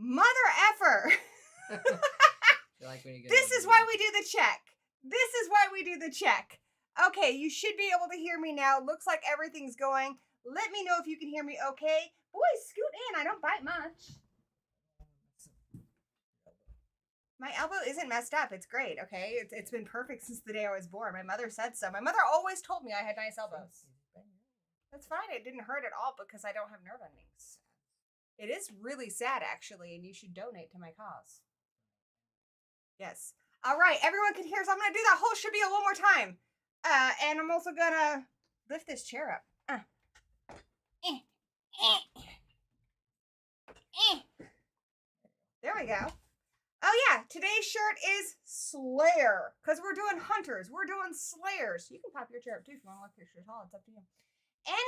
Mother effer. Like when you get This is why we do the check. This is why we do the check. Okay, you should be able to hear me now. Looks like everything's going. Let me know if you can hear me okay. Boys, scoot in. I don't bite much. My elbow isn't messed up. It's great, okay? It's been perfect since the day I was born. My mother said so. My mother always told me I had nice elbows. That's fine. It didn't hurt at all because I don't have nerve endings. It is really sad, actually, and you should donate to my cause. Yes. All right, everyone can hear, so I'm going to do that whole spiel one more time. And I'm also going to lift this chair up. There we go. Oh, yeah, today's shirt is Slayer, because we're doing hunters. We're doing slayers. You can pop your chair up, too, if you want to lift your shirt tall. It's up to you.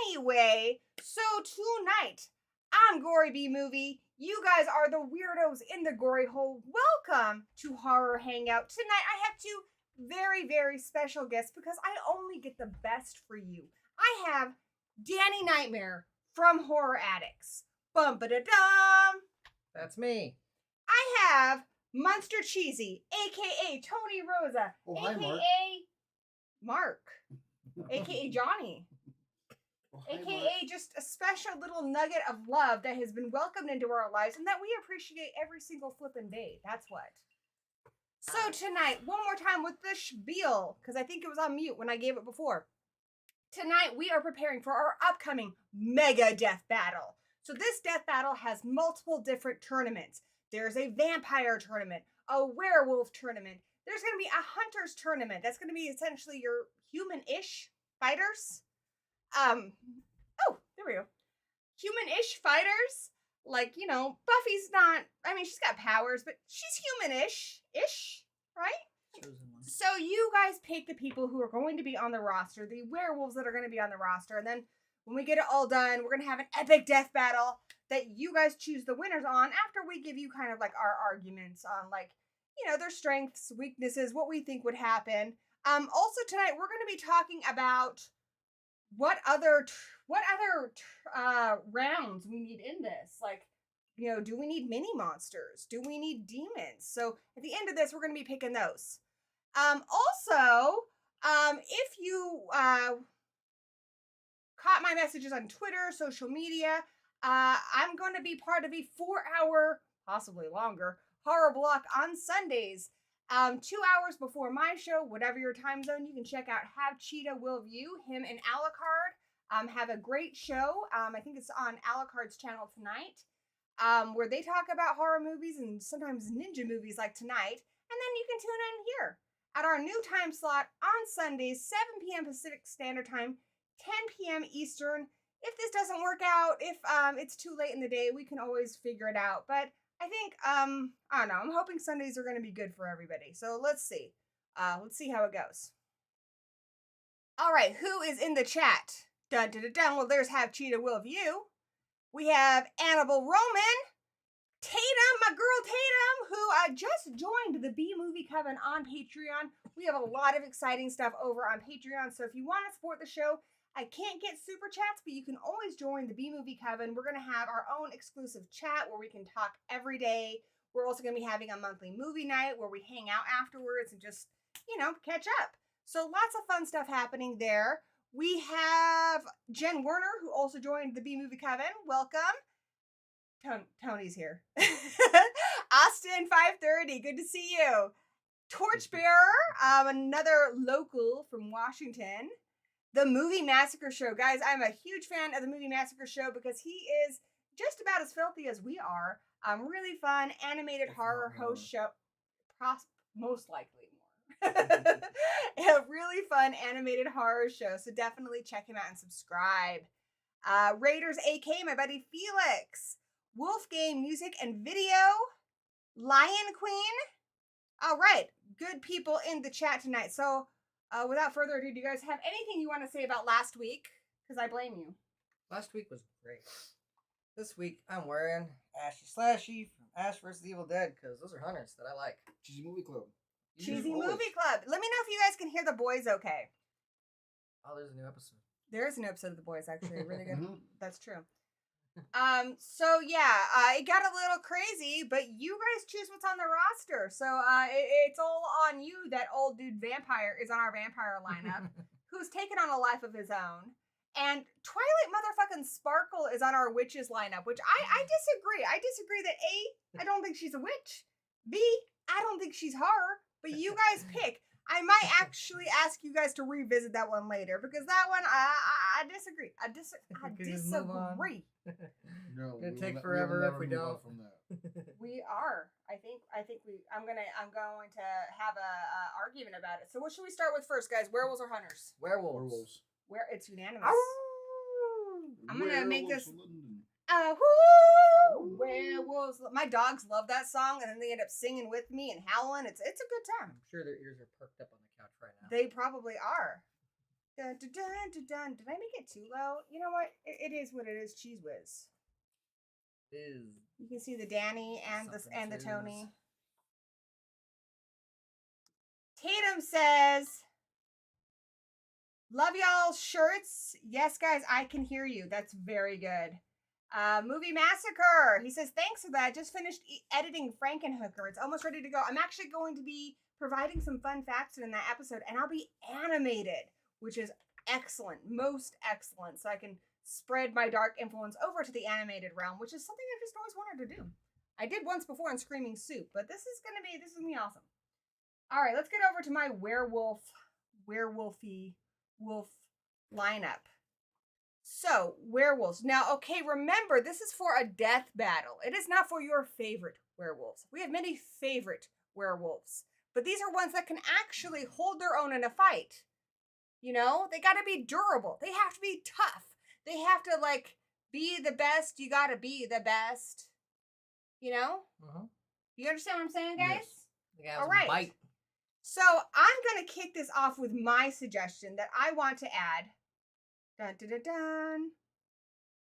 Anyway, so tonight, I'm Gory B Movie. You guys are the weirdos in the gory hole. Welcome to Horror Hangout. Tonight, I have two very, very special guests because I only get the best for you. I have Danny Nightmare from Horror Addicts. Bum-ba-da-dum. That's me. I have Monster Cheesy, a.k.a. Tony Rosa, a.k.a. Mark, a.k.a. Johnny. AKA just a special little nugget of love that has been welcomed into our lives and that we appreciate every single flippin' day. That's what. So tonight, one more time with the spiel, because I think it was on mute when I gave it before. Tonight, we are preparing for our upcoming mega death battle. So this death battle has multiple different tournaments. There's a vampire tournament, a werewolf tournament. There's going to be a hunter's tournament. That's going to be essentially your human-ish fighters. Oh, there we go. Human-ish fighters. Like, you know, Buffy's not, I mean, she's got powers, but she's human-ish, right? So you guys pick the people who are going to be on the roster, the werewolves that are going to be on the roster, and then when we get it all done, we're going to have an epic death battle that you guys choose the winners on after we give you kind of like our arguments on, like, you know, their strengths, weaknesses, what we think would happen. Also tonight, we're going to be talking about what other rounds we need in this. Like, you know, do we need mini monsters? Do we need demons? So at the end of this, we're going to be picking those. Also, if you caught my messages on Twitter, social media, I'm going to be part of a 4-hour, possibly longer, horror block on Sundays. 2 hours before my show, whatever your time zone, you can check out Have Cheetah Will View. Him and Alucard have a great show. I think it's on Alucard's channel tonight, where they talk about horror movies and sometimes ninja movies like tonight. And then you can tune in here at our new time slot on Sundays, 7 p.m. Pacific Standard Time, 10 p.m. Eastern. If this doesn't work out, if it's too late in the day, we can always figure it out. But I think, I don't know, I'm hoping Sundays are going to be good for everybody. So let's see. Let's see how it goes. All right, who is in the chat? Dun, dun, dun, dun. Well, there's Have Cheetah Will View. We have Annabelle Roman. Tatum, my girl Tatum, who just joined the B Movie Coven on Patreon. We have a lot of exciting stuff over on Patreon. So if you want to support the show, I can't get super chats, but you can always join the B Movie Coven. We're going to have our own exclusive chat where we can talk every day. We're also going to be having a monthly movie night where we hang out afterwards and just, catch up. So lots of fun stuff happening there. We have Jen Werner, who also joined the B Movie Coven. Welcome. Tony's here. Austin 530, good to see you. Torchbearer, another local from Washington. The Movie Massacre Show. Guys, I'm a huge fan of the Movie Massacre Show because he is just about as filthy as we are. Really fun, animated horror host show. Most likely more. A really fun animated horror show, so definitely check him out and subscribe. Raiders AK, my buddy Felix. Wolf Game Music and Video. Lion Queen. All right, good people in the chat tonight. So, without further ado, do you guys have anything you want to say about last week? Because I blame you. Last week was great. This week, I'm wearing Ashy Slashy from Ash vs. Evil Dead because those are hunters that I like. Cheesy Movie Club. Cheesy Movie Club. Let me know if you guys can hear the boys okay. Oh, there's a new episode. There is a new episode of the boys, actually. Really good. That's true. It got a little crazy, but you guys choose what's on the roster. So it's all on you that old dude vampire is on our vampire lineup, who's taken on a life of his own. And Twilight motherfucking Sparkle is on our witches lineup, which I disagree. I disagree that A, I don't think she's a witch. B, I don't think she's horror. But you guys pick. I might actually ask you guys to revisit that one later because that one I disagree. I disagree. No, it'll take forever if we don't. We are. I think I'm going to have a argument about it. So what should we start with first, guys? Werewolves or hunters? Werewolves. Where it's unanimous. I'm gonna make this. Werewolves. My dogs love that song, and then they end up singing with me and howling. It's a good time. I'm sure their ears are perked up on the couch right now. They probably are. Dun, dun, dun, dun, dun. Did I make it too low? You know what? It is what it is. Cheese whiz. It is. You can see the Danny and the Tony. Tatum says, "Love y'all's shirts." Yes, guys, I can hear you. That's very good. Movie Massacre. He says, "Thanks for that. Just finished editing Frankenhooker. It's almost ready to go. I'm actually going to be providing some fun facts in that episode, and I'll be animated, which is excellent, most excellent. So I can spread my dark influence over to the animated realm, which is something I've just always wanted to do. I did once before in Screaming Soup, but this is gonna be awesome. All right, let's get over to my werewolfy wolf lineup. So, werewolves. Now, okay, remember, this is for a death battle. It is not for your favorite werewolves. We have many favorite werewolves, but these are ones that can actually hold their own in a fight. You know, they got to be durable. They have to be tough. They have to, be the best. You got to be the best. You know? Uh-huh. You understand what I'm saying, guys? Yes. All right. Bite. So, I'm going to kick this off with my suggestion that I want to add. Dun, dun, dun,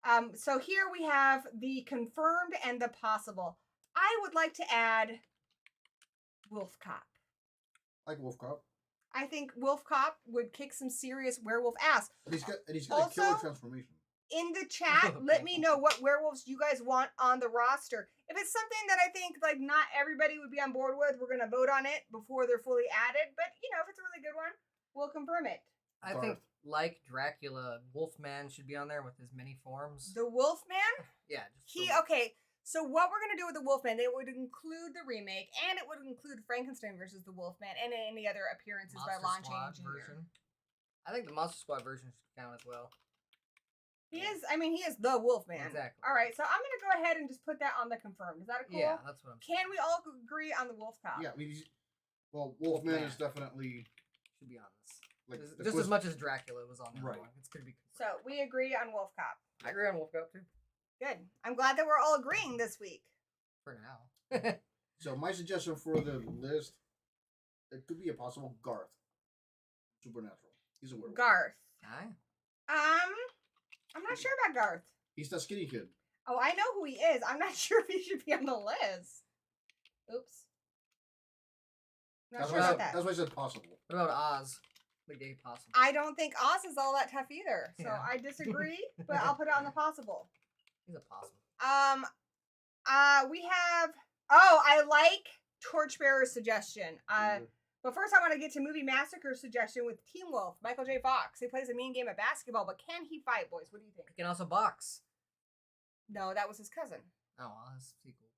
dun. So here we have the confirmed and the possible. I would like to add Wolf Cop. I like Wolf Cop. I think Wolf Cop would kick some serious werewolf ass. And he's got a killer transformation. In the chat, let me know what werewolves you guys want on the roster. If it's something that I think not everybody would be on board with, we're gonna vote on it before they're fully added. But if it's a really good one, we'll confirm it. I think, like Dracula, Wolfman should be on there with his many forms. The Wolfman? Yeah. Okay. So what we're gonna do with the Wolfman? They would include the remake, and it would include Frankenstein versus the Wolfman, and any other appearances by Lon Chaney Jr. I think the Monster Squad version should count as well. He is. I mean, he is the Wolfman. Exactly. All right, so I'm gonna go ahead and just put that on the confirmed. Is that cool? Yeah, that's what I'm saying. Can we all agree on the Wolf Cop? Yeah, I mean, Wolfman is definitely should be on this. like just as much as Dracula was on the other one. It's gonna be. So we agree on Wolf Cop. I agree on Wolf Cop too. Good. I'm glad that we're all agreeing this week. For now. So my suggestion for the list, it could be a possible Garth. Supernatural. He's a werewolf. Garth. Aye. I'm not sure about Garth. He's that skinny kid. Oh, I know who he is. I'm not sure if he should be on the list. Oops. Not sure about that. That's why I said possible. What about Oz? The gay possum. I don't think Oz is all that tough either. So I disagree, but I'll put it on the possible. He's a possum. We have. Oh, I like Torchbearer's suggestion. But first, I want to get to Movie Massacre's suggestion with Teen Wolf, Michael J. Fox. He plays a mean game of basketball, but can he fight, boys? What do you think? He can also box. No, that was his cousin. Oh, well, that's a sequel.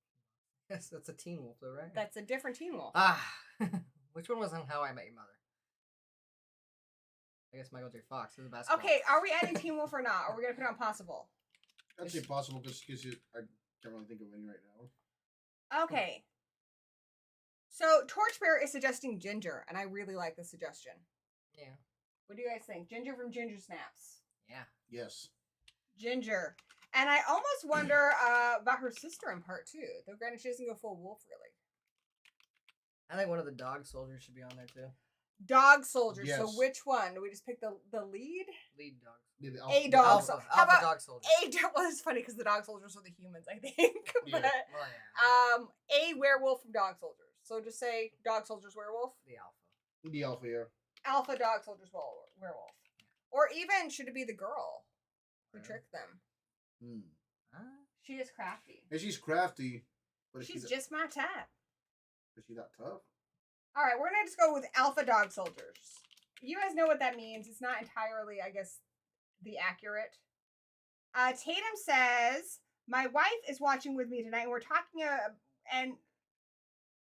Yes, that's a Teen Wolf, though, right? That's a different Teen Wolf. Which one was on How I Met Your Mother? I guess Michael J. Fox is the basketball. Okay, are we adding Teen Wolf or not? Or are we going to put it on possible? I'd say possible because I can't really think of any right now. Okay. So Torchbearer is suggesting Ginger, and I really like the suggestion. Yeah. What do you guys think? Ginger from Ginger Snaps. Yeah. Yes. Ginger. And I almost wonder about her sister in part 2. Though granted, she doesn't go full wolf, really. I think one of the dog soldiers should be on there, too. Dog soldiers. Yes. So which one? Do we just pick the lead? Lead dog. Yeah, A dog soldier. How about dog soldier? Well, it's funny because the dog soldiers are the humans, I think. Yeah. But, Well, yeah. a werewolf from dog soldiers. So just say dog soldiers werewolf. The alpha. The alpha, yeah. Alpha dog soldiers werewolf. Or even should it be the girl who tricked them? She is crafty. And she's crafty, but She's just my type. Is she that tough? All right, we're gonna just go with alpha dog soldiers. You guys know what that means. It's not entirely, I guess, the accurate. Tatum says, my wife is watching with me tonight, and we're talking, and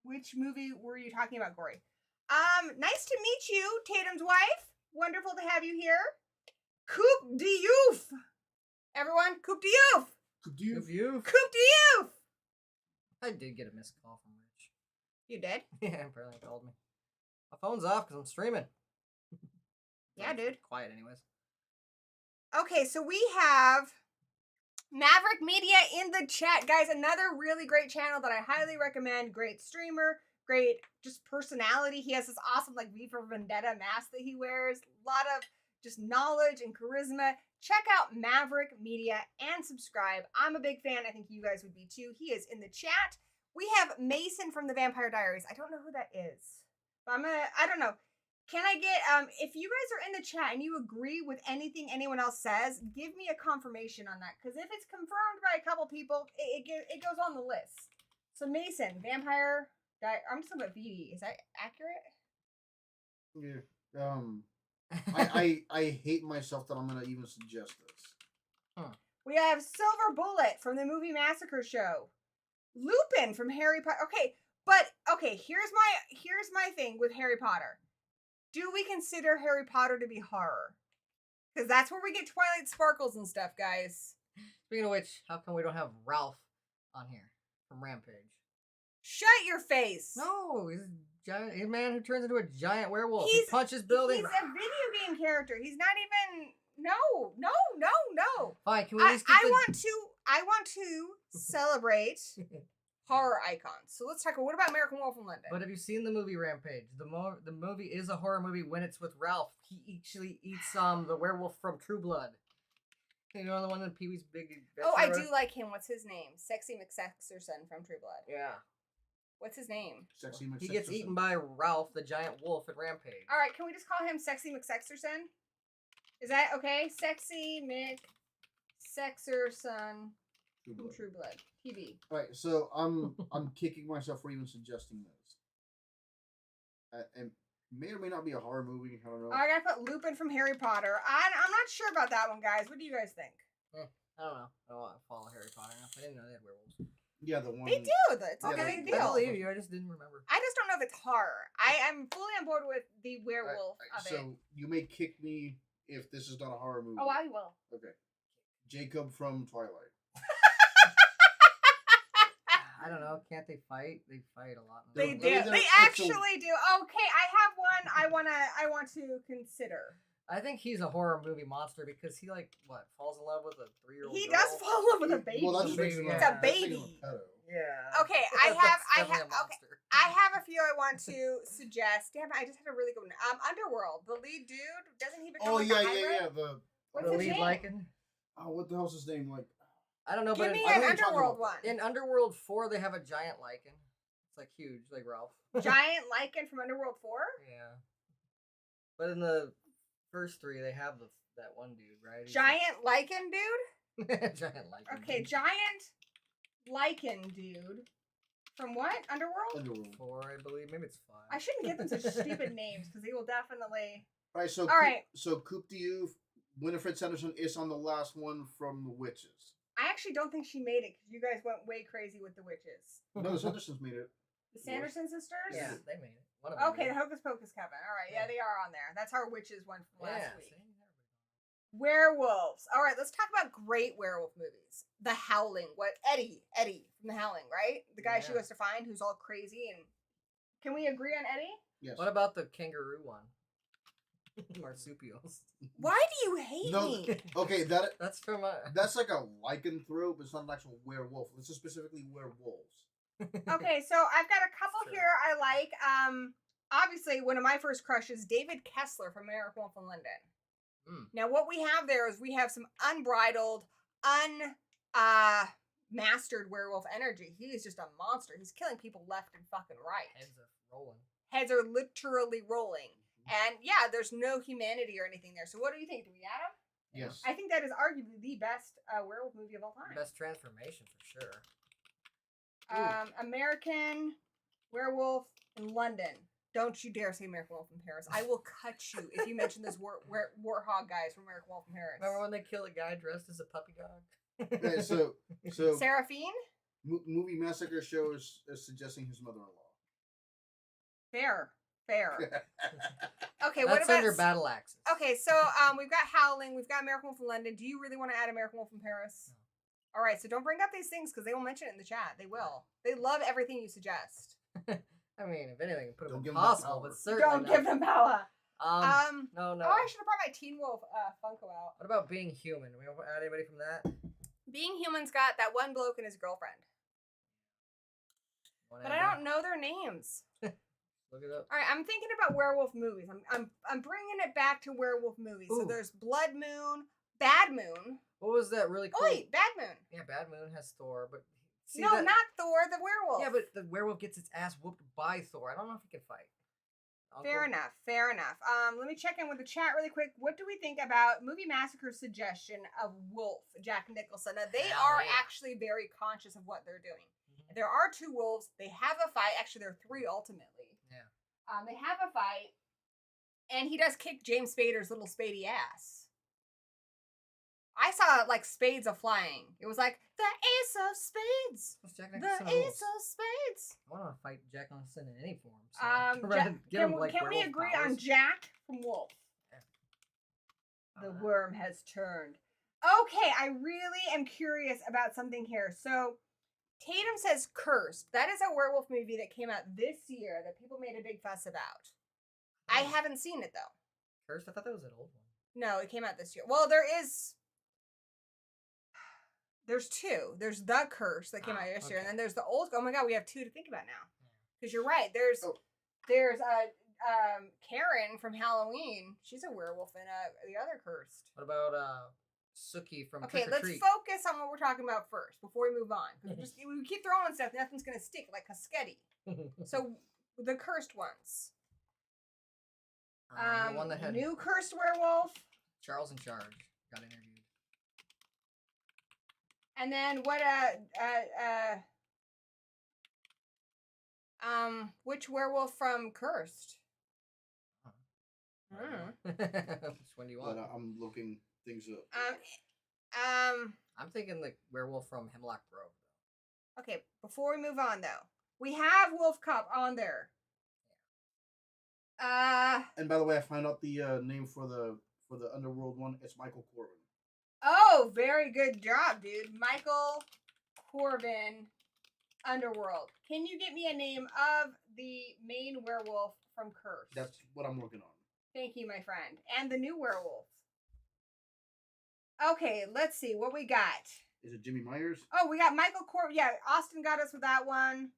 which movie were you talking about, Gory? Nice to meet you, Tatum's wife. Wonderful to have you here. Coupe de Youth. Everyone, Coupe de Youth. Could you? Coupe de Youth. I did get a missed call from Rich. You did? Yeah, apparently he called me. My phone's off because I'm streaming. Yeah, dude. Quiet anyways. Okay, so we have Maverick Media in the chat. Guys, another really great channel that I highly recommend. Great streamer, great just personality. He has this awesome like V for Vendetta mask that he wears. A lot of just knowledge and charisma. Check out Maverick Media and subscribe. I'm a big fan. I think you guys would be too. He is in the chat. We have Mason from the Vampire Diaries. I don't know who that is. But I don't know. Can I get, if you guys are in the chat and you agree with anything anyone else says, give me a confirmation on that. Because if it's confirmed by a couple people, it goes on the list. So Mason, Vampire Diaries. I'm just talking about VD. Is that accurate? Yeah. I hate myself that I'm going to even suggest this. We have Silver Bullet from the Movie Massacre show. Lupin from Harry Potter. Okay, here's my thing with Harry Potter. Do we consider Harry Potter to be horror? Because that's where we get Twilight Sparkles and stuff, guys. Speaking of which, how come we don't have Ralph on here from Rampage? Shut your face. No, he's a man who turns into a giant werewolf. He punches buildings. He's a video game character. He's not even. No. Fine, can we at least get I want to celebrate horror icons. So let's talk about, what about American Wolf in London? But have you seen the movie Rampage? The movie is a horror movie when it's with Ralph. He actually eats the werewolf from True Blood. You know the one that Pee-wee's Big Adventure. Oh, I do like him. What's his name? Sexy McSexerson from True Blood. Yeah. What's his name? Sexy McSexerson. He gets eaten by Ralph, the giant wolf, at Rampage. All right, can we just call him Sexy McSexerson? Is that okay? Sexy McSexerson from True Blood. TV. All right, so I'm kicking myself for even suggesting this. And may or may not be a horror movie. I don't know. I gotta put Lupin from Harry Potter. I'm not sure about that one, guys. What do you guys think? I don't know. I don't want to follow Harry Potter enough. I didn't know they had werewolves. Yeah, the one. They do. It's a Yeah, big they- I deal. believe you. I just didn't remember. I just don't know if it's horror. I am fully on board with the werewolf of it. So you may kick me if this is not a horror movie. Oh, I will. Okay. Jacob from Twilight. I don't know. Can't they fight? They fight a lot. They Let do. me know- They so- actually do. Okay, I have one. I want to consider. I think he's a horror movie monster because he falls in love with a 3-year-old. He girl. does fall in love with a baby. Well, that just makes him It's a I think him baby. pedo. Yeah. Okay, That's definitely a monster. I have a few I want to suggest. Damn it, I just had a really good one. Underworld. The lead dude doesn't he become Oh like yeah, a yeah, hybrid? yeah. The What's The his lead name? lichen. oh, what the hell's his name? Like I don't know, Give but me I an know you're talking Underworld about. one. in Underworld 4 they have a giant lichen. It's like huge, like Ralph. Giant lichen from Underworld 4? Yeah. But in the first 3 they have that one dude, right? He's Giant lichen dude? like- giant lichen. Okay, dude. giant lichen dude. From what? Underworld? Underworld. 4, I believe. Maybe it's 5. I shouldn't give them such stupid names because they will definitely. All right, so All right. so Coop to you, Winifred Sanderson is on the last one from the Witches. I actually don't think she made it because you guys went way crazy with the witches. No, the Sandersons made it. The Sanderson sisters? Yeah, they made it. One of them Okay, did. the Hocus Pocus Kevin. All right, yeah, Yeah. they are on there. That's our witches one from last Yeah, week. see? Werewolves. All right, let's talk about great werewolf movies. The Howling. What Eddie from The Howling, right? The guy she Yeah. goes to find who's all crazy and. Can we agree on Eddie? Yes. What about the kangaroo one? Marsupials. Why do you hate No, me? okay, That's from that's like a lycanthrope. It's not an actual werewolf. This is specifically werewolves. Okay, so I've got a couple Sure. here I like. Obviously, one of my first crushes, David Kessler from American Wolf in London. Mm. Now, what we have there is we have some unbridled, mastered werewolf energy. He is just a monster. He's killing people left and fucking right. Heads are rolling. Heads are literally rolling. And yeah, there's no humanity or anything there. So what do you think? Do we add him? Yes. I think that is arguably the best werewolf movie of all time. Best transformation for sure. American Werewolf in London. Don't you dare say American Wolf in Paris. I will cut you if you mention those warthog guys from American Wolf in Paris. Remember when they killed a guy dressed as a puppy dog? Okay, so Seraphine? Movie Massacre Show is suggesting his mother-in-law. Fair. Okay, That's what about... under battle axes. Okay, so we've got Howling, we've got American Wolf in London. Do you really want to add American Wolf in Paris? No. All right, so don't bring up these things because they will mention it in the chat. They will. They love everything you suggest. I mean, if anything, put Don't them give 'em that impossible, power. but certainly Don't not. give them power. No. Oh, I should have brought my Teen Wolf Funko out. What about being human? We don't add anybody from that? Being Human's got that one bloke and his girlfriend. But I don't know their names. Look it up. All right, I'm thinking about werewolf movies. I'm bringing it back to werewolf movies. So Ooh. there's Blood Moon, Bad Moon. What was that really cool? Oh wait, Bad Moon. Yeah, Bad Moon has Thor, but see No, that- not Thor, the werewolf. Yeah, but the werewolf gets its ass whooped by Thor. I don't know if he can fight. Fair enough. Fair enough. Let me check in with the chat really quick. What do we think about Movie Massacre's suggestion of Wolf, Jack Nicholson? Now, they Hell are yeah. actually very conscious of what they're doing. There are 2 wolves. They have a fight. Actually, there are 3 ultimately. Yeah. They have a fight, and he does kick James Spader's little Spady ass. I saw like spades a flying. It was like the Ace of Spades. What's Jack The Nicholson Ace of Spades. I want to fight Jack Nicholson in any form. So I'd rather Jack, give him, can we werewolf agree powers. on Jack from Wolf? Yeah. The worm has turned. Okay, I really am curious about something here. So, Tatum says Cursed. That is a werewolf movie that came out this year that people made a big fuss about. I haven't seen it though. Cursed? I thought that was an old one. No, it came out this year. Well, there's 2. There's The Curse that came out this year, and okay. then there's the old. Oh my god, we have 2 to think about now. Because you're right. There's Oh. Karen from Halloween. She's a werewolf in the other Cursed. What about Sookie from Okay, Trick or let's Treat? focus on what we're talking about first before we move on. Because we keep throwing stuff, nothing's gonna stick like Casketti. So the cursed ones. The one that had New cursed werewolf, Charles in Charge got interviewed. and then what? Which werewolf from Cursed? Which one do you want? But I'm looking things up. I'm thinking the werewolf from Hemlock Grove. Okay, before we move on though, we have Wolf Cop on there. And by the way, I found out the name for the Underworld one. It's Michael Corbin. Oh, very good job, dude. Michael Corbin, Underworld. Can you get me a name of the main werewolf from Curse? That's what I'm working on. Thank you, my friend. And the new werewolf. Okay, let's see what we got. Is it Jimmy Myers? Oh, we got Michael Corbin. Yeah, Austin got us with that one.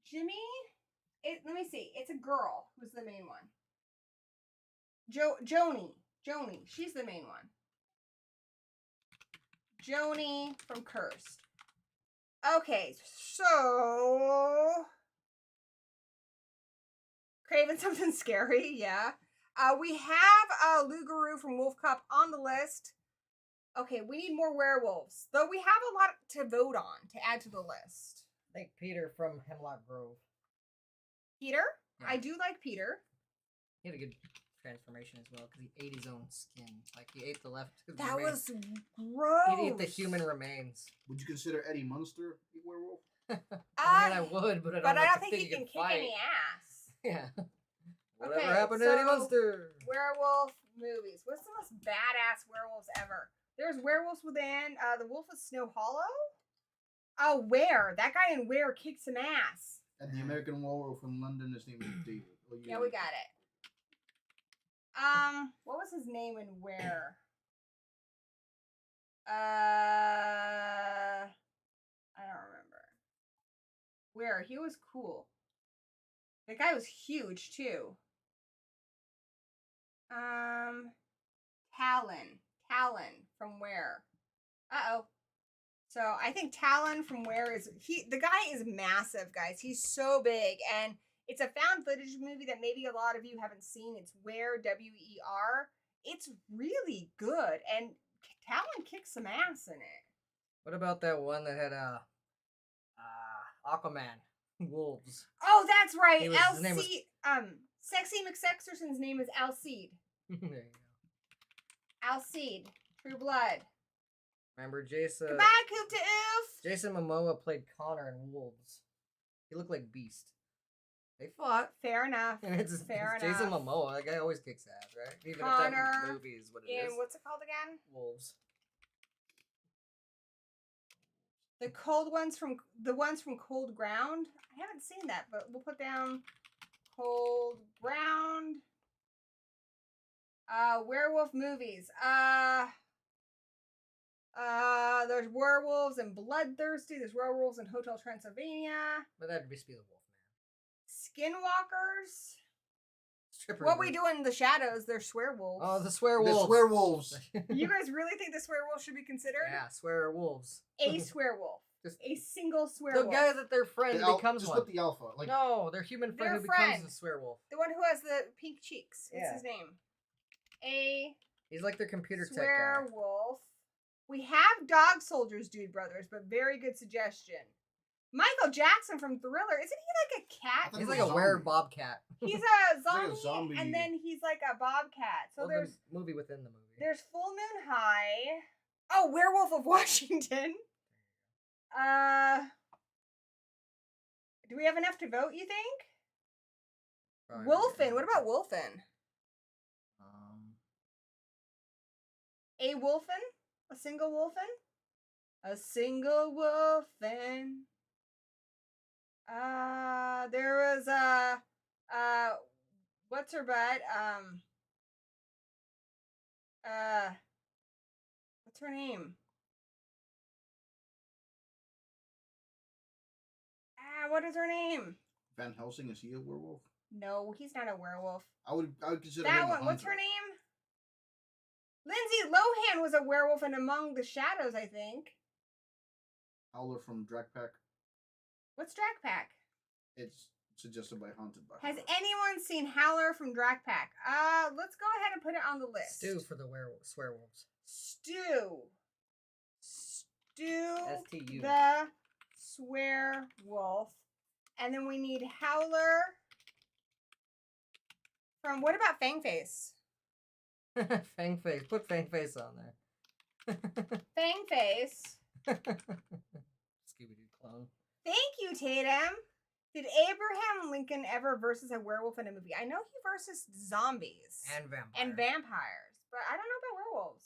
Jimmy? Let me see. It's a girl who's the main one. Joni. She's the main one. Joni from Cursed. Okay, so Craven something scary, yeah. We have Lou Guru from Wolf Cop on the list. Okay, we need more werewolves. Though we have a lot to vote on to add to the list. I think Peter from Hemlock Grove. Peter? Yeah. I do like Peter. He had a good transformation as well because he ate his own skin. Like he ate the left. That remains. was gross. He'd eat the human remains. Would you consider Eddie Munster a werewolf? I mean, I would, but I don't think he can kick fight. any ass. Yeah. Whatever Okay, happened to Eddie Munster? Werewolf movies. What's the most badass werewolves ever? There's Werewolves Within. The Wolf of Snow Hollow. Oh, Where? That guy in Where kicked some ass. And the American Werewolf from London, his name is David. Yeah, we got it. What was his name in Where? I don't remember. Where? He was cool. The guy was huge too. Talon from Where? Uh-oh. So I think Talon from Where is the guy is massive, guys. He's so big, and it's a found footage movie that maybe a lot of you haven't seen. It's Where, W-E-R. It's really good, and Talon kicks some ass in it. What about that one that had Aquaman? Wolves. Oh, that's right. His name was... Sexy McSexerson's name is Alcide. There you go. Alcide. True Blood. Remember Jason? Goodbye, Coop to Oof. Jason Momoa played Connor in Wolves. He looked like Beast. They fought. Fair enough. And it's Jason Momoa. That guy always kicks ass, right? Even Connor if that movie is what it is. What's it called again? Wolves. The ones from Cold Ground. I haven't seen that, but we'll put down Cold Ground. Werewolf movies. There's werewolves in Bloodthirsty. There's werewolves in Hotel Transylvania. But that'd just be the Wolfman. Skinwalkers. Stripper What we do in the shadows? They're swearwolves. Oh, the swearwolves. The swearwolves. You guys really think the swearwolf should be considered? Yeah, swearwolves. A swearwolf. Just a single the swearwolf. guy that their friend becomes just one. put the alpha. Like No, their human friend Their who friend. becomes the swearwolf. The one who has the pink cheeks. What's Yeah. his name? He's like their computer tech guy. Swearwolf. We have Dog Soldiers, Dude Brothers, but very good suggestion. Michael Jackson from Thriller. Isn't he like a cat? He's like a were-bobcat. He's a zombie, like a zombie. and then he's like a bobcat. So there's the movie within the movie. There's Full Moon High. Oh, Werewolf of Washington. Do we have enough to vote, you think? Probably Wolfen. What about Wolfen? A Wolfen? A single Wolfen? A single Wolfen. There was what's her butt? What's her name? What is her name? Van Helsing, is he a werewolf? No, he's not a werewolf. I would consider that him one. a What's her hunter. name? Lindsay Lohan was a werewolf in Among the Shadows, I think. Howler from Drakpak. What's Drakpak? It's suggested by Haunted by Has Horror. anyone seen Howler from Drakpak? Let's go ahead and put it on the list. Stew for the swearwolves. Stew. S-T-U. The Swearwolf. And then we need Howler from, what about Fangface? Fangface. Put Fangface on there. Fangface. Scooby-Doo clone. Thank you, Tatum. Did Abraham Lincoln ever versus a werewolf in a movie? I know he versus zombies And vampires. and vampires, but I don't know about werewolves.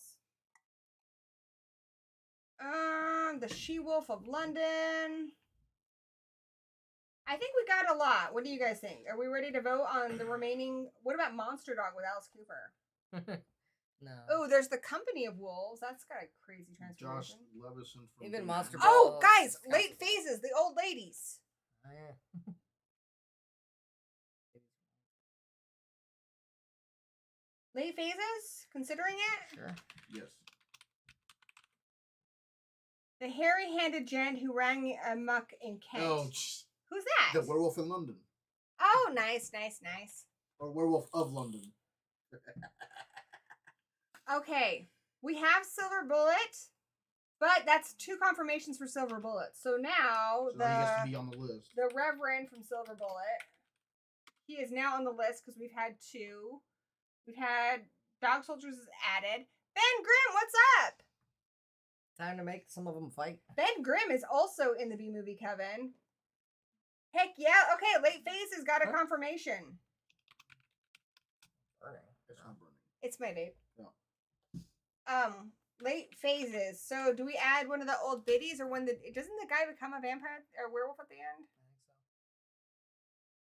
The She-Wolf of London. I think we got a lot. What do you guys think? Are we ready to vote on the remaining? What about Monster Dog with Alice Cooper? No. Oh, there's the Company of Wolves. That's got a crazy Josh transformation. Levison from Even Monster Oh, Ball, guys, Scott late Ball. phases, the old ladies. Oh, yeah. Late phases? Considering it? Sure. Yes. The hairy-handed gent who rang amok in Kent. Oh, Who's that? the Werewolf in London. Oh, nice. Or Werewolf of London. Okay, we have Silver Bullet, but that's 2 confirmations for Silver Bullet. So now So he has to be on the list. the Reverend from Silver Bullet, he is now on the list because we've had 2. We've had Dog Soldiers is added. Ben Grimm, what's up? Time to make some of them fight. Ben Grimm is also in the B movie, Kevin. Heck yeah. Okay, late phases got a confirmation. Burning. It's not burning. It's my vape. No. Late phases. So do we add one of the old biddies or doesn't the guy become a vampire or werewolf at the end? I think so.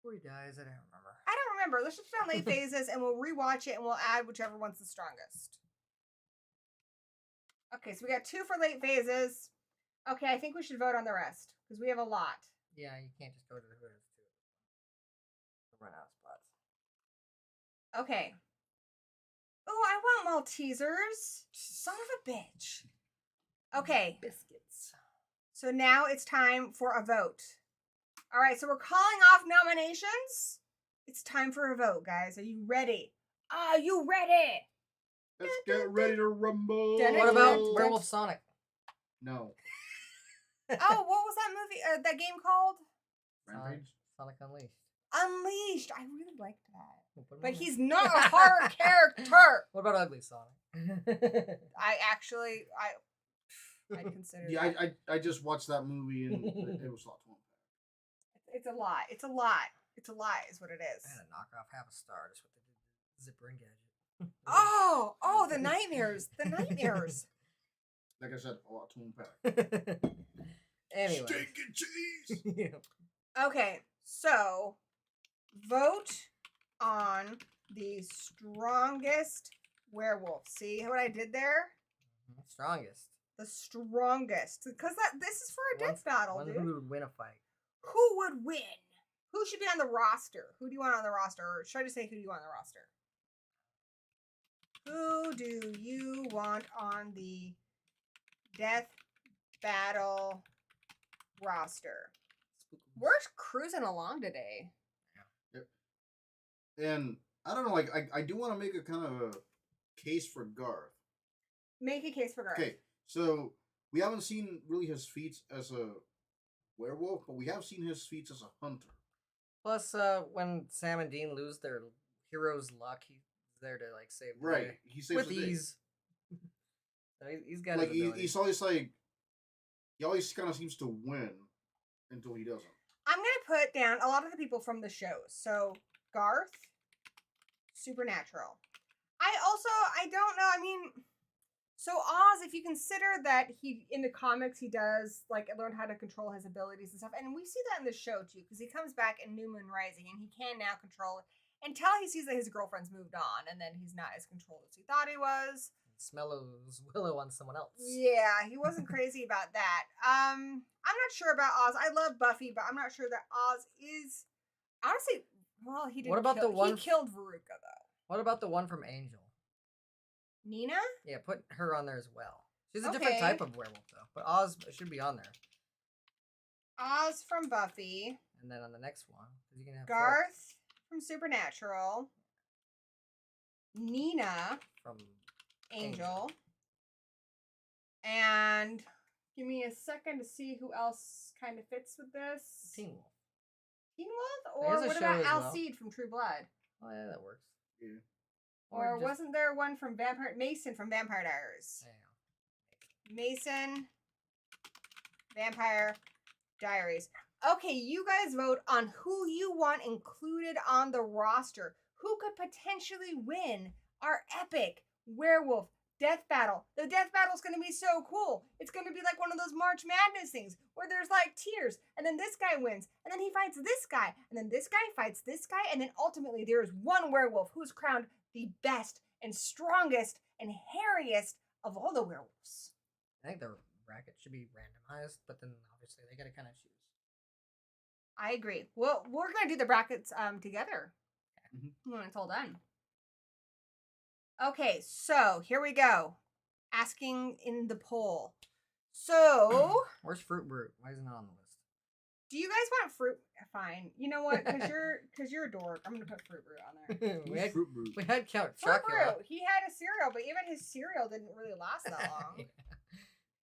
Before he dies, I don't remember. I don't remember. Let's just put on late phases and we'll rewatch it and we'll add whichever one's the strongest. Okay, so we got 2 for late phases. Okay, I think we should vote on the rest because we have a lot. Yeah, you can't just go to the Hooters too. Run out of spots. Okay. Oh, I want Maltesers. Son of a bitch. Okay. Biscuits. So now it's time for a vote. All right, so we're calling off nominations. It's time for a vote, guys. Are you ready? Are you ready? Let's get ready to rumble. What about Werewolf Sonic? No. Oh, what was that movie? That game called? Rampage? Sonic Unleashed. Unleashed. I really liked that. We'll put him But on there. he's not a hard character. What about Ugly Sonic? I'd consider Yeah, that. I just watched that movie and it was a lot to unpack. It's a lot. It's a lot. It's a lot is what it is. I had to knock off half a star just with the zipper and gadget. Oh, the nightmares. The nightmares. Like I said, a lot to unpack. Anyway. Steak and cheese! Okay, so vote on the strongest werewolf. See what I did there? Strongest. The strongest. Because this is for a death battle, One dude. who would win a fight. Who would win? Who should be on the roster? Who do you want on the roster? Or should I just say who do you want on the roster? Who do you want on the death battle roster? We're cruising along today. And I don't know, like I do want to make a kind of a case for Garth. Make a case for Garth. Okay, so we haven't seen really his feats as a werewolf, but we have seen his feats as a hunter. Plus, when Sam and Dean lose their hero's luck, he's there to like save the Right, day. he saves With the day. ease. So he's got Like his abilities. he's always like he always kind of seems to win until he doesn't. I'm going to put down a lot of the people from the shows. So, Garth, Supernatural. I don't know, I mean, so Oz, if you consider that in the comics, he does, like, learn how to control his abilities and stuff, and we see that in the show, too, because he comes back in New Moon Rising, and he can now control it, until he sees that his girlfriend's moved on, and then he's not as controlled as he thought he was. Smellows Willow on someone else. Yeah, he wasn't crazy about that. I'm not sure about Oz. I love Buffy, but I'm not sure that Oz is. Honestly, well, he didn't. What about the one? He killed Veruca though. What about the one from Angel? Nina? Yeah, put her on there as well. She's a different type of werewolf though, but Oz should be on there. Oz from Buffy. And then on the next one, you can have Garth from Supernatural. Nina from Angel. And give me a second to see who else kind of fits with this. Teen Wolf. Teen Wolf? There's Or a what show about as well. Alcide from True Blood? Oh yeah, that works. Yeah. Or just- wasn't there one from Mason from Vampire Diaries? Yeah. Mason Vampire Diaries. Okay, you guys vote on who you want included on the roster. Who could potentially win our epic werewolf death battle? The death battle is going to be so cool. It's going to be like one of those March Madness things where there's like tiers, and then this guy wins, and then he fights this guy, and then this guy fights this guy, and then ultimately there is one werewolf who's crowned the best and strongest and hairiest of all the werewolves. I think the bracket should be randomized, but then obviously they got to kind of choose. I agree. Well, we're going to do the brackets together when it's all done. Okay, so here we go. Asking in the poll. So, where's Fruit Brute? Why isn't it on the list? Do you guys want fruit? Fine. You know what? Because you're a dork. I'm gonna put Fruit Brute on there. we had Count Fruit Chocula. Brute. He had a cereal, but even his cereal didn't really last that long. Yeah.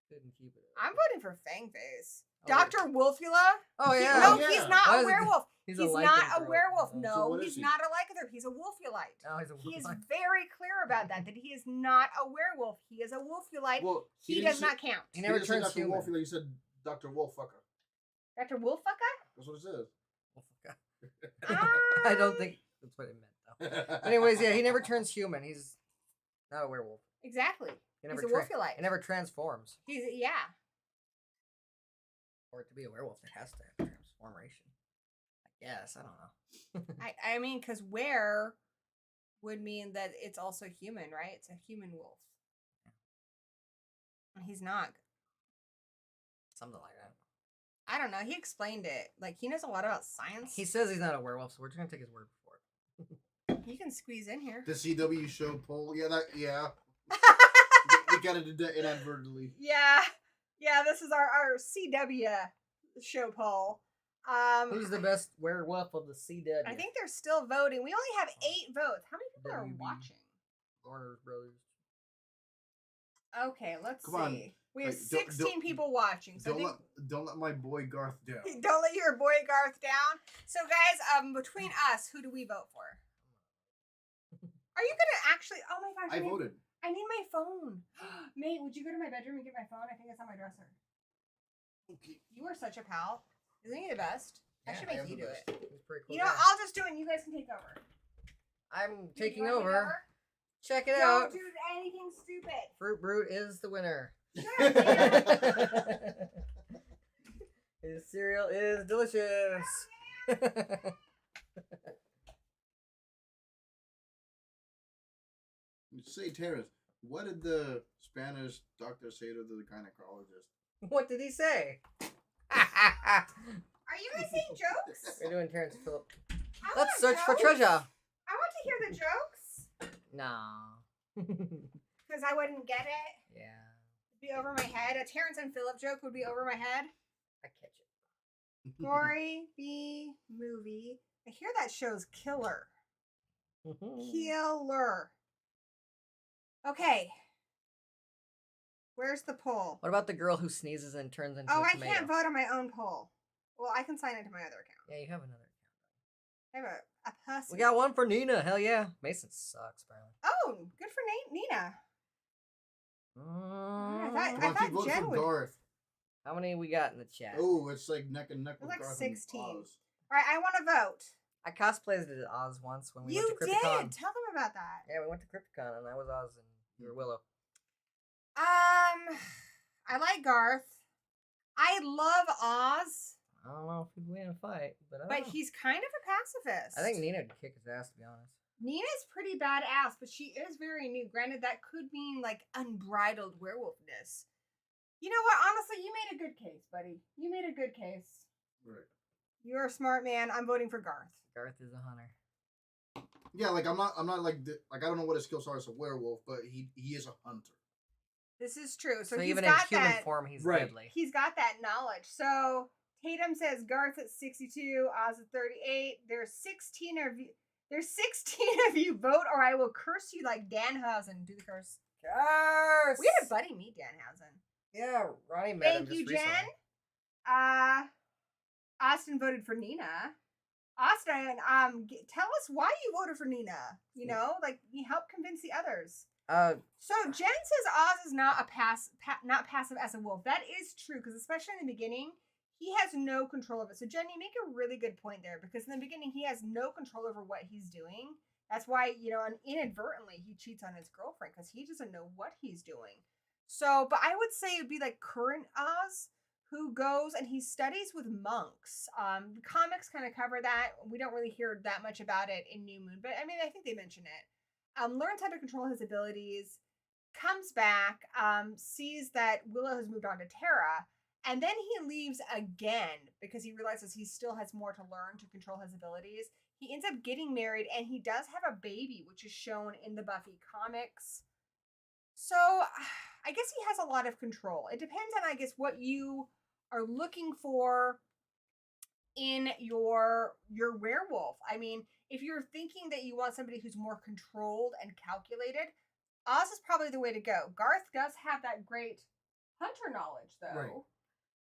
Couldn't keep it. I'm voting for Fangface. Oh, Dr. Wolfula. Oh yeah. No, yeah. he's not a werewolf. He's not a lycanthrope. werewolf. Oh. No, So what is he's he? not a lycanthrope. He's a wolfulite. No, he's a He is wolf. very clear about that he is not a werewolf. He is a wolfulite. Well, he didn't does say- not count. He never didn't say turns Dr. human. Wolf, he said Dr. Wolffucker. Dr. Wolffucker? That's what it says. I don't think that's what it meant though. Anyways, yeah, he never turns human. He's not a werewolf. Exactly. He He's never a wolfulite. He never transforms. Yeah. For it to be a werewolf, it has to have transformation. I guess. I don't know. I mean, because were would mean that it's also human, right? It's a human wolf. And he's not. Something like that. I don't know. He explained it. Like, he knows a lot about science. He says he's not a werewolf, so we're just gonna take his word for it. He can squeeze in here. The CW show poll. Yeah. We kind of did that inadvertently. Yeah. Yeah, this is our CW show poll. Who's the best werewolf of the CW? I think they're still voting. We only have 8 votes. How many people WB. are watching? Warner Brothers. Okay, let's Come on. see. We have Like, don't- 16 people watching. So Don't let my boy Garth down. don't let your boy Garth down. So guys, between us, who do we vote for? Are you gonna actually? Oh my gosh! I voted. I need my phone. Mate, would you go to my bedroom and get my phone? I think it's on my dresser. Okay. You are such a pal. Isn't he the best? I should I make am you the do best. it. He's pretty cool. You know, guy. I'll just do it and you guys can take over. I'm You taking wanna take over. Check it Don't out. do anything stupid. Fruit Brute is the winner. Shut up, man. His cereal is delicious. Say, Terrence, what did the Spanish doctor say to the gynecologist? What did he say? Are you guys saying jokes? We're doing Terrence Phillip. I Let's want search for jokes. treasure. I want to hear the jokes No. because I wouldn't get it. Yeah. It'd be over my head. A Terrence and Phillip joke would be over my head. I catch it. Gory B Movie. I hear that show's killer. Killer. Okay. Where's the poll? What about the girl who sneezes and turns into Oh, a I tomato? can't vote on my own poll. Well, I can sign into my other account. Yeah, you have another account. I have a person. We got one for Nina. Hell yeah. Mason sucks, apparently. Oh, good for Nina. I Come on, thought keep voting Jen for would- Garth. How many we got in the chat? Oh, it's like neck and neck It was with like Garth 16. and Oz. All right, I want to vote. I cosplayed as Oz once when we You went to did. Crypticon. Tell them about that. Yeah, we went to Crypticon and I was Oz and you were Willow. I like Garth. I love Oz, I don't know if he'd win a fight, but I don't but know. he's kind of a pacifist. I think Nina would kick his ass, to be honest. Nina's pretty badass, but she is very new. Granted, that could mean like unbridled werewolfness. You know what? Honestly, you made a good case, buddy. You made a good case. Right. You're a smart man. I'm voting for Garth. Garth is a hunter. Yeah, like I'm not like I don't know what his skills are as a werewolf, but he is a hunter. This is true. So, So he's even in got human that. form, he's Right. deadly. He's got that knowledge. So Tatum says Garth at 62, Oz at 38. There's 16 of you. There's 16 of you. Vote or I will curse you like Danhausen. Do the curse. Curse! We had a buddy meet Danhausen. Yeah, Ronnie met him Thank just you, recently. Jen. Austin voted for Nina. Austin, tell us why you voted for Nina. You know, like you help convince the others. So Jen says Oz is not not passive as a wolf. That is true, because especially in the beginning, he has no control of it. So Jen, you make a really good point there, because in the beginning he has no control over what he's doing. That's why, inadvertently he cheats on his girlfriend, because he doesn't know what he's doing. So, but I would say it would be like current Oz, who goes and he studies with monks. The comics kind of cover that. We don't really hear that much about it in New Moon, but I mean, I think they mention it. Learns how to control his abilities, comes back, sees that Willow has moved on to Terra, and then he leaves again because he realizes he still has more to learn to control his abilities. He ends up getting married, and he does have a baby, which is shown in the Buffy comics. So I guess he has a lot of control. It depends on, I guess, what you are looking for in your werewolf. I mean, if you're thinking that you want somebody who's more controlled and calculated, Oz is probably the way to go. Garth does have that great hunter knowledge, though. Right.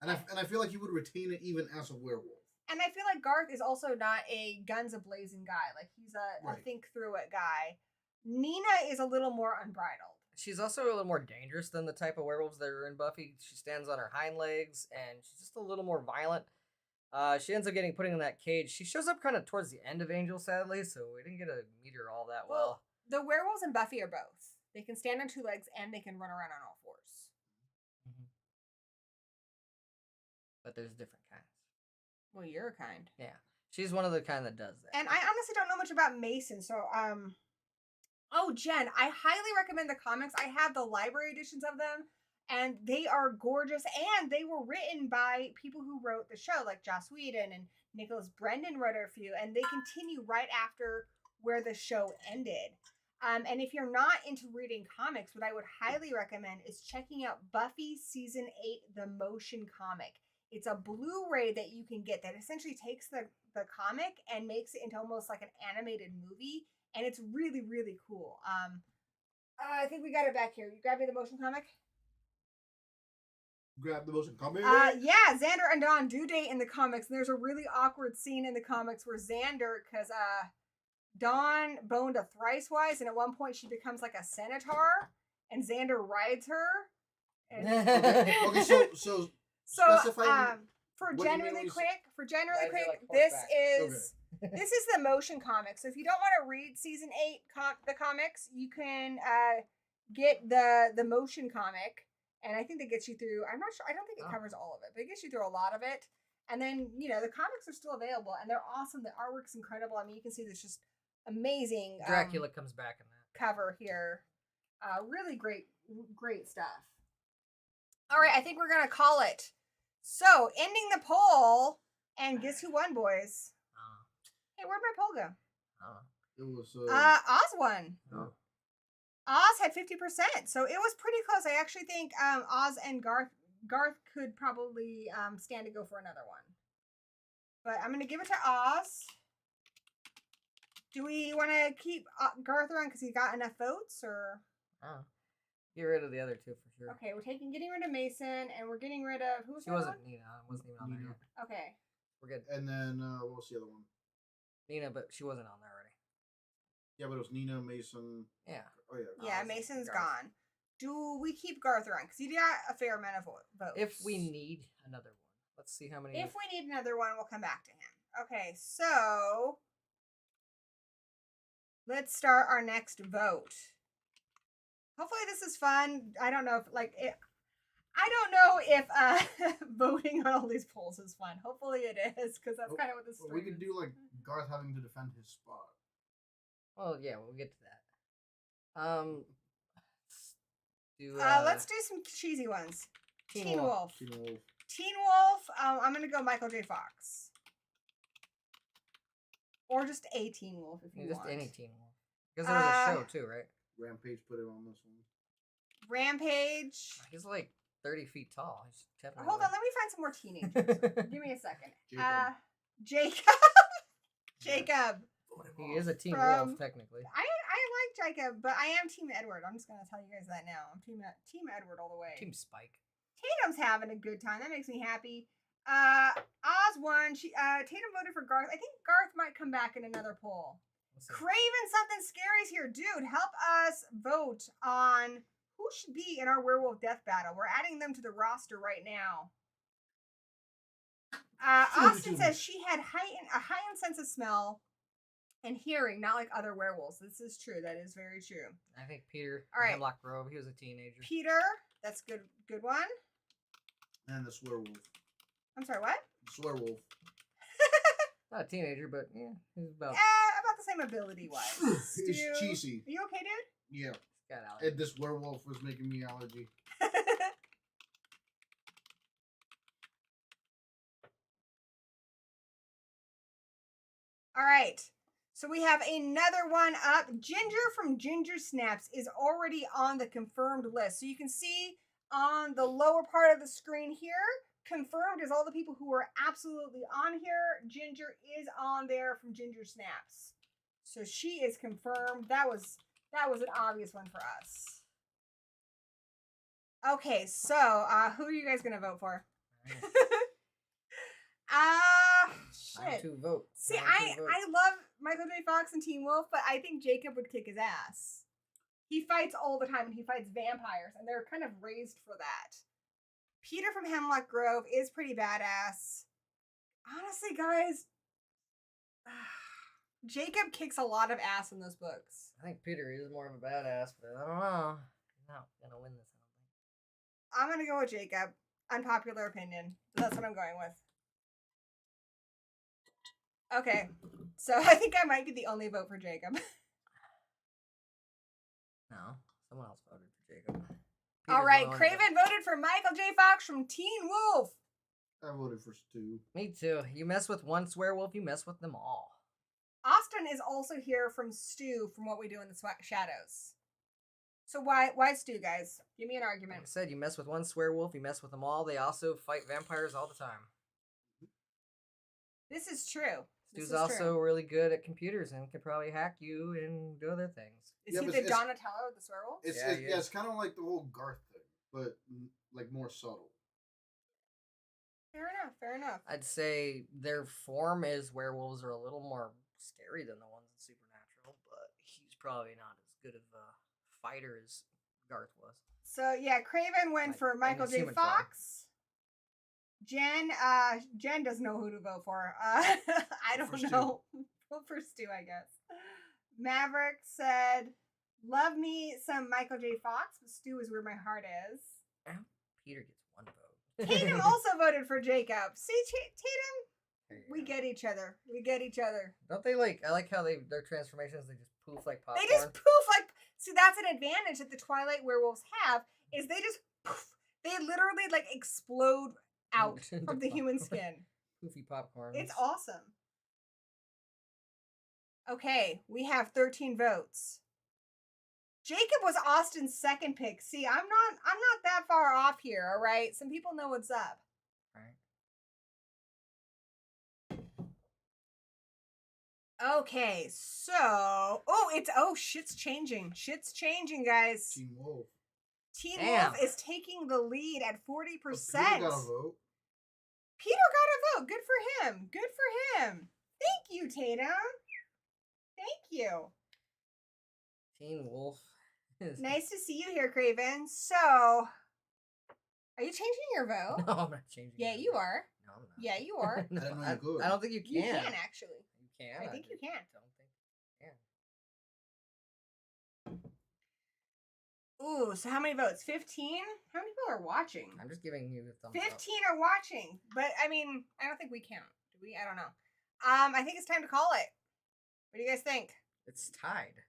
And I feel like he would retain it even as a werewolf. And I feel like Garth is also not a guns a-blazing guy. Like, he's a think-through-it guy. Nina is a little more unbridled. She's also a little more dangerous than the type of werewolves that are in Buffy. She stands on her hind legs, and she's just a little more violent. She ends up getting put in that cage. She shows up kind of towards the end of Angel, sadly, so we didn't get to meet her all that well. The werewolves in Buffy are both. They can stand on 2 legs, and they can run around on all 4s. Mm-hmm. But there's different kinds. Well, you're a kind. Yeah. She's one of the kind that does that. And I honestly don't know much about Mason, so, Oh, Jen, I highly recommend the comics. I have the library editions of them, and they are gorgeous, and they were written by people who wrote the show, like Joss Whedon and Nicholas Brendan wrote a few, and they continue right after where the show ended. And if you're not into reading comics, what I would highly recommend is checking out Buffy Season 8, the motion comic. It's a Blu-ray that you can get that essentially takes the comic and makes it into almost like an animated movie, and it's really, really cool. I think we got it back here. You grab me the motion comic? Grab the motion comic? Yeah, Xander and Dawn do date in the comics, and there's a really awkward scene in the comics where Xander, because Dawn boned a Thrice-Wise, and at one point she becomes like a centaur, and Xander rides her. And Okay, so for generally quick, like this is the motion comic. So if you don't want to read season 8 the comics, you can get the motion comic, and I think that gets you through. I'm not sure. I don't think it covers all of it, but it gets you through a lot of it. And then the comics are still available, and they're awesome. The artwork's incredible. I mean, you can see there's just amazing. Dracula comes back in that cover here. Really great stuff. All right, I think we're gonna call it. So, ending the poll, and guess who won, boys? Hey, where'd my poll go? It was Oz won. Oh. Oz had 50%, so it was pretty close. I actually think Oz and Garth could probably stand to go for another one. But I'm gonna give it to Oz. Do we want to keep Garth around because he got enough votes, or? Get rid of the other 2 for sure. Okay, we're getting rid of Mason, and we're getting rid of She wasn't Nina. Wasn't even on there yet. Okay. We're good. And then what was the other one? Nina, but she wasn't on there already. Yeah, but it was Nina, Mason. Yeah. Oh yeah. Yeah, Mason's gone. Do we keep Garth around? Because he got a fair amount of votes. If we need another one, let's see how many. If we need another one, we'll come back to him. Okay, so let's start our next vote. Hopefully this is fun. I don't know if voting on all these polls is fun. Hopefully it is, because that's kind of what this is. We could do like Garth having to defend his spot. Well, yeah, we'll get to that. Let's do some cheesy ones. Teen Wolf. Teen Wolf. I'm gonna go Michael J. Fox. Or just a Teen Wolf if you want. Just any Teen Wolf. Because there was a show too, right? Rampage put it on this one. Rampage. He's like 30 feet tall. Hold on, let me find some more teenagers. Give me a second. Jacob. Jacob. He is a Teen Wolf, technically. I like Jacob, but I am Team Edward. I'm just going to tell you guys that now. I'm Team Edward all the way. Team Spike. Tatum's having a good time. That makes me happy. Oz won. Tatum voted for Garth. I think Garth might come back in another poll. Craven something scary's here. Dude, help us vote on who should be in our werewolf death battle. We're adding them to the roster right now. Austin says she had a heightened sense of smell and hearing, not like other werewolves. This is true. That is very true. I think Peter. All right. Hemlock Grove. He was a teenager. Peter. That's good. Good one. And the swearwolf. I'm sorry, what? The swearwolf. Not a teenager, but yeah, he's about the same ability-wise. He's cheesy. Are you okay, dude? Yeah. got allergy. And this werewolf was making me allergy. All right. So we have another one up. Ginger from Ginger Snaps is already on the confirmed list. So you can see on the lower part of the screen here, confirmed is all the people who are absolutely on here. Ginger is on there from Ginger Snaps. So she is confirmed. That was an obvious one for us. Okay, so who are you guys gonna vote for? Shit. To vote. See, I love Michael J. Fox and Teen Wolf, but I think Jacob would kick his ass. He fights all the time, and he fights vampires, and they're kind of raised for that. Peter from Hemlock Grove is pretty badass. Honestly, guys, Jacob kicks a lot of ass in those books. I think Peter is more of a badass, but I don't know. He's not gonna win this, I don't think. I'm gonna go with Jacob. Unpopular opinion. So that's what I'm going with. Okay, so I think I might be the only vote for Jacob. No, someone else voted for Jacob. All right, Craven voted for Michael J. Fox from Teen Wolf. I voted for Stu. Me too. You mess with one swearwolf, you mess with them all. Austin is also here from Stu from What We Do in the Shadows. So why Stu, guys? Give me an argument. Like I said, you mess with one swearwolf, you mess with them all. They also fight vampires all the time. This is true. Stu's also really good at computers and can probably hack you and do other things. Is he the Donatello of the swearwolf? It's kind of like the whole Garth thing, but like more subtle. Fair enough. I'd say their form is werewolves are a little more scary than the ones in Supernatural, but he's probably not as good of a fighter as Garth was. So yeah, Craven went for Michael J. Fox. Jen doesn't know who to vote for. I don't know. Vote for Stu, I guess. Maverick said, "Love me some Michael J. Fox, but Stu is where my heart is." Peter gets one vote. Tatum also voted for Jacob. See, Tatum, we get each other. Don't they like? I like how their transformations. They just poof like popcorn. They just poof like. See, that's an advantage that the Twilight werewolves have. Is they just poof. They literally like explode out from the human skin. Poofy popcorn. It's awesome. Okay, we have 13 votes. Jacob was Austin's second pick. See, I'm not that far off here, all right? Some people know what's up. All right. Okay, so shit's changing. Shit's changing, guys. Teen Wolf. Teen Wolf is taking the lead at 40%. Peter got a vote. Peter got a vote. Good for him. Good for him. Thank you, Tatum. Thank you. Teen Wolf. Nice to see you here, Craven. So, are you changing your vote? No, I'm not changing. Yeah, you are. No, I'm not. Yeah, you are. No, I don't think you can. You can, actually. You can. I think you can. I don't think you can. Ooh, so how many votes? 15? How many people are watching? I'm just giving you the thumbs 15 up. are watching. But, I mean, I don't think we count. Do we? I don't know. I think it's time to call it. What do you guys think? It's tied.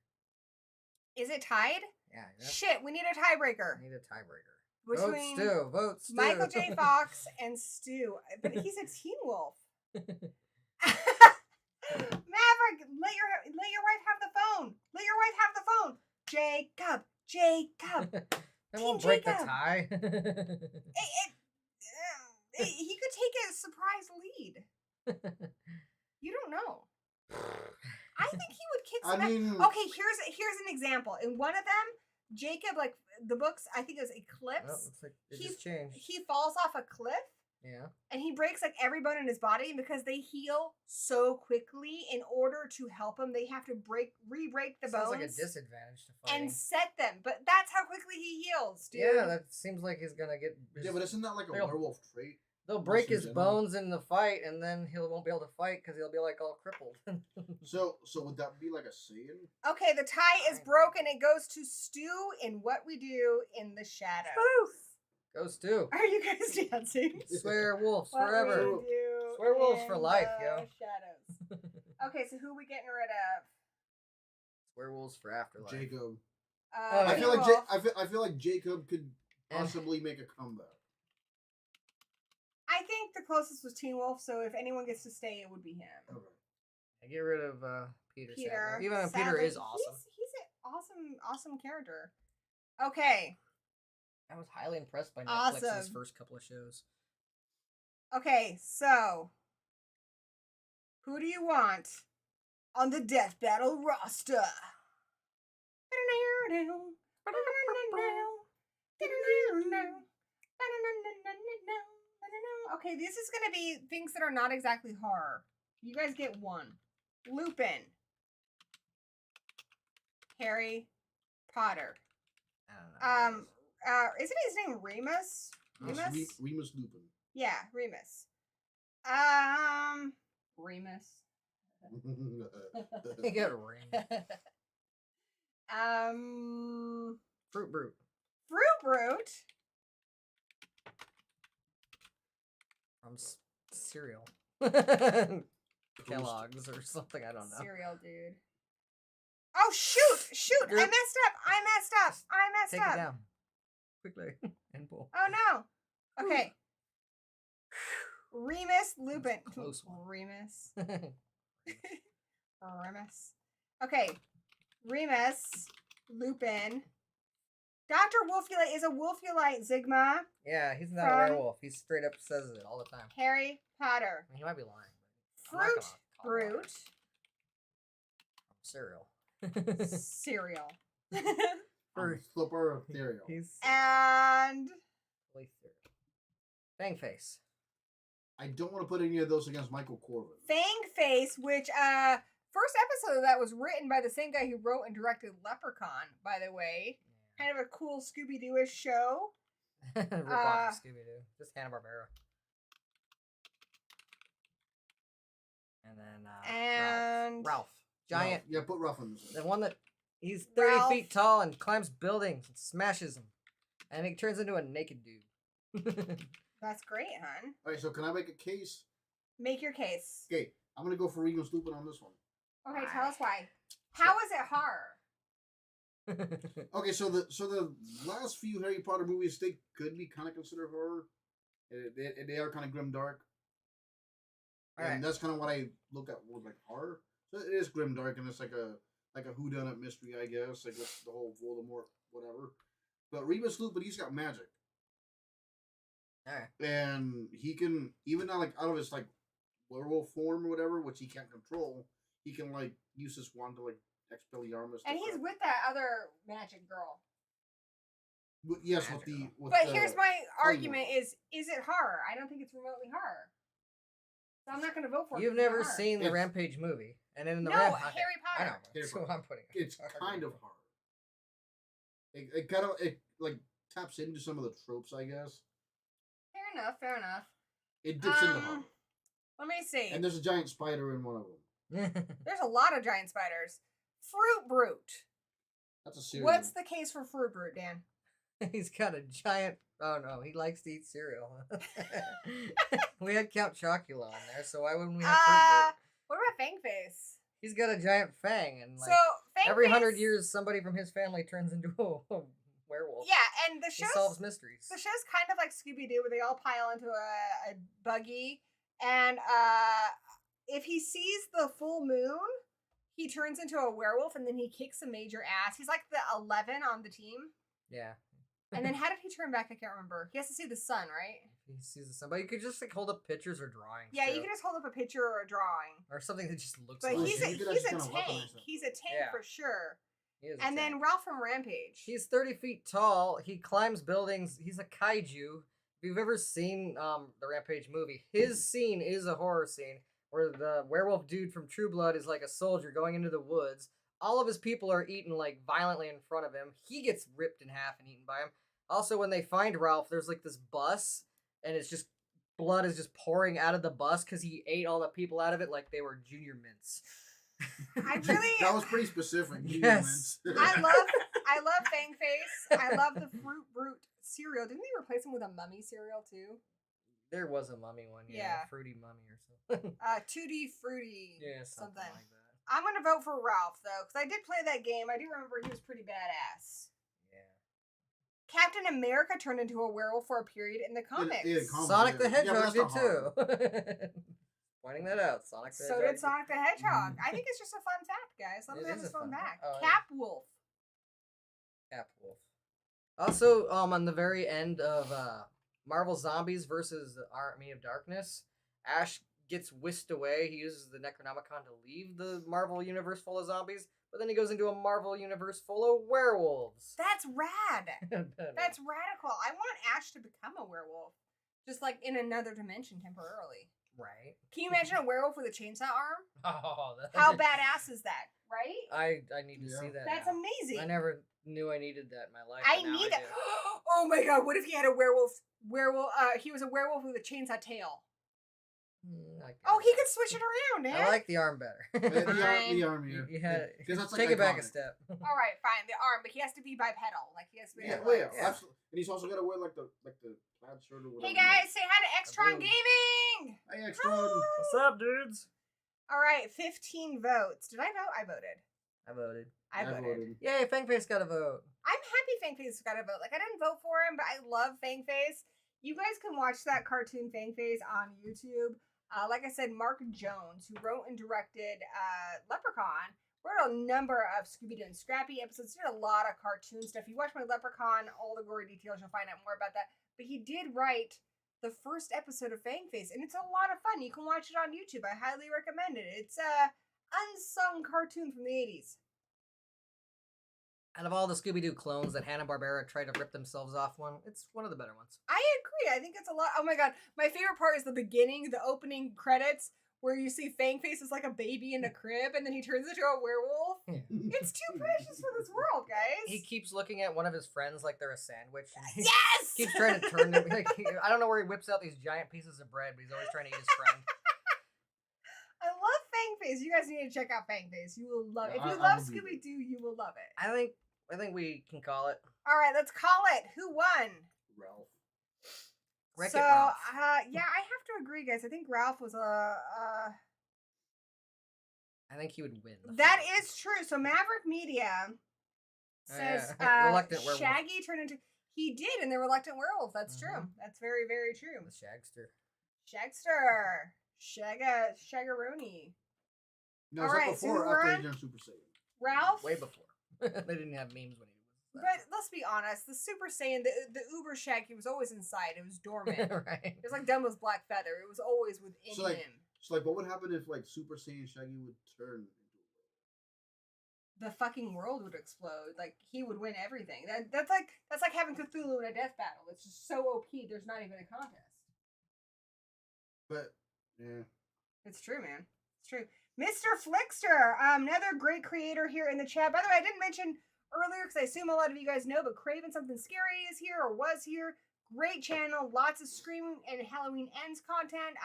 Is it tied? Yeah. Shit, we need a tiebreaker. We need a tiebreaker. Between Vote Stu. Michael J. Fox and Stu. But he's a Teen Wolf. Maverick, let your wife have the phone. Let your wife have the phone. Jacob. That won't break the tie. He could take a surprise lead. You don't know. I think he would kick some ass. Okay, here's an example. In one of them, Jacob, like the books, I think it was Eclipse. Oh, looks like it just changed. He falls off a cliff. Yeah. And he breaks like every bone in his body, and because they heal so quickly, in order to help him, they have to re-break the Sounds bones. like a disadvantage to fighting. And set them. But that's how quickly he heals, dude. Yeah, that seems like he's gonna get. Yeah, but isn't that like a werewolf trait? They'll break his bones in the fight, and then he won't be able to fight because he'll be like all crippled. So would that be like a Saiyan? Okay, the tie is broken. It goes to Stu in What We Do in the Shadows. Go Stu. Are you guys dancing? Swear wolves What forever. We Do Swear wolves in for life, the yo. Shadows. Okay, so who are we getting rid of? Werewolves for afterlife. Jacob. I I feel like Werewolf. I feel like Jacob could possibly make a comeback. I think the closest was Teen Wolf, so if anyone gets to stay, it would be him. Okay. I get rid of Peter. Peter. Sadly. Even though Peter Sadly, is awesome. He's an awesome character. Okay. I was highly impressed by Netflix's Awesome. first couple of shows. Okay, so who do you want on the Death Battle roster? Okay, this is gonna be things that are not exactly horror. You guys get one. Lupin. Harry Potter. I don't know. Isn't his name Remus? Remus? Remus Lupin. Yeah, Remus. Remus. You get a ring. Fruit Brute. Fruit Brute. From cereal. Kellogg's or something, I don't know. Cereal, dude. Oh, shoot! I messed up! Take it down. Quickly. And pull. Oh, no! Okay. Remus Lupin. Close one. Remus. Remus. Okay. Remus Lupin. Dr. Wolfulite is a Wolfulite Sigma. Yeah, he's not a From- werewolf. He straight up says it all the time. Harry Potter. I mean, he might be lying. But I'm not Fruit gonna call him lying. Brute. Cereal. Cereal. Flipper cereal. He's And totally cereal. Bang face. I don't want to put any of those against Michael Corvin. Fangface, which first episode of that was written by the same guy who wrote and directed Leprechaun, by the way. Kind of a cool Scooby-Doo-ish show. Rip off of Scooby-Doo. Just Hanna-Barbera. And then Ralph. Giant. Yeah, put Ralph in this. The one that he's 30 Ralph. feet tall and climbs buildings and smashes them. And he turns into a naked dude. That's great, hon. Alright, so can I make a case? Make your case. Okay, I'm gonna go for Remus Lupin on this one. Okay, tell us why. How is it horror? Okay, so the last few Harry Potter movies, they could be kind of considered horror. They are kind of grim dark. And that's kind of what I look at with like horror. So it is grim dark, and it's like a whodunit mystery, I guess. Like with the whole Voldemort, whatever. But Remus Lupin, he's got magic, Alright. and he can even now like out of his like werewolf form or whatever, which he can't control. He can like use his wand to like Expelliarmus. And he's with that other magic girl. Yes, Magical. But here's my argument: is it horror? I don't think it's remotely horror. So I'm not going to vote for it. You've because it's never not horror. seen the Rampage movie. And in the No, Harry Harry I Potter. know. Harry So Potter. I'm putting It's kind of horror. It like taps into some of the tropes, I guess. Fair enough. It dips into horror. Let me see. And there's a giant spider in one of them. There's a lot of giant spiders. Fruit Brute. That's a serious. What's the case for Fruit Brute, Dan? He's got a giant. Oh no, he likes to eat cereal. We had Count Chocula on there, so why wouldn't we have Fruit Brute? What about Fangface? He's got a giant fang, and like So Fangface, every 100 years, somebody from his family turns into a werewolf. Yeah, and the He show's solves mysteries. The show's kind of like Scooby-Doo, where they all pile into a buggy, and if he sees the full moon, he turns into a werewolf, and then he kicks a major ass. He's like the 11 on the team. Yeah. And then how did he turn back? I can't remember. He has to see the sun, right? He sees somebody. You could just like hold up pictures or drawings. Yeah, too. you can just hold up a picture or a drawing. Or something that just looks But like he's him. a You could he's a actually kinda tank. weaponize that. He's a tank Yeah. for sure. He is a And then tank. Ralph from Rampage. He's 30 feet tall. He climbs buildings. He's a kaiju. you've ever seen the Rampage movie, his scene is a horror scene where the werewolf dude from True Blood is like a soldier going into the woods. All of his people are eaten like violently in front of him. He gets ripped in half and eaten by him. Also, when they find Ralph, there's like this bus, and it's just blood is just pouring out of the bus because he ate all the people out of it like they were junior mints. I really that was pretty specific. Yes. I love Fangface. I love the Fruit Brute cereal. Didn't they replace him with a mummy cereal too? There was a mummy one, Yeah. Fruity Mummy or something. 2D Fruity. Yeah, something like that. I'm gonna vote for Ralph though, because I did play that game. I do remember he was pretty badass. Yeah. Captain America turned into a werewolf for a period in the comics. Sonic the Hedgehog did too. Pointing that out, Sonic the Hedgehog. So did Sonic the Hedgehog. I think it's just a fun fact, guys. Let me have this fun fact. Oh, Capwolf. Capwolf. Also, on the very end of Marvel Zombies versus Army of Darkness, Ash gets whisked away. He uses the Necronomicon to leave the Marvel universe full of zombies, but then he goes into a Marvel universe full of werewolves. That's rad. That's radical. I want Ash to become a werewolf, just like in another dimension temporarily. Right. Can you imagine a werewolf with a chainsaw arm? Oh, how badass is that? Right? I need to see that. That's amazing. I never knew I needed that in my life. I need it. Oh my god! What if he had a werewolf? He was a werewolf with a chainsaw tail. Oh, he could switch it around, man. I like the arm better. the arm, yeah. Take it back a step. All right, fine, the arm, but he has to be bipedal. Like he has to be. Yeah, absolutely. And he's also got to wear like the plaid shirt or whatever. Hey guys, say hi to Extron Gaming. Hey Extron. What's up, dudes? All right, 15 votes. Did I vote? I voted. I voted. I voted. Yay, Fangface got a vote. I'm happy Fangface got a vote. Like I didn't vote for him, but I love Fangface. You guys can watch that cartoon Fangface on YouTube. Like I said, Mark Jones, who wrote and directed Leprechaun, wrote a number of Scooby-Doo and Scrappy episodes, did a lot of cartoon stuff. If you watch my Leprechaun, all the gory details, you'll find out more about that. But he did write the first episode of Fangface, and it's a lot of fun. You can watch it on YouTube. I highly recommend it. It's a unsung cartoon from the 80s. Out of all the Scooby-Doo clones that Hanna-Barbera tried to rip themselves off it's one of the better ones. I agree. I think it's a lot. Oh my god. My favorite part is the beginning, the opening credits, where you see Fangface is like a baby in a crib, and then he turns into a werewolf. Yeah. It's too precious for this world, guys. He keeps looking at one of his friends like they're a sandwich. Yes! Keeps trying to turn them. Like, I don't know where he whips out these giant pieces of bread, but he's always trying to eat his friend. I love Fangface. You guys need to check out Fangface. You will love it. If you love Scooby-Doo, you will love it. I think we can call it. All right, let's call it. Who won? Ralph. So, yeah, I have to agree, guys. I think Ralph was I think he would win. That is true. So Maverick Media says Reluctant Werewolf. Shaggy turned into... He did in the Reluctant Werewolf. That's true. That's very, very true. The Shagster. Shaggeroni. No, it's like before or after he turned Super Saiyan? Ralph? Way before. They didn't have memes when he was that. But let's be honest, the Super Saiyan, the Uber Shaggy was always inside. It was dormant. Right. It was like Dumbo's Black Feather. It was always within him. So, what would happen if, Super Saiyan Shaggy would turn into a werewolf? The fucking world would explode. Like, he would win everything. That's like having Cthulhu in a death battle. It's just so OP, there's not even a contest. But, yeah. It's true, man. It's true. Mr. Flickster, another great creator here in the chat. By the way, I didn't mention earlier, because I assume a lot of you guys know, but Craven Something Scary is here, or was here. Great channel, lots of Scream and Halloween Ends content.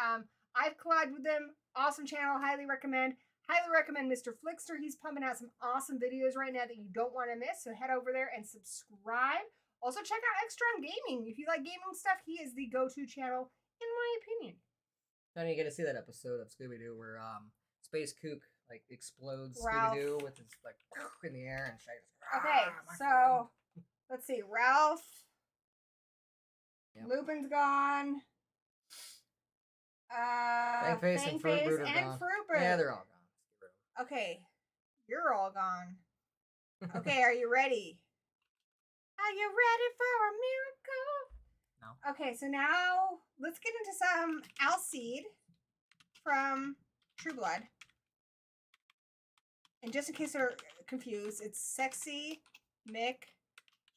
I've collabed with them. Awesome channel, highly recommend. Highly recommend Mr. Flickster. He's pumping out some awesome videos right now that you don't want to miss, so head over there and subscribe. Also, check out Extron Gaming. If you like gaming stuff, he is the go-to channel, in my opinion. Tony, you get to see that episode of Scooby-Doo where Space Kook explodes Ralph. Scooby-Doo with his in the air and Shaggy's okay, so let's see. Ralph. Yep. Lupin's gone. Fangface and Fruit Brute are gone. Yeah, they're all gone. Okay, you're all gone. Okay, are you ready? Are you ready for a miracle? No. Okay, so now let's get into some Alcide from True Blood. And just in case they're confused, it's Sexy Mick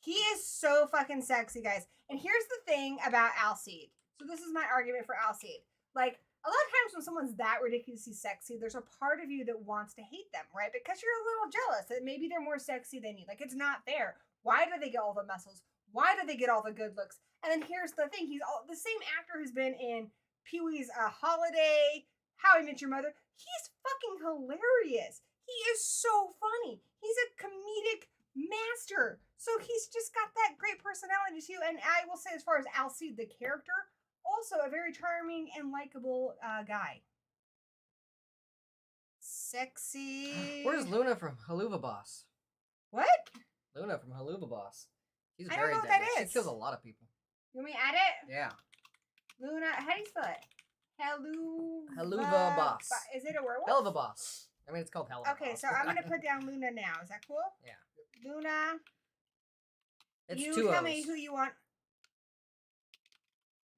He is so fucking sexy, guys. And here's the thing about Alcide. So this is my argument for Alcide. Like, a lot of times when someone's that ridiculously sexy, there's a part of you that wants to hate them, right? Because you're a little jealous that maybe they're more sexy than you. Like, it's not fair. Why do they get all the muscles? Why do they get all the good looks? And then here's the thing. He's the same actor who's been in Pee-wee's Holiday, How I Met Your Mother. He's fucking hilarious. He is so funny. He's a comedic master. So he's just got that great personality too. And I will say, as far as Alcide, the character, also a very charming and likable guy. Sexy. Where's Luna from Haluva Boss? What? Luna from Haluva Boss. She's I don't very know what deadly. that is. She kills a lot of people. You want me to add it? Yeah. Luna, how do you spell it? Haluva Boss. Is it a werewolf? Hell of a boss. I mean, it's called Hell of a Boss. Okay, so I'm going to put down Luna now. Is that cool? Yeah. Luna. It's you two tell O's. me who you want.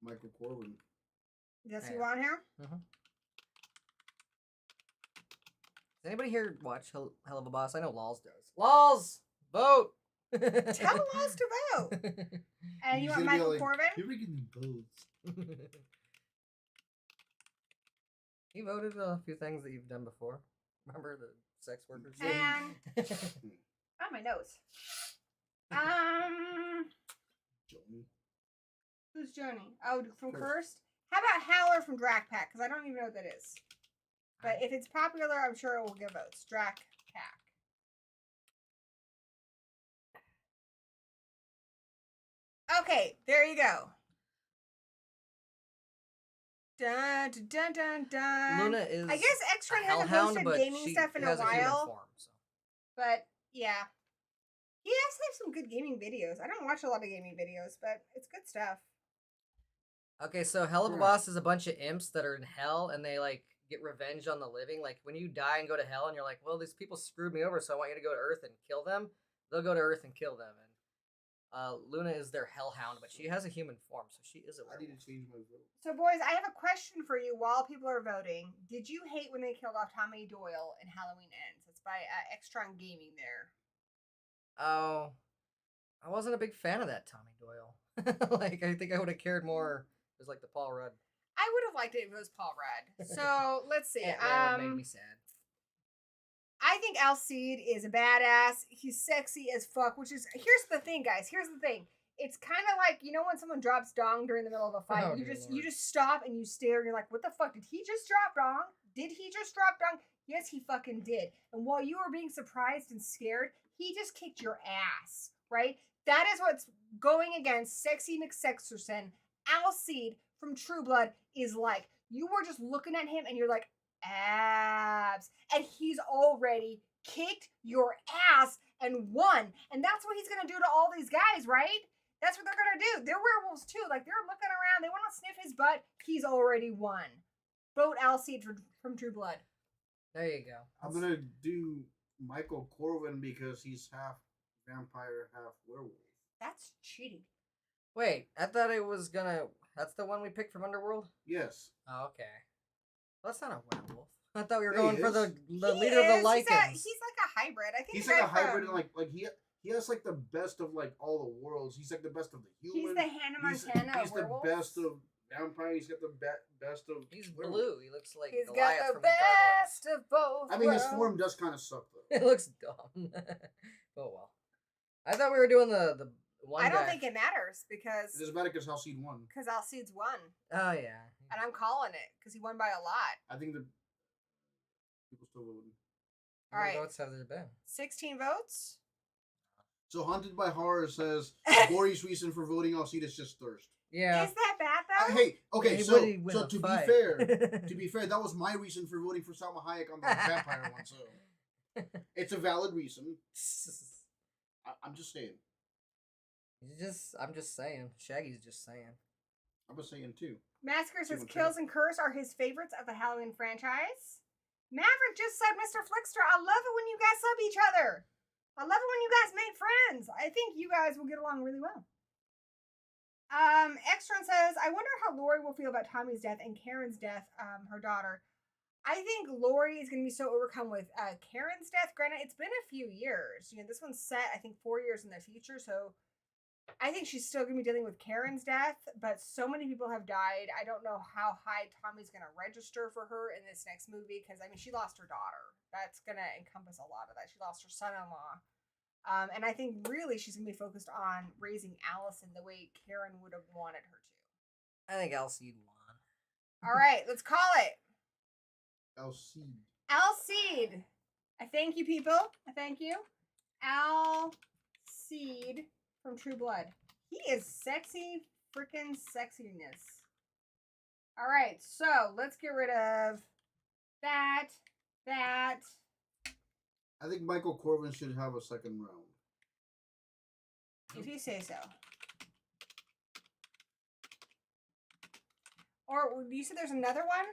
Michael Corwin. That's who you want here? Mm-hmm. Does anybody here watch Hell of a Boss? I know Laws does. Laws! Vote! Tell Laws to vote. And you want Michael Corwin? Here we can votes. He voted a few things that you've done before. Remember the sex workers? And oh, my nose. Joni. Who's Joni? Oh, from Cursed? How about Howler from Drac Pack? Because I don't even know what that is. But if it's popular, I'm sure it will get votes. Drac Pack. Okay, there you go. Dun, dun, dun, dun, dun. Luna is. I guess Extron hasn't hellhound, posted but gaming she stuff in a has human while. form, so. But yeah. He has to have some good gaming videos. I don't watch a lot of gaming videos, but it's good stuff. Okay, so Hell of a Boss is a bunch of imps that are in hell, and they like get revenge on the living. Like when you die and go to hell, and you're like, "Well, these people screwed me over, so I want you to go to Earth and kill them." They'll go to Earth and kill them. And Luna is their hellhound, but she has a human form, so she is a werewolf. I need to change my vote. So, boys, I have a question for you while people are voting. Did you hate when they killed off Tommy Doyle in Halloween Ends? It's by Extron Gaming there. Oh, I wasn't a big fan of that Tommy Doyle. Like, I think I would have cared more. It was like the Paul Rudd. I would have liked it if it was Paul Rudd. So, let's see. That would make me sad. I think Alcide is a badass. He's sexy as fuck, which is... Here's the thing, guys. Here's the thing. It's kind of like, you know when someone drops dong during the middle of a fight? You just stop and you stare and you're like, what the fuck? Did he just drop dong? Did he just drop dong? Yes, he fucking did. And while you were being surprised and scared, he just kicked your ass, right? That is what's going against Sexy McSexerson. Alcide from True Blood is like. You were just looking at him and you're like, abs. And he's already kicked your ass and won. And that's what he's going to do to all these guys, right? That's what they're going to do. They're werewolves too. Like, they're looking around. They want to sniff his butt. He's already won. Vote Alcide from True Blood. There you go. I'm going to do Michael Corwin because he's half vampire, half werewolf. That's cheating. Wait, I thought it was gonna... That's the one we picked from Underworld? Yes. Oh, okay. Well, that's not a werewolf. I thought we were going for the He leader of the Lycans. He's like a hybrid. I think He's like a hybrid, and like he has like the best of like all the worlds. He's like the best of the human. He's the Hannah Montana He's werewolf. the best of vampire. He's got the best of. He's werewolf. blue. He looks like He's Goliath got the from best of both. I mean, his worlds. form does kind of suck though. It looks dumb. Oh well. I thought we were doing the one. I don't guy. think it matters because It doesn't matter because Alcide won. Alcide's won, Oh yeah. and I'm calling it because he won by a lot. I think the people still voting. How All many right. votes have there been? 16 votes. So Haunted by Horror says Gory's reason for voting Alcide is just thirst. Yeah. Is that bad though? Hey, okay, He so wouldn't win a to fight. be fair, that was my reason for voting for Salma Hayek on the vampire one. So it's a valid reason. I'm just saying. I'm just saying. Shaggy's just saying. I'm just saying too. Massacre says Human Kills and Curse are his favorites of the Halloween franchise. Maverick just said Mr. Flickster. I love it when you guys sub each other. I love it when you guys make friends. I think you guys will get along really well. Extron says, I wonder how Lori will feel about Tommy's death and Karen's death, her daughter. I think Lori is going to be so overcome with Karen's death. Granted, it's been a few years. You know, this one's set, I think, 4 years in the future, so I think she's still going to be dealing with Karen's death, but so many people have died. I don't know how high Tommy's going to register for her in this next movie because, I mean, she lost her daughter. That's going to encompass a lot of that. She lost her son-in-law. And I think really she's going to be focused on raising Allison the way Karen would have wanted her to. I think Alcide won. All right, let's call it. Alcide. Alcide. I thank you, people. I thank you. Alcide from True Blood. He is sexy, freaking sexiness. All right, so let's get rid of that. I think Michael Corvin should have a second round. If you say so. Or you said there's another one?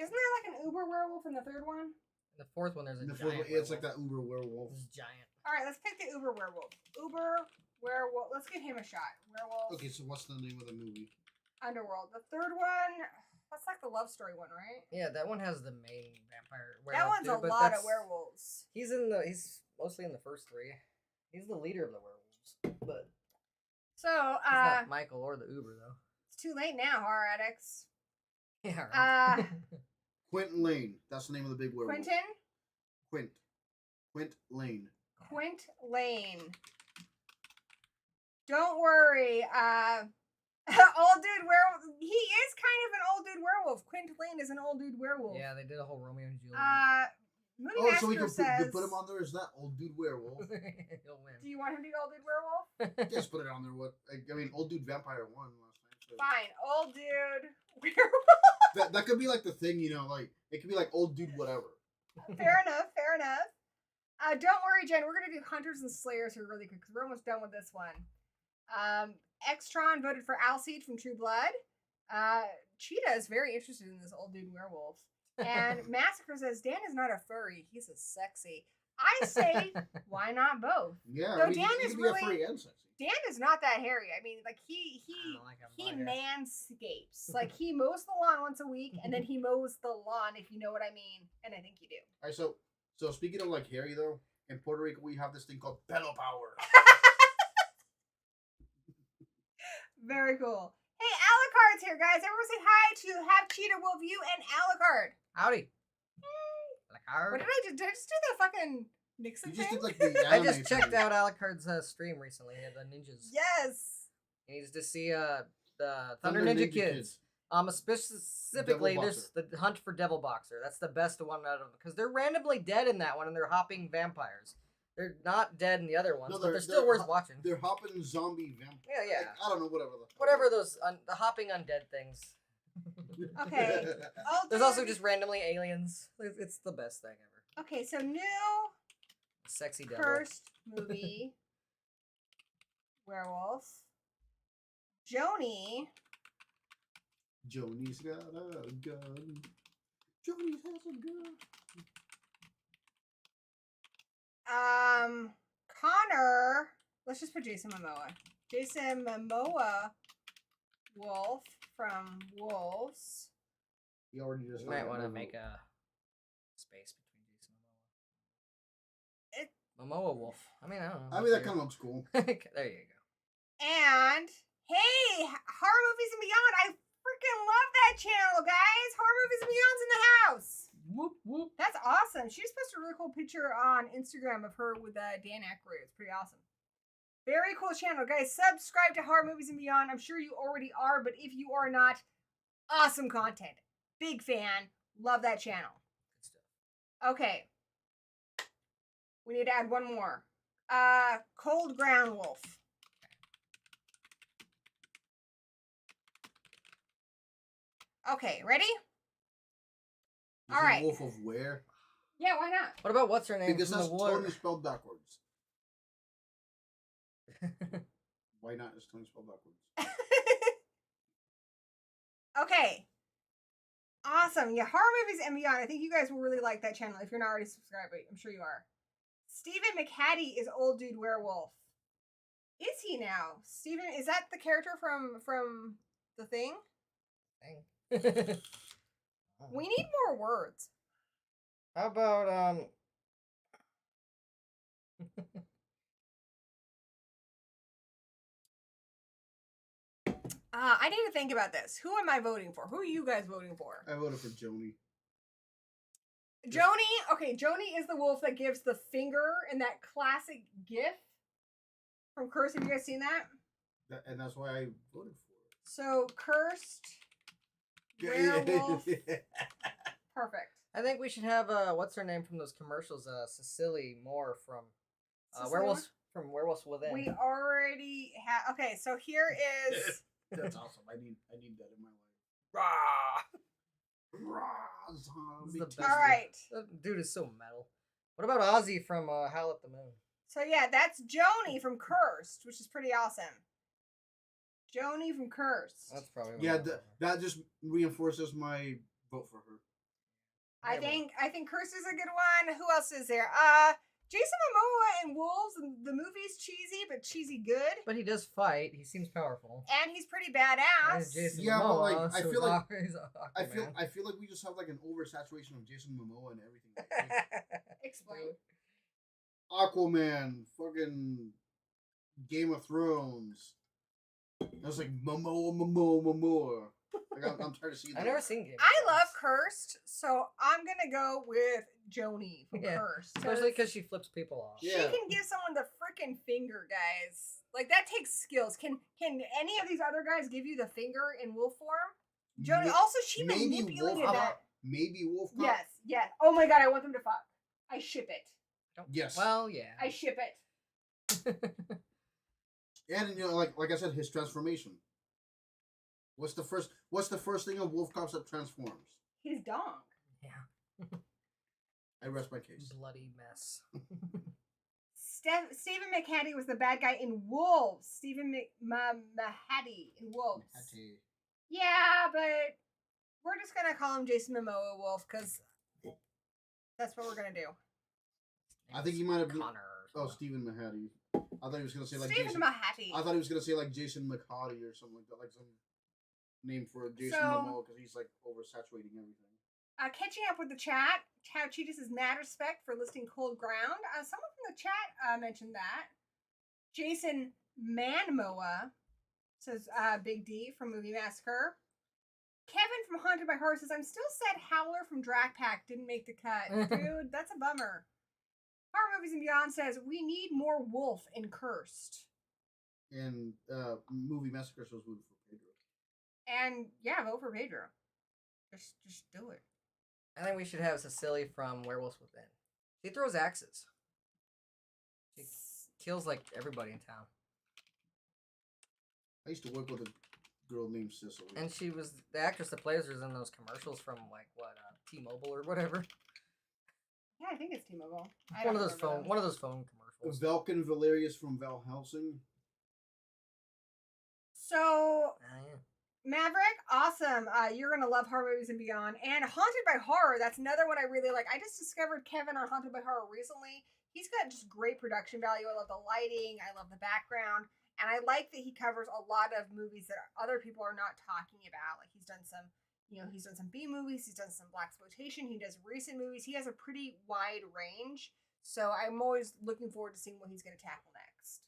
Isn't there like an Uber werewolf in the third one? In the fourth one, there's a giant werewolf. It's like that Uber werewolf. It's giant. All right, let's pick the Uber werewolf. Uber werewolf. Let's give him a shot. Werewolf. Okay, so what's the name of the movie? Underworld. The third one, that's like the love story one, right? Yeah, that one has the main vampire werewolf. That one's a lot of werewolves. He's mostly in the first three. He's the leader of the werewolves, but so he's not Michael or the Uber though. It's too late now, horror addicts. Yeah. Right. Quentin Lane. That's the name of the big werewolf. Quint Lane. Quint Lane. Don't worry. Old dude werewolf. He is kind of an old dude werewolf. Quint Lane is an old dude werewolf. Yeah, they did a whole Romeo and Juliet. So we can put him on there as that old dude werewolf. He'll win. Do you want him to be old dude werewolf? Just put it on there. What? I mean, old dude vampire won last night. So. Fine, old dude werewolf. That could be like the thing, you know, like it could be like old dude whatever. Fair enough. Don't worry, Jen. We're gonna do hunters and slayers here really quick because we're almost done with this one. Extron voted for Alcide from True Blood. Cheetah is very interested in this old dude werewolf. And Massacre says Dan is not a furry; he's a sexy. I say, why not both? Yeah, though I mean, Dan is really furry and sexy. Dan is not that hairy. I mean, like he manscapes. Like he mows the lawn once a week, and then he mows the lawn, if you know what I mean. And I think you do. All right, so speaking of like hairy though, in Puerto Rico we have this thing called pillow power. Very cool. Hey, Alucard's here, guys. Everyone say hi to Have Cheetah Wolf You and Alucard. Howdy. What did I do? Did I just do the fucking Nixon You just thing? did like the I just checked out Alucard's stream recently. He had the ninjas. Yes. He needs to see the Thunder Ninja Kids. Specifically, there's the Hunt for Devil Boxer. That's the best one out of them because they're randomly dead in that one, and they're hopping vampires. They're not dead in the other ones, but they're still worth watching. They're hopping zombie vampires. Yeah. Like, I don't know, whatever those the hopping undead things. Okay. There's also just randomly aliens. It's the best thing ever. Okay, so new sexy devil. First movie werewolf. Joni. Joni's got a gun. Joni has a gun. Connor. Let's just put Jason Momoa. Jason Momoa Wolf from Wolves. You already just might want to make a space between Jason and Momoa. Momoa Wolf. I mean, I don't know. I mean, that kind of looks cool. There you go. And hey, Horror Movies and Beyond. I freaking love that channel, guys. Horror Movies and Beyond's in the house. Whoop whoop. That's awesome. She just posted a really cool picture on Instagram of her with Dan Aykroyd. It's pretty awesome. Very cool channel, guys. Subscribe to Horror Movies and Beyond. I'm sure you already are, but if you are not, awesome content. Big fan. Love that channel. Good stuff. Okay. We need to add one more. Cold Ground Wolf. Okay, ready? All right. Wolf of where? Yeah, why not? What about what's her name? Because that's War? Tony spelled backwards. Why not? Is Tony spelled backwards? Okay. Awesome. Yeah, Horror Movies and Beyond. I think you guys will really like that channel if you're not already subscribed. I'm sure you are. Stephen McHattie is Old Dude Werewolf. Is he now? Stephen, is that the character from The Thing? We need more words. How about I need to think about this. Who am I voting for? Who are you guys voting for? I voted for Joni. Joni, okay, Joni is the wolf that gives the finger in that classic gif from Cursed. Have you guys seen that? And that's why I voted for it. So, Cursed, werewolf, perfect. I think we should have what's her name from those commercials? Cecily Moore from Werewolves Within. We already have. Okay, so here is. That's awesome. I need that in my life. Rah! Rah! This is the best. All right. That dude is so metal. What about Ozzy from Howl at the Moon? So yeah, that's Joni from Cursed, which is pretty awesome. Joni from Cursed. That's probably that just reinforces my vote for her. I think Cursed is a good one. Who else is there? Jason Momoa in Wolves. The movie's cheesy, but cheesy good. But he does fight. He seems powerful. And he's pretty badass. Jason yeah, Momoa, but like so I feel like we just have like an oversaturation of Jason Momoa and everything. Explain. Aquaman, fucking Game of Thrones. I was like Momoa. Like I'm trying to see that. I've never seen Game of I Thrones. love Cursed, so I'm gonna go with Joni from Cursed. Especially because she flips people off. She can give someone the freaking finger, guys. Like that takes skills. Can any of these other guys give you the finger in wolf form? Joni. Also, she manipulated that. Maybe Wolf Cop. Yes. Oh my god, I want them to fuck. I ship it. Yes. Well, yeah. I ship it. And you know, like I said, his transformation. What's the first thing of Wolf Cops that transforms? His dong. Yeah. I rest my case. Bloody mess. Stephen McHattie was the bad guy in Wolves. Stephen McHattie in Wolves. Yeah, but we're just gonna call him Jason Momoa Wolf because that's what we're gonna do. I think he might have been Connor. Stephen McHattie. I thought he was gonna say like Stephen McHattie. I thought he was gonna say like Jason McHattie or something like that, like some name for Jason Momoa because he's like oversaturating everything. Catching up with the chat, Chow Cheetah says mad respect for listing Cold Ground. Someone from the chat mentioned that. Jason Manmoa says Big D from Movie Massacre. Kevin from Haunted by Horror says, I'm still sad Howler from Drac Pack didn't make the cut. Dude, that's a bummer. Horror Movies and Beyond says, we need more wolf in Cursed. And Movie Massacre was voted for Pedro. And yeah, vote for Pedro. Just do it. I think we should have Cecily from Werewolves Within. She throws axes. She kills like everybody in town. I used to work with a girl named Cicely. And she was the actress that plays her in those commercials from like what T-Mobile or whatever. Yeah, I think it's T-Mobile. One of those phone commercials. Velkin Valerius from Val Helsing. So Yeah. Maverick, awesome. You're gonna love Horror Movies and Beyond. And Haunted by Horror, that's another one I really like. I just discovered Kevin on Haunted by Horror recently. He's got just great production value. I love the lighting. I love the background. And I like that he covers a lot of movies that other people are not talking about. Like he's done some, he's done some B movies. He's done some blaxploitation. He does recent movies. He has a pretty wide range. So I'm always looking forward to seeing what he's going to tackle next.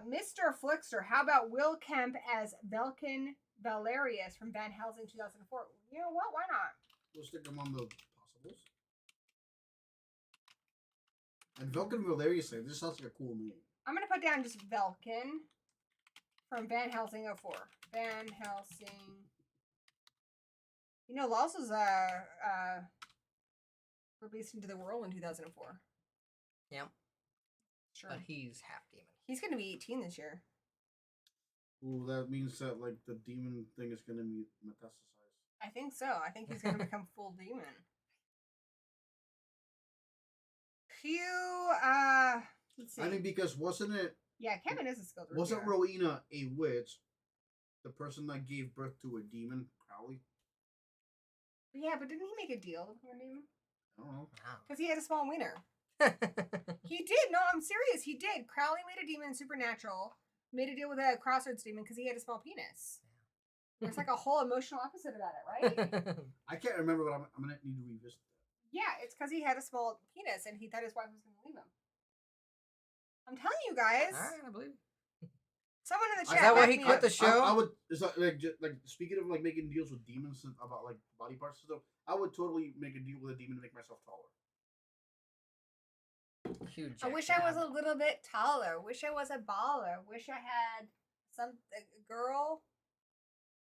Mr. Flickster, how about Will Kemp as Velkin Valerius from Van Helsing 2004? You know what? Why not? We'll stick him on the possibles. And Velkin Valerius, this sounds like a cool name. I'm going to put down just Velkin from Van Helsing 04. Van Helsing. Laws was released into the world in 2004. Yeah. Sure. But he's half demon. He's going to be 18 this year. Ooh, that means that like the demon thing is going to be metastasized. I think so. I think he's going to become full demon. Let's see. I mean, because wasn't it? Yeah, Kevin is a skilled reviewer. Wasn't Rowena a witch? The person that gave birth to a demon, Crowley? Yeah, but didn't he make a deal with her demon? I don't know. Because he had a small wiener. He did. No, I'm serious. He did. Crowley made a demon in Supernatural. Made a deal with a Crossroads demon because he had a small penis. There's like a whole emotional episode about it, right? I can't remember, but I'm going to need to revisit that. Yeah, it's because he had a small penis and he thought his wife was going to leave him. I'm telling you guys. All right, I believe. Someone in the chat. Is that why he back me quit up. the show? I would. It's like speaking of like making deals with demons about like body parts and stuff. I would totally make a deal with a demon to make myself taller. Huge. I wish I was a little bit taller. Wish I was a baller. Wish I had a girl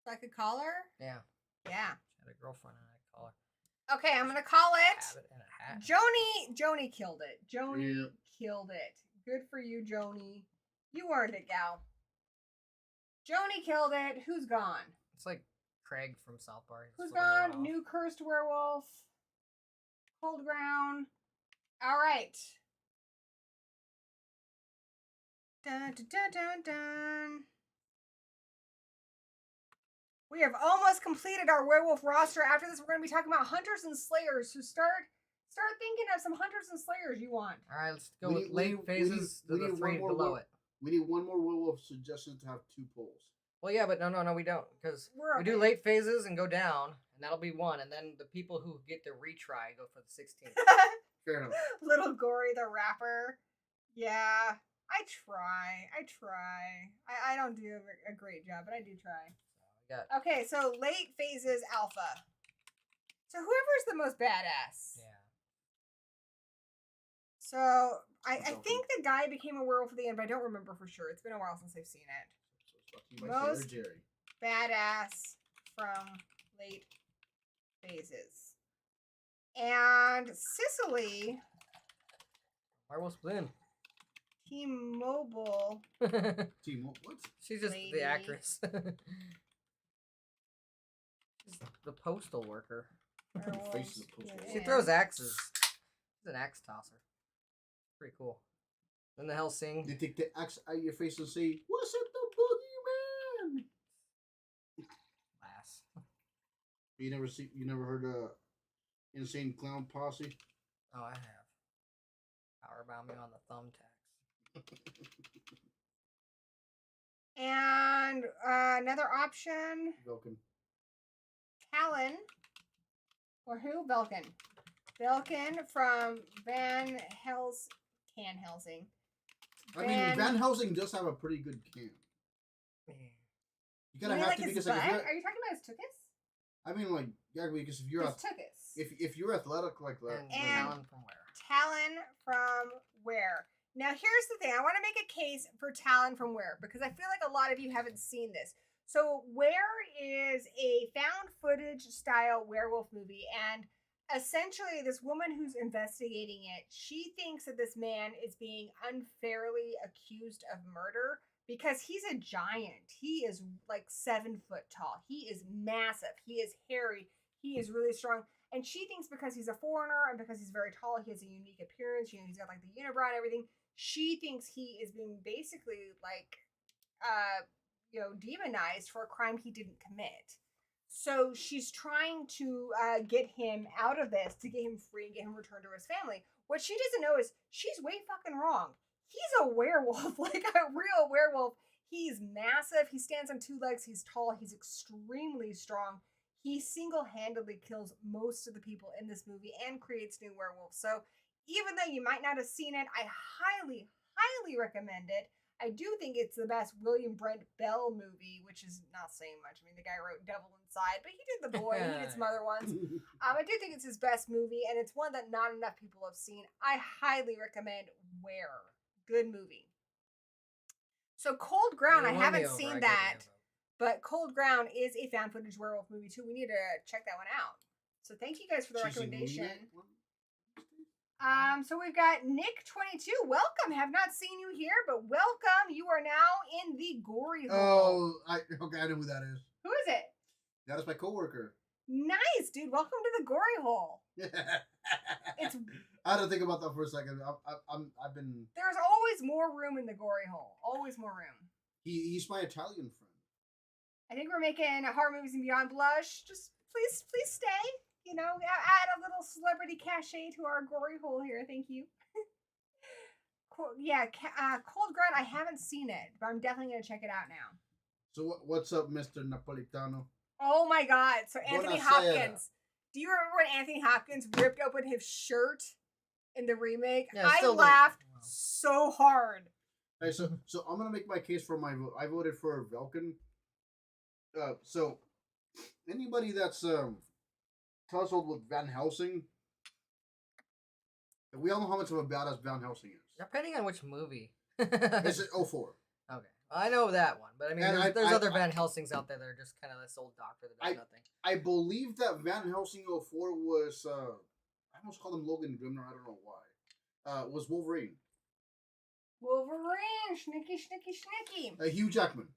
so I could call her. Yeah. Yeah. She had a girlfriend and I call her. Okay, I'm gonna call it. In a hat. Joni killed it. Joni killed it. Good for you, Joni. You earned it, gal. Joni killed it. Who's gone? It's like Craig from South Park. Who's gone? New cursed werewolf. Cold ground. All right. Dun, dun, dun, dun, dun. We have almost completed our werewolf roster. After this, we're going to be talking about hunters and slayers. So start thinking of some hunters and slayers you want. All right, let's go with late phases to the three below it. We need one more werewolf suggestion to have 2 polls. Well, yeah, but no, we don't, because we do late phases and go down, and that'll be 1, and then the people who get the retry go for the 16th. Fair enough. Little Gory the rapper. Yeah, I try. I don't do a great job, but I do try. Okay, so late phases alpha. So whoever's the most badass. Yeah. So I think the guy became a werewolf at the end, but I don't remember for sure. It's been a while since I've seen it. Most badass from late phases. And Cicely. Werewolf Bloom. T-Mobile. T-Mobile? What? She's just the actress. She's the postal worker. She throws axes. She's an axe tosser. Pretty cool. Then the Hellsing. They take the axe out of your face and say, "What's up, the boogeyman?" Lass. You never heard Insane Clown Posse? Oh, I have. Powerbound me on the thumbtacks. And another option. Vulcan. Callan. Or who? Vulcan. Vulcan from Van Helsing. I mean, Van Helsing does have a pretty good can. You gotta have to because like are you talking about his tuchus? I mean, like, yeah, because if you're if you're athletic like that, and Talon from where? Talon from where? Now, here's the thing. I want to make a case for Talon from where because I feel like a lot of you haven't seen this. So, Where is a found footage style werewolf movie, and essentially, this woman who's investigating it, she thinks that this man is being unfairly accused of murder because he's a giant. He is like 7 foot tall. He is massive. He is hairy. He is really strong. And she thinks because he's a foreigner and because he's very tall, he has a unique appearance. You know, he's got like the unibrow and everything. She thinks he is being basically like, demonized for a crime he didn't commit. So she's trying to get him out of this to get him free and get him returned to his family. What she doesn't know is she's way fucking wrong. He's a werewolf, like a real werewolf. He's massive. He stands on 2 legs. He's tall. He's extremely strong. He single-handedly kills most of the people in this movie and creates new werewolves. So even though you might not have seen it, I highly, highly recommend it. I do think it's the best William Brent Bell movie, which is not saying much. I mean, the guy wrote Devil Inside, but he did The Boy, and he did some other ones. I do think it's his best movie, and it's one that not enough people have seen. I highly recommend Where. Good movie. So Cold Ground, I haven't seen that, but Cold Ground is a found footage werewolf movie, too. We need to check that one out. So thank you guys for the recommendation. So we've got Nick22. Welcome. Have not seen you here, but welcome. You are now in the Gory Hole. Oh, I know who that is. Who is it? That is my coworker. Nice, dude. Welcome to the Gory Hole. It's. I had to think about that for a second. I've been. There's always more room in the Gory Hole. Always more room. He's my Italian friend. I think we're making Horror Movies and Beyond blush. Just please stay. You know, add a little celebrity cachet to our Gory Hole here. Thank you. Cool. Yeah, Cold Ground, I haven't seen it, but I'm definitely going to check it out now. So what's up, Mr. Napolitano? Oh my God. So Anthony Hopkins. Do you remember when Anthony Hopkins ripped open his shirt in the remake? Yeah, I laughed so hard. Right, so I'm gonna make my case for my vote. I voted for Velkin. So anybody that's tussled with Van Helsing, we all know how much of a badass Van Helsing is. Depending on which movie. It's 04. Okay, I know that one, but I mean, there's other Van Helsings out there that are just kind of this old doctor that does nothing. I believe that Van Helsing 04 was I almost called him Logan Grimm. I don't know why. Was Wolverine. Wolverine, schnicky. Hugh Jackman.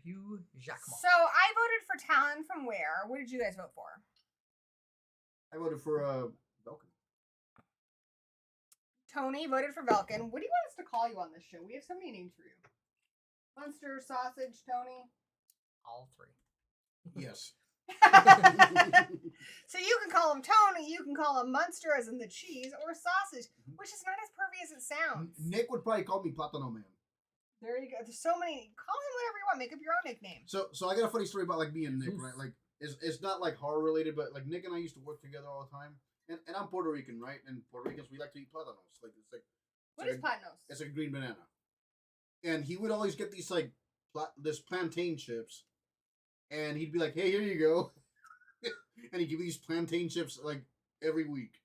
Hugh Jackman. So I voted for Talon from where? What did you guys vote for? I voted for Velkin. Tony voted for Velkin. What do you want us to call you on this show? We have so many names for you. Munster, Sausage, Tony. All three. Yes. So you can call him Tony, you can call him Munster as in the cheese, or Sausage, which is not as pervy as it sounds. Nick would probably call me Platano Man. There you go. There's so many. Call him whatever you want. Make up your own nickname. So I got a funny story about like me and Nick, right? Like it's not like horror related, but like Nick and I used to work together all the time. And I'm Puerto Rican, right? And Puerto Ricans, we like to eat plátanos. What is plátanos? It's a green banana. And he would always get these like this plantain chips, and he'd be like, "Hey, here you go," and he'd give me these plantain chips like every week.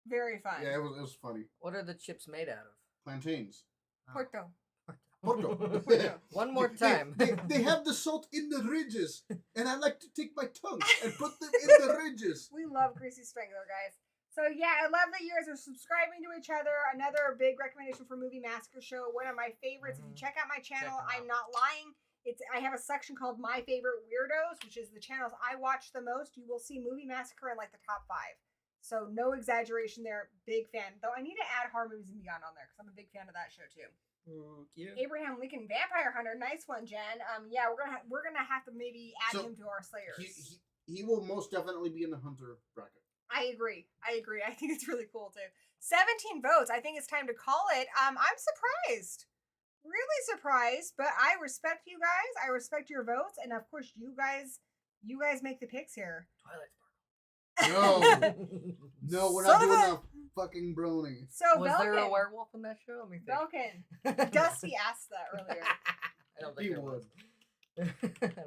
Very fun. Yeah, it was funny. What are the chips made out of? Plantains. Porto. One more time. They have the salt in the ridges, and I like to take my tongue and put them in the ridges. We love Greasy Strangler, guys. So yeah, I love that you guys are subscribing to each other. Another big recommendation for Movie Massacre Show. One of my favorites. If you check out my channel, I'm not lying. I have a section called My Favorite Weirdos, which is the channels I watch the most. You will see Movie Massacre in like the top 5. So no exaggeration there. Big fan. Though I need to add horror movies and beyond on there because I'm a big fan of that show too. Yeah. Abraham Lincoln Vampire Hunter, nice one, Jen. Yeah, we're gonna have to maybe add him to our Slayers. He will most definitely be in the Hunter bracket. I agree. I think it's really cool too. 17 votes. I think it's time to call it. I'm surprised. Really surprised, but I respect you guys. I respect your votes, and of course you guys make the picks here. Twilight No, we're not doing a fucking brony. So was Belkin, there a werewolf in that show? Let me think. Belkin. Dusty asked that earlier. I don't think He there would. was.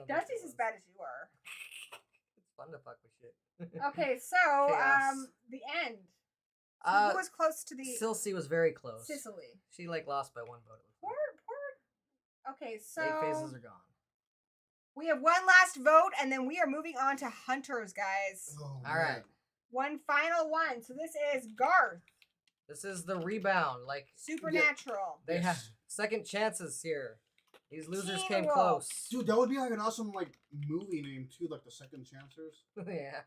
Dusty's as bad as you are. It's fun to fuck with shit. Okay, so Chaos. the end. So who was close to the Silsey was very close. Sicily? She lost by 1 vote. Poor. Okay, so 8 phases are gone. we have one last vote, and then we are moving on to Hunters, guys. Oh, all right. One final one. So this is Garth. This is the rebound. Like Supernatural. they have second chances here. These losers Teen came Wolf. close. Dude, that would be like an awesome like movie name too, like the Second Chancers. Yeah.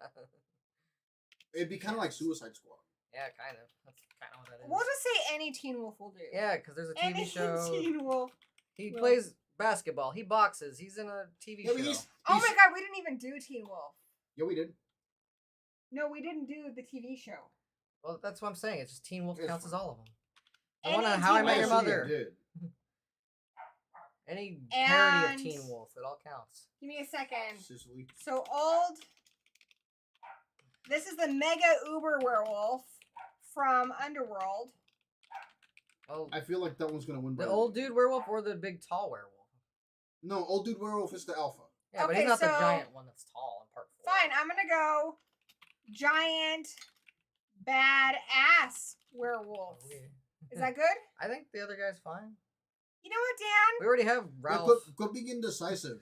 It'd be kind of like Suicide Squad. Yeah, kind of. That's kind of what that is. We'll just say any Teen Wolf will do. Yeah, because there's a TV Any show. Teen Wolf. He plays basketball. He boxes. He's in a TV Yeah, but show. Oh my god, we didn't even do Teen Wolf. Yeah, we did. No, we didn't do the TV show. Well, that's what I'm saying. It's just Teen Wolf counts as all of them. Any The one on How I Met Your Teen Wolf. Mother. Did. Any parody And- of Teen Wolf, it all counts. Give me a second. Sicily. So old. This is the Mega Uber Werewolf from Underworld. Oh, I feel like that one's gonna win. the by old dude werewolf or the big tall werewolf? No, old dude werewolf is the alpha. Yeah, but Okay, he's not the so- giant one that's tall in part 4. Fine, I'm gonna go giant badass werewolf. Oh, yeah. Is that good? I think the other guy's fine. You know what, Dan? We already have Yeah, Ralph. quit being indecisive.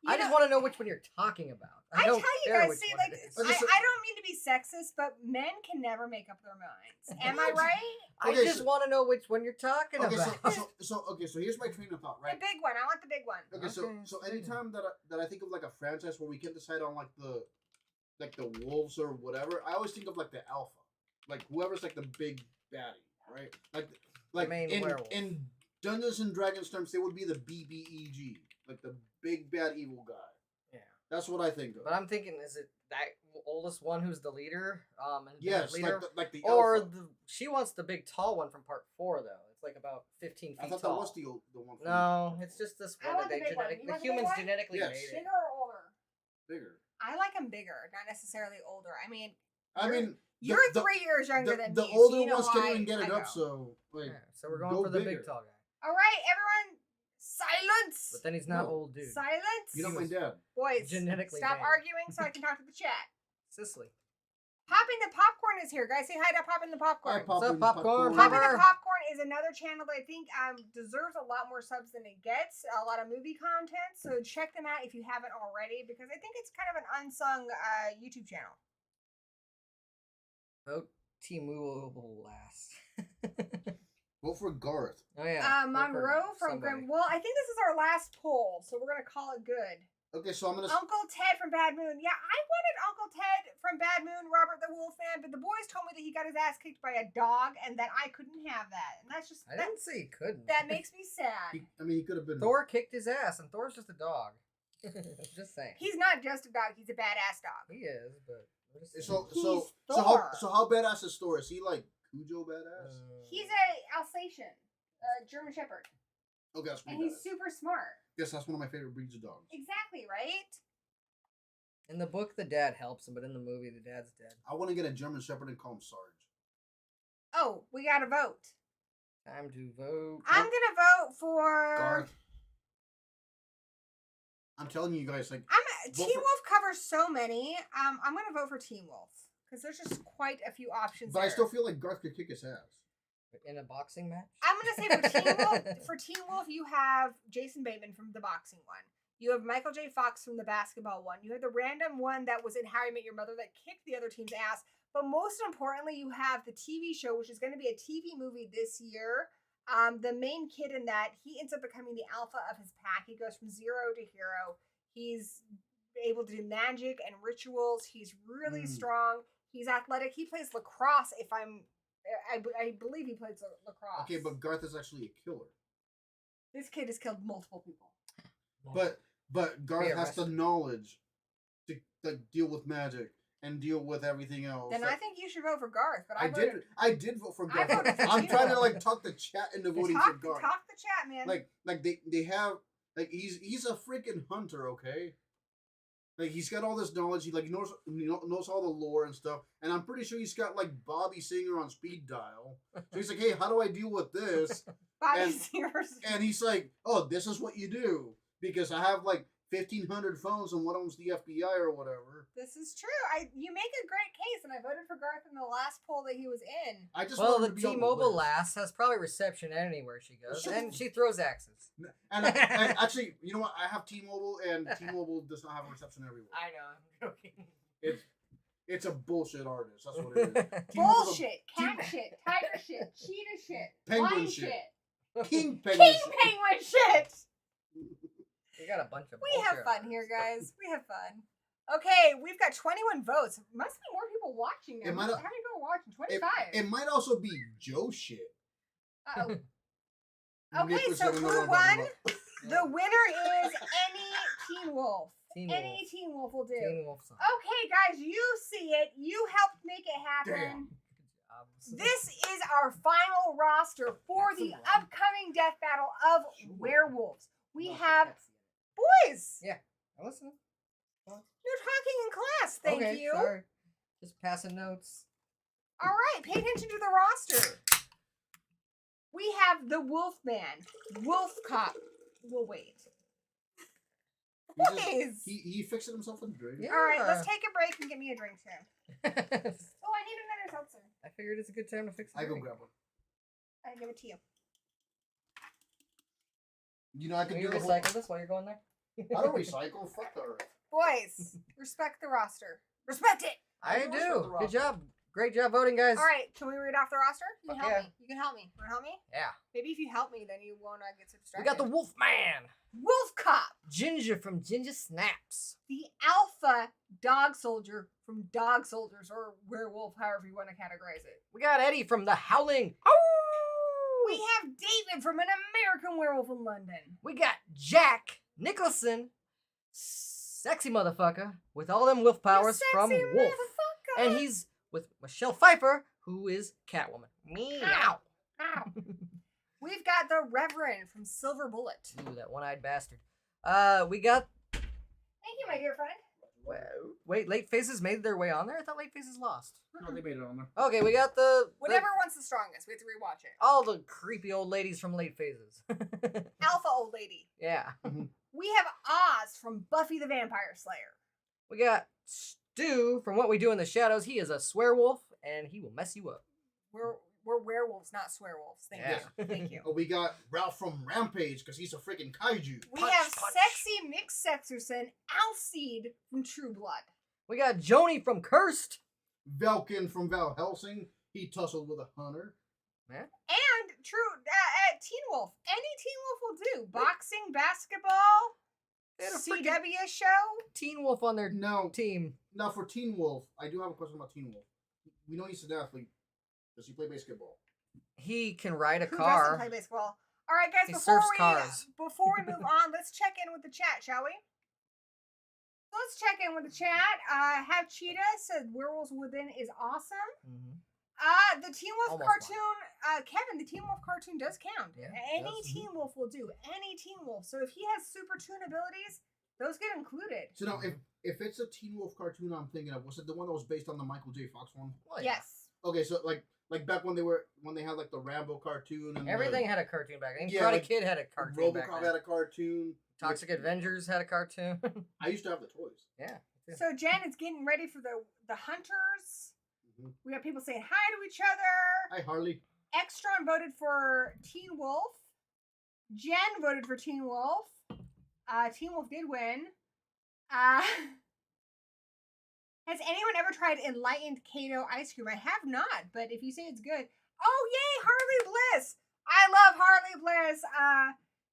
I just want to know which one you're talking about. I don't tell you care guys, which see, one like, it is. I don't mean to be sexist, but men can never make up their minds. Am I right? I Okay, just so- want to know which one you're talking Okay, about. so here's my train of thought, The right? big one. I want the big one. Okay, so anytime that I think of like a franchise where we can't decide on like the wolves or whatever, I always think of like the alpha, like whoever's like the big baddie, right? Like main werewolf. in Dungeons and Dragons terms, they would be the BBEG, like the big bad evil guy. Yeah. That's what I think of. But I'm thinking, is it that oldest one who's the leader? And yes, leader? like the Or alpha. she wants the big tall one from part 4 though. It's like about 15 feet I thought tall. that was the one. From No, it's just this I one want that the they big one. genetic. You The want the big humans one? genetically Yes. made it. Bigger or older? bigger. I like them bigger, not necessarily older. I mean, I mean, You're 3 years younger than the me. older so you know ones can't even get I it go. up. So like, so we're going for the big tall guy. All right, everyone, silence. But then he's not old, dude. Silence. You know my dad. Boys, genetically stop banned. arguing so I can talk to the chat. Cicely. Popping the Popcorn is here, guys. Say hi to Popping the Popcorn. What's up, Popcorn? Popping the Popcorn is another channel that I think deserves a lot more subs than it gets. A lot of movie content. So check them out if you haven't already, because I think it's kind of an unsung YouTube channel. Vote Team will last. Vote for Garth. Oh yeah. Monroe from Grimm. Well, I think this is our last poll, so we're gonna call it good. Okay, so I'm gonna. Uncle Ted from Bad Moon. Yeah, I wanted Uncle Ted from Bad Moon, Robert the Wolfman, but the boys told me that he got his ass kicked by a dog, and that I couldn't have that. And that's just. I didn't say he couldn't. That makes me sad. He could have been. Thor kicked his ass, and Thor's just a dog. Just saying. He's not just a dog. He's a badass dog. He is, but. So how badass is Thor? Is he like Cujo badass? He's a Alsatian, German Shepherd. Okay, that's pretty and he's badass. super smart. Guess that's one of my favorite breeds of dogs. Exactly, right? In the book, the dad helps him, but in the movie, the dad's dead. I want to get a German Shepherd and call him Sarge. Oh, we gotta vote. Time to vote. I'm gonna vote for Garth. I'm telling you guys, like Teen Wolf covers so many. I'm gonna vote for Teen Wolf because there's just quite a few options. But I still feel like Garth could kick his ass. In a boxing match? I'm gonna say for Teen Wolf, you have Jason Bateman from the boxing one. You have Michael J. Fox from the basketball one. You have the random one that was in How I Met Your Mother that kicked the other team's ass. But most importantly, you have the TV show, which is going to be a TV movie this year. The main kid in that, he ends up becoming the alpha of his pack. He goes from zero to hero. He's able to do magic and rituals. He's really strong. He's athletic. He plays lacrosse. I believe he plays lacrosse. Okay, but Garth is actually a killer. This kid has killed multiple people. But Garth has the knowledge to like deal with magic and deal with everything else. Then I think you should vote for Garth. But I did vote for Garth. I'm trying to like talk the chat into voting for Garth. Talk the chat, man. Like they have like he's a freaking hunter, okay? Like he's got all this knowledge. He like knows all the lore and stuff. And I'm pretty sure he's got like Bobby Singer on speed dial. So he's like, hey, how do I deal with this? Bobby Singer. And he's like, oh, this is what you do. Because I have like 1,500 phones and one of them's the FBI or whatever. This is true. You make a great case, and I voted for Garth in the last poll that he was in. The T-Mobile lass has probably reception anywhere she goes, and she throws axes. And actually, you know what? I have T-Mobile, and T-Mobile does not have a reception everywhere. I know. I'm joking. It's a bullshit artist. That's what it is. Bullshit. Cat shit. Tiger shit. Cheetah shit. Penguin lion shit. King penguin shit. We got a bunch of. We have fun here, guys. We have fun. Okay, we've got 21 votes. Must be more people watching now. How many people are watching? 25. It might also be Joe shit. Uh-oh. Okay, so who won? The winner is any Teen Wolf. Any Teen Wolf will do. Teen Wolf song. Okay, guys, you see it. You helped make it happen. Damn. This is our final roster for the upcoming death battle of werewolves. We have boys. Yeah, I listen. You're talking in class. Thank you. Sorry. Just passing notes. All right, pay attention to the roster. We have the Wolfman, Wolf Cop. We'll wait. Boys. He fixed it himself a drink. Yeah. All right, let's take a break and get me a drink soon. I need another seltzer. I figured it's a good time to fix it. I go grab one. I give it to you. You know I can recycle this while you're going there. I don't recycle. Fuck the earth. Boys, respect the roster. Respect it. I do. Good job. Great job voting, guys. All right, can we read off the roster? You can help me. You can help me. Want to help me? Yeah. Maybe if you help me, then you won't get so distracted. We got the Wolfman. Wolf Cop. Ginger from Ginger Snaps. The Alpha Dog Soldier from Dog Soldiers, or Werewolf, however you want to categorize it. We got Eddie from The Howling. Oh! We have David from An American Werewolf in London. We got Jack Nicholson, sexy motherfucker, with all them wolf powers from Wolf. And he's with Michelle Pfeiffer, who is Catwoman. Meow. Ow. We've got the Reverend from Silver Bullet. Ooh, that one-eyed bastard. We got... Thank you, my dear friend. Wait, Late Faces made their way on there? I thought Late Faces lost. No, they made it on there. Okay, we got the Whatever one's the strongest. We have to rewatch it. all the creepy old ladies from Late Phases. Alpha old lady. Yeah. We have Oz from Buffy the Vampire Slayer. We got Stu from What We Do in the Shadows. He is a swearwolf, and he will mess you up. We're werewolves, not swearwolves. Thank you. Thank you. Oh, we got Ralph from Rampage because he's a freaking kaiju. We have sexy mixed sexerson Alcide from True Blood. We got Joni from Cursed. Velkin from Val Helsing. He tussled with a hunter. Yeah. And Teen Wolf. Any Teen Wolf will do. Boxing, basketball, CW show. Teen Wolf on their team. Now, for Teen Wolf, I do have a question about Teen Wolf. We know he's an athlete. Does he play basketball? He can ride a Who car. doesn't play baseball? All right, guys. He Before surfs cars. move on, let's check in with the chat, shall we? Let's check in with the chat. Have Cheetah said Werewolves Within is awesome. Mm-hmm. The Teen Wolf cartoon, Kevin, the Teen Wolf cartoon does count. Yeah, Any Teen Wolf will do. Any Teen Wolf. So if he has super tune abilities, those get included. So now, if it's a Teen Wolf cartoon I'm thinking of, was it the one that was based on the Michael J. Fox one? Well, yeah. Yes. Okay, so like back when they had like the Rambo cartoon and everything had a cartoon back then. Yeah, Karate like Kid had a cartoon back RoboCop then. had a cartoon. Toxic Avengers had a cartoon. I used to have the toys. Yeah. So Jen is getting ready for the hunters. Mm-hmm. We have people saying hi to each other. Hi, Harley. Extron voted for Teen Wolf. Jen voted for Teen Wolf. Teen Wolf did win. Has anyone ever tried Enlightened Kato ice cream? I have not, but if you say it's good. Oh, yay, Harley Bliss. I love Harley Bliss.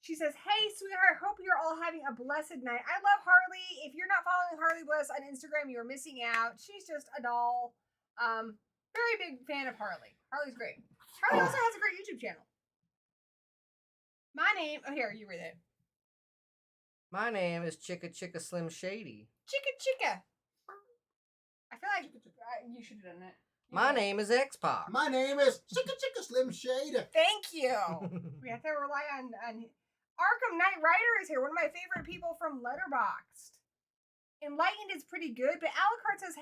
She says, hey, sweetheart, hope you're all having a blessed night. I love Harley. If you're not following Harley Bliss on Instagram, you're missing out. She's just a doll. Very big fan of Harley. Harley's great. Harley also has a great YouTube channel. My name, here, you read it. My name is Chicka Chicka Slim Shady. Chicka Chicka. I feel like you should have done it. My name is X-Pac. My name is Chicka Chicka Slim Shady. Thank you. We have to rely on Arkham Knight Rider is here. One of my favorite people from Letterboxd. Enlightened is pretty good, but Alucard says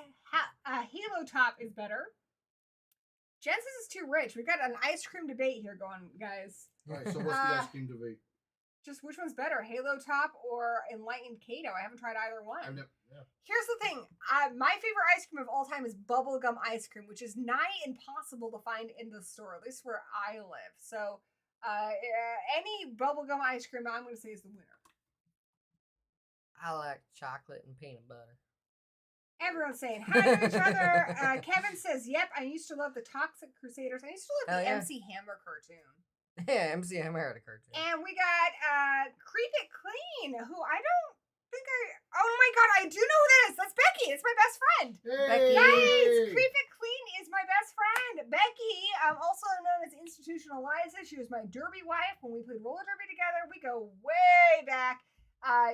Halo Top is better. Jen says it's too rich. We've got an ice cream debate here going, guys. All right, so what's the ice cream debate? Just which one's better, Halo Top or Enlightened Kato? I haven't tried either one. Here's the thing. My favorite ice cream of all time is bubblegum ice cream, which is nigh impossible to find in the store, at least where I live. So any bubblegum ice cream, I'm going to say is the winner. I like chocolate and peanut butter. Everyone's saying hi to each other. Kevin says, yep, I used to love the Toxic Crusaders. I used to love the MC Hammer cartoon. Yeah, MC Hammer had a cartoon. And we got Creep It Clean, who I don't think oh my god, I do know who that is. That's Becky. It's my best friend. Hey. Becky. Guys, Creep It Clean is my best friend. Becky, also known as Institutional Liza. She was my derby wife when we played roller derby together. We go way back.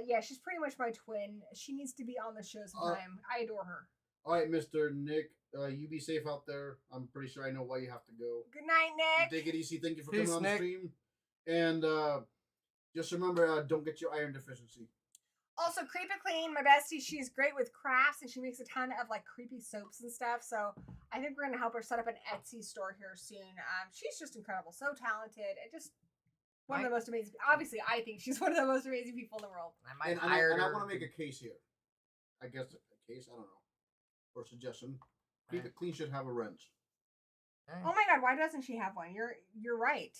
Yeah, she's pretty much my twin. She needs to be on the show sometime. I adore her. All right, Mr. Nick, you be safe out there. I'm pretty sure I know why you have to go. Good night, Nick. Take it easy. Thank you for Peace, coming on Nick. the stream. And just remember, don't get your iron deficiency. Also, Creep It Clean, my bestie, she's great with crafts and she makes a ton of like creepy soaps and stuff. So I think we're gonna help her set up an Etsy store here soon. She's just incredible, so talented, and just one of the most amazing. Obviously, I think she's one of the most amazing people in the world. I want to make a case here. I guess a case. I don't know. Or suggestion. Creep It Clean should have a wrench. Oh my god, why doesn't she have one? You're right.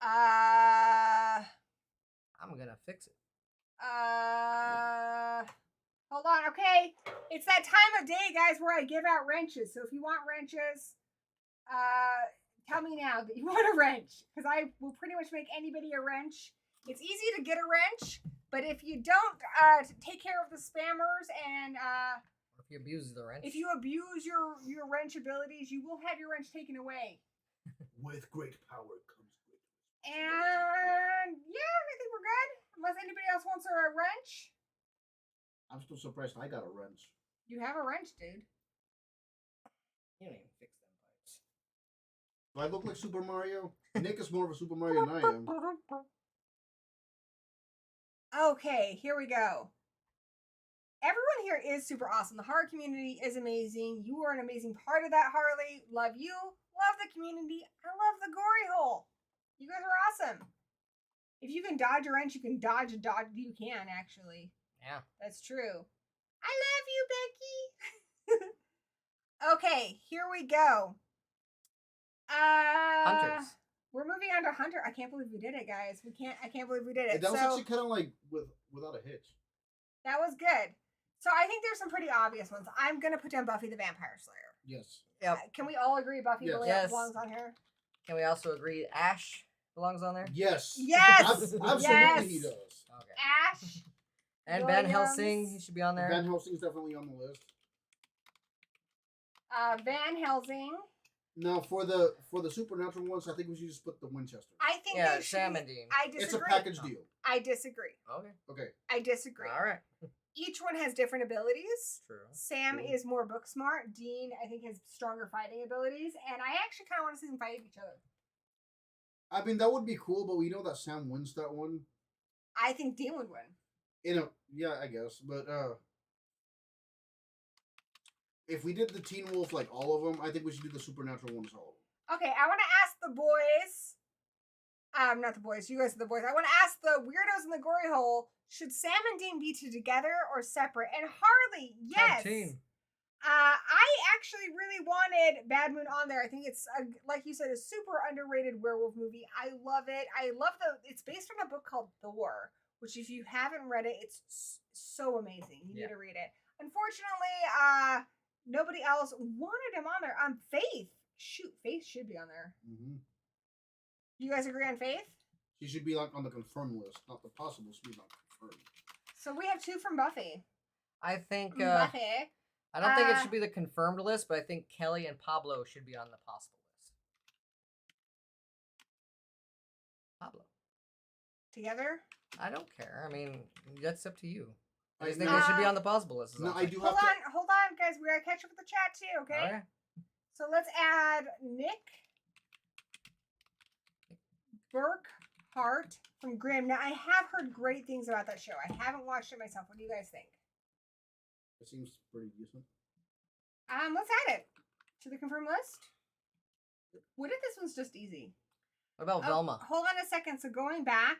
I'm gonna fix it. Hold on, okay. It's that time of day, guys, where I give out wrenches. So if you want wrenches, tell me now that you want a wrench. Because I will pretty much make anybody a wrench. It's easy to get a wrench, but if you don't take care of the spammers and if you abuse the wrench. if you abuse your wrench abilities, you will have your wrench taken away. With great power comes great responsibility. And yeah, I think we're good. Unless anybody else wants a wrench. I'm still surprised I got a wrench. You have a wrench, dude. You don't even fix them pipes. Do I look like Super Mario? Nick is more of a Super Mario than I am. Okay, here we go. everyone here is super awesome. The horror community is amazing. You are an amazing part of that, Harley. Love you. Love the community. I love the Gory Hole. You guys are awesome. If you can dodge a wrench, you can dodge a dodge. You can, actually. Yeah. That's true. I love you, Becky. Okay, here we go. Hunters. We're moving on to Hunter. I can't believe we did it, guys. I can't believe we did it. That was actually kind of like without a hitch. That was good. So I think there's some pretty obvious ones. I'm gonna put down Buffy the Vampire Slayer. Yes. Yep. Can we all agree Buffy belongs on here? Can we also agree Ash belongs on there? Yes. Yes. Absolutely, yes. he does. Okay. Ash. And Williams. Van Helsing, he should be on there. Van Helsing's definitely on the list. Van Helsing. Now for the supernatural ones, I think we should just put the Winchester. I think they should. Sam and Dean. I disagree. It's a package deal. I disagree. Okay. I disagree. All right. Each one has different abilities. True. Sam is more book smart. Dean, I think, has stronger fighting abilities, and I actually kind of want to see them fight each other. I mean, that would be cool, but we know that Sam wins that one. I think Dean would win. Yeah, I guess, but if we did the Teen Wolf, like all of them, I think we should do the supernatural ones all of them. Okay, I want to ask the boys. Not the boys. You guys are the boys. I want to ask the weirdos in the Gory Hole. Should Sam and Dean be together or separate? And Harley, yes. Team. I actually really wanted Bad Moon on there. I think it's, like you said, a super underrated werewolf movie. I love it. It's based on a book called Thor, which if you haven't read it, it's so amazing. You need to read it. Unfortunately, nobody else wanted him on there. Faith. Shoot, Faith should be on there. Mm-hmm. You guys agree on Faith? She should be like on the confirmed list, not the possible. She should be not confirmed. So we have 2 from Buffy. I think. Buffy. I don't think it should be the confirmed list, but I think Kelly and Pablo should be on the possible list. Pablo. Together? I don't care. I mean, that's up to you. I just think they should be on the possible list. No, I do Hold on, guys. We gotta catch up with the chat too, okay? All right. So let's add Nick Burkhart from Grimm. Now, I have heard great things about that show. I haven't watched it myself. What do you guys think? It seems pretty decent. Let's add it to the confirmed list. What if this one's just easy? What about Velma? Hold on a second. So going back,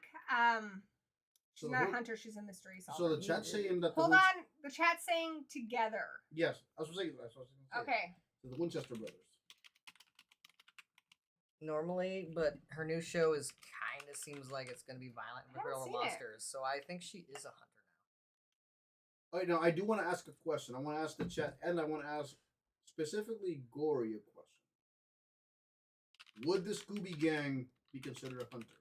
she's So not a hunter. She's a mystery solver. So the chat's saying that. Hold on. The chat's saying together. Yes, I was saying. Okay. So the Winchester brothers. Normally, but her new show is kind of seems like it's going to be violent with real monsters. So I think she is a hunter now. All right, now I do want to ask a question. I want to ask the chat, and I want to ask specifically Gory a question. Would the Scooby Gang be considered a hunter?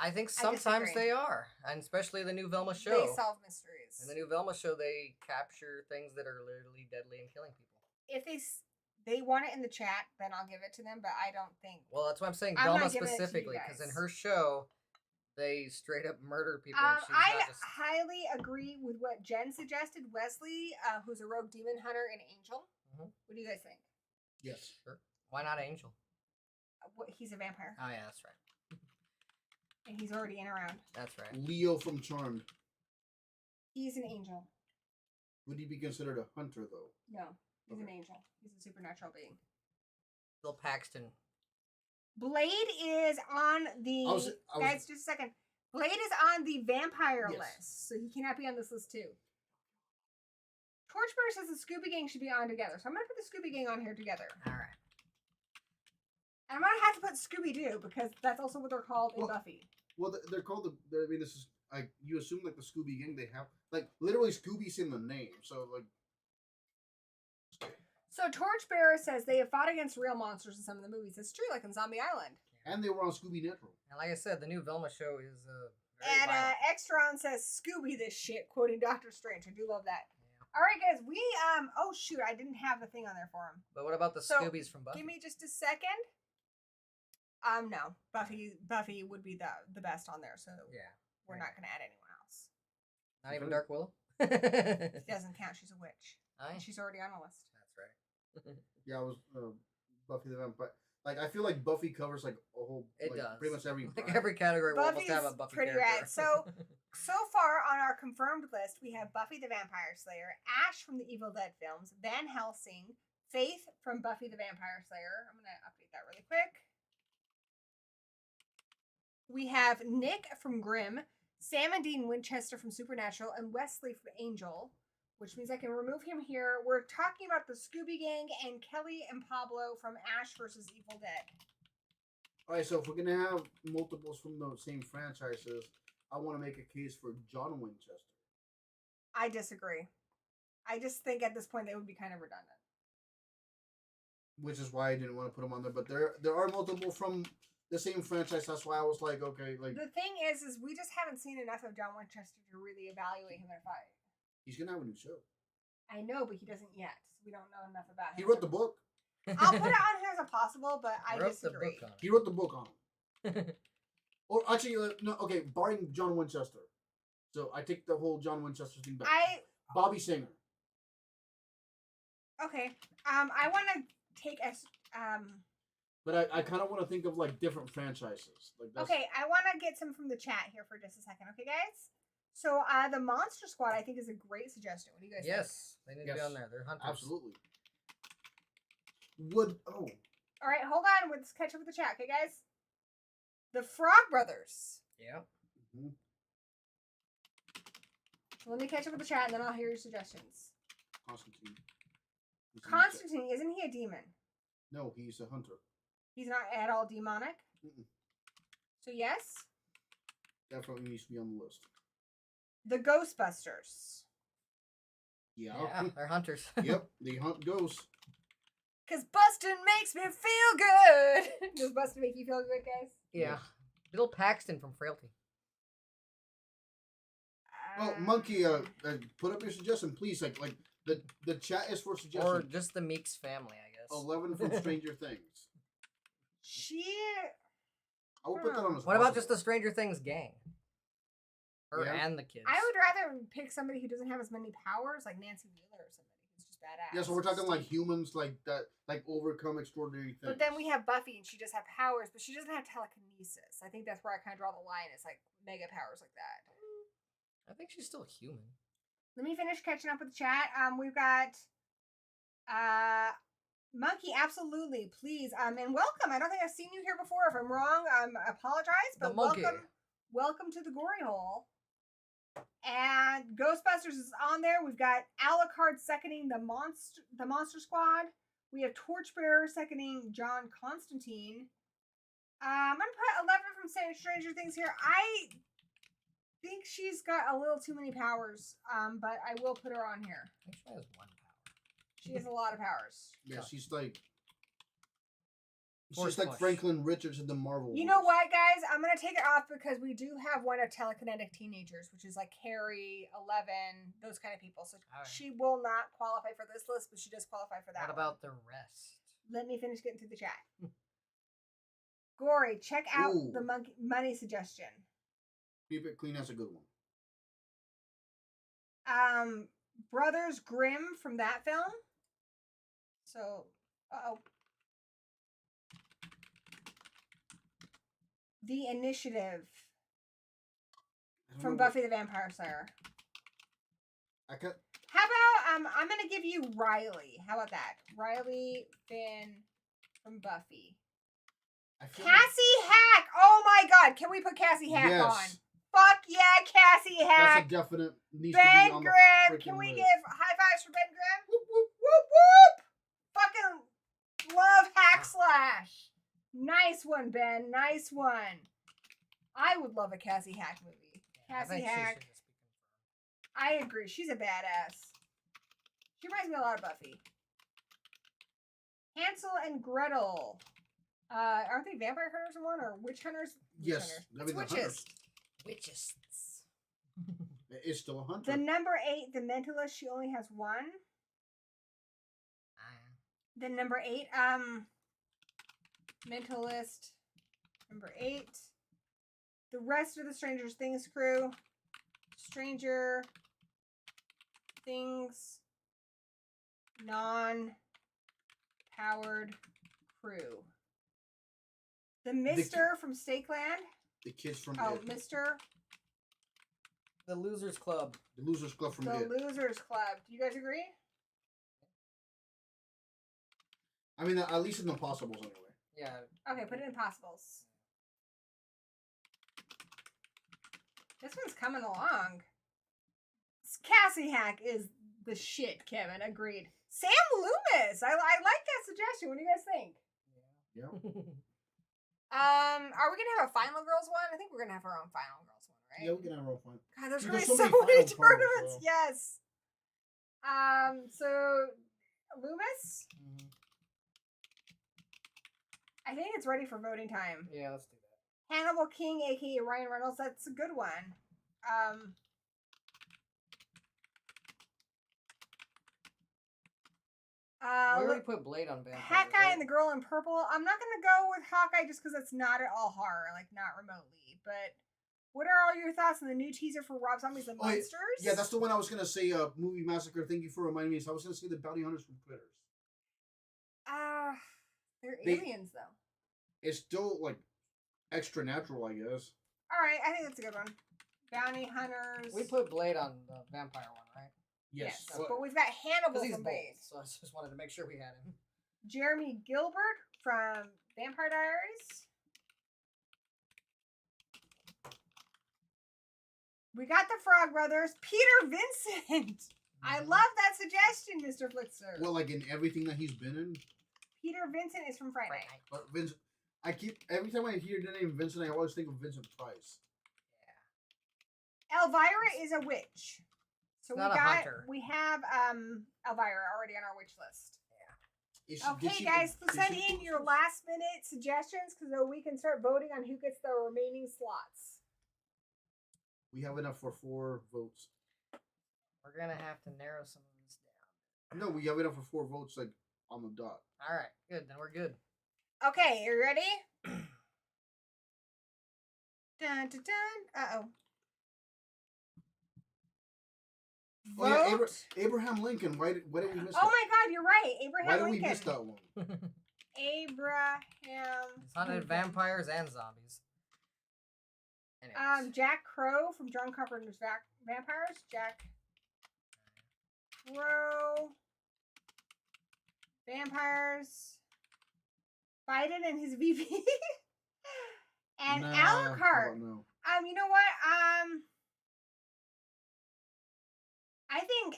I think sometimes they are, and especially the new Velma show. They solve mysteries. In the new Velma show, they capture things that are literally deadly and killing people. If they want it in the chat, then I'll give it to them, but I don't think... Well, that's why I'm saying I'm Velma not giving it to you specifically, because in guys. her show, they straight up murder people. And she's I not just... highly agree with what Jen suggested. Wesley, who's a rogue demon hunter and Angel. Mm-hmm. What do you guys think? Yes. Sure. Why not Angel? He's a vampire. Oh, yeah, that's right. And he's already in around. That's right. Leo from Charmed. He's an angel. Would he be considered a hunter, though? No, he's an angel. He's a supernatural being. Bill Paxton. Blade is on the... Guys, just a second. Blade is on the vampire list, so he cannot be on this list, too. Torchbearer says the Scooby Gang should be on together, so I'm going to put the Scooby Gang on here together. All right. And I'm going to have to put Scooby-Doo, because that's also what they're called in Buffy. Well, they're called I mean, this is... Like, you assume, like, the Scooby Gang, they have... Like, literally, Scooby's in the name, so, like... So Torchbearer says they have fought against real monsters in some of the movies. It's true, like in Zombie Island. And they were on Scooby Natural. And like I said, the new Velma show is very and violent. Extron says Scooby this shit, quoting Doctor Strange. I do love that. Yeah. All right, guys, we oh shoot, I didn't have the thing on there for him. But what about the Scoobies from Buffy? Give me just a second. No, Buffy would be the best on there, so yeah, we're not gonna add anyone else. Not even Dark Willow. It doesn't count. She's a witch. And she's already on a list. That's right. Yeah, I was Buffy the Vampire. Like I feel like Buffy covers like a whole. It like, does. Pretty much every. Like every category will almost Buffy's have a Buffy pretty character. rad. So far on our confirmed list, we have Buffy the Vampire Slayer, Ash from the Evil Dead films, Van Helsing, Faith from Buffy the Vampire Slayer. I'm gonna update that really quick. We have Nick from Grimm, Sam and Dean Winchester from Supernatural, and Wesley from Angel, which means I can remove him here. We're talking about the Scooby Gang and Kelly and Pablo from Ash versus Evil Dead. All right, so if we're gonna have multiples from the same franchises, I want to make a case for John Winchester. I disagree. I just think at this point they would be kind of redundant. Which is why I didn't want to put him on there. But there are multiple from the same franchise. That's why I was like, okay, like the thing is we just haven't seen enough of John Winchester to really evaluate him in a fight. he's gonna have a new show. I know, but he doesn't yet. We don't know enough about him. He wrote the book. I'll put it on here as a possible, but I disagree. He wrote the book on him. Or actually, no, okay, barring John Winchester. So I take the whole John Winchester thing back. Bobby Singer. Okay. I want to take a. But I kind of want to think of like different franchises. Like that's... Okay, I want to get some from the chat here for just a second. Okay, guys. So the Monster Squad, I think, is a great suggestion. What do you guys think? Yes, they need to be on there. They're hunters. Absolutely. All right, hold on. Let's catch up with the chat, okay, guys? The Frog Brothers. Yeah. Mm-hmm. Let me catch up with the chat, and then I'll hear your suggestions. Constantine, isn't he a demon? No, he's a hunter. He's not at all demonic? Mm-mm. So yes? Definitely needs to be on the list. The Ghostbusters. Yeah, they're hunters. Yep, they hunt ghosts. Because busting makes me feel good. Does busting make you feel good, guys? Yeah. Little Paxton from Frailty. Well, Monkey, put up your suggestion, please. Like the chat is for suggestions. Or just the Meeks family, I guess. 11 from Stranger Things. I will put that on the. What about just the Stranger Things gang? Her and the kids. I would rather pick somebody who doesn't have as many powers, like Nancy Wheeler or somebody who's just badass. Yeah, so we're talking like humans, like that, like overcome extraordinary things. But then we have Buffy, and she does have powers, but she doesn't have telekinesis. I think that's where I kind of draw the line. It's like mega powers like that. I think she's still human. Let me finish catching up with the chat. We've got Monkey, absolutely, please. And welcome. I don't think I've seen you here before. If I'm wrong, I apologize. But welcome to the Gory Hole. And Ghostbusters is on there. We've got Alucard seconding the Monster Squad. We have Torchbearer seconding John Constantine. I'm gonna put 11 from Stranger Things here. I think she's got a little too many powers, but I will put her on here. I think she has one power. She has a lot of powers. Yeah, she's like Franklin Richards in the Marvel. You know what, guys? I'm gonna take it off because we do have one of Telekinetic Teenagers, which is like Carrie, 11, those kind of people. So she will not qualify for this list, but she does qualify for that. What about the rest? Let me finish getting through the chat. Gory, check out the money suggestion. Keep it clean. That's a good one. Brothers Grimm from that film. So, The Initiative from Buffy the Vampire Slayer. How about I'm gonna give you Riley. How about that? Riley Finn from Buffy. Cassie Hack. Oh my God! Can we put Cassie Hack on? Fuck yeah, Cassie Hack. That's a definite. Ben Grimm. Can we give high fives for Ben Grimm? Whoop whoop whoop whoop. Fucking love Hack Slash. Nice one, Ben. Nice one. I would love a Cassie Hack movie. Cassie Hack. I agree. She's a badass. She reminds me a lot of Buffy. Hansel and Gretel. Aren't they vampire hunters in one or witch hunters? Yes. Witches. Witches. It's still a hunter. The number 8, the Mentalist, she only has one. The number 8, Mentalist, number 8. The rest of the Stranger Things crew. Stranger Things non-powered crew. The Mister from Stakeland. The kids from It. Mister. The Losers Club. The Losers Club from The It. Losers Club. Do you guys agree? I mean, at least in the Impossibles, anyway. Yeah. Okay, put it in Impossibles. This one's coming along. Cassie Hack is the shit, Kevin. Agreed. Sam Loomis. I like that suggestion. What do you guys think? Yeah. Are we gonna have a final girls one? I think we're gonna have our own final girls one, right? Yeah, we can have our own fun. God, there's Because gonna be so so many many final tournaments. so. Yes. So Loomis. Mm-hmm. I think it's ready for voting time. Yeah, let's do that. Hannibal King, aka Ryan Reynolds. That's a good one. We already put Blade on Vampire. Hawkeye and the Girl in Purple. I'm not gonna go with Hawkeye just because it's not at all horror, like not remotely. But what are all your thoughts on the new teaser for Rob Zombie's The Monsters? Yeah, that's the one I was gonna say. Movie Massacre. Thank you for reminding me. So I was gonna say the Bounty Hunters from Critters. They're aliens though. It's still like extra natural, I guess. All right, I think that's a good one. Bounty Hunters. We put Blade on the vampire one, right? Yes. But we've got Hannibal He's from bold, Blade. so I just wanted to make sure we had him. Jeremy Gilbert from Vampire Diaries. We got the Frog Brothers. Peter Vincent. I love that suggestion, Mr. Flitzer. Well, like in everything that he's been in. Peter Vincent is from Friday. But Vincent, every time I hear the name Vincent, I always think of Vincent Price. Yeah. Elvira is a witch. So Not a hunter. We have Elvira already on our witch list. Yeah. Okay, guys, send in your last minute suggestions so we can start voting on who gets the remaining slots. We have enough for 4 votes. We're gonna have to narrow some of this down. No, we have enough for 4 votes, like on the dot. All right, good. Then we're good. Okay, you ready? Dun dun dun. Uh-oh. Oh yeah, Abraham Lincoln. Why did we miss that? Oh my God, you're right. Abraham Why did Lincoln. we miss that one? Abraham. It's hunted vampires and zombies. Anyways. Jack Crow from John Carpenter's Vampires. Jack Crow. Vampires. Biden and his VP. And Alucard. No. You know what? I think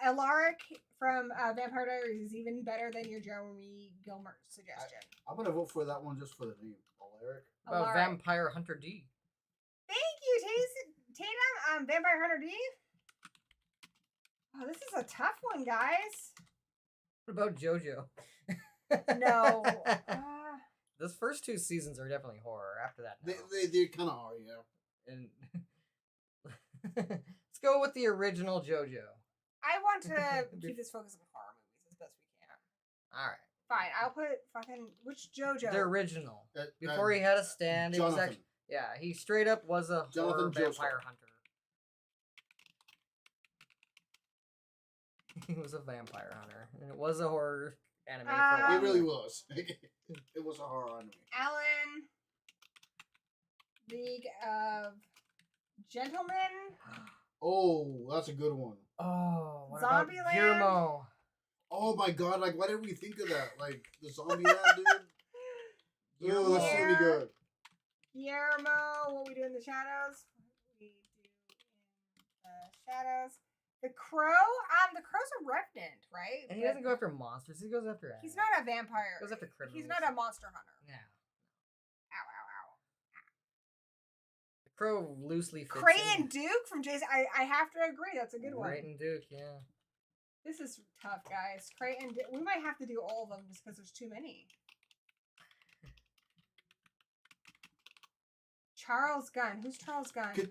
Alaric from Vampire Diaries is even better than your Jeremy Gilmer suggestion. I'm gonna vote for that one just for the name, Alaric. About Vampire Hunter D. Thank you, Tatum. Vampire Hunter D. Oh, this is a tough one, guys. What about JoJo? No. Those first 2 seasons are definitely horror. After that, no. They kind of are, yeah. And let's go with the original JoJo. I want to keep this focus on horror movies as best we can. All right. Fine, I'll put fucking which JoJo? The original. Before he had a stand, it was actually, he straight up was a horror vampire hunter. He was a vampire hunter, and it was a horror anime for a while. It really was. It was a horror anime. Alan, League of Gentlemen. Oh, that's a good one. Oh, what Zombieland? about Guillermo? Oh my God! Like, why didn't we think of that? Like the zombie land, dude. Oh, that's gonna be good. Guillermo, what we do in the shadows? What we do in the shadows. The Crow. The Crow's a revenant, right? And he doesn't go after monsters. He goes after. He's not a vampire. He goes after criminals. He's not a monster hunter. Yeah. Ow, ow, ow. The Crow loosely fits Creighton in. Duke from Jason. I have to agree. That's a good one. Creighton Duke, yeah. This is tough, guys. Creighton. We might have to do all of them just because there's too many. Charles Gunn. Who's Charles Gunn? Could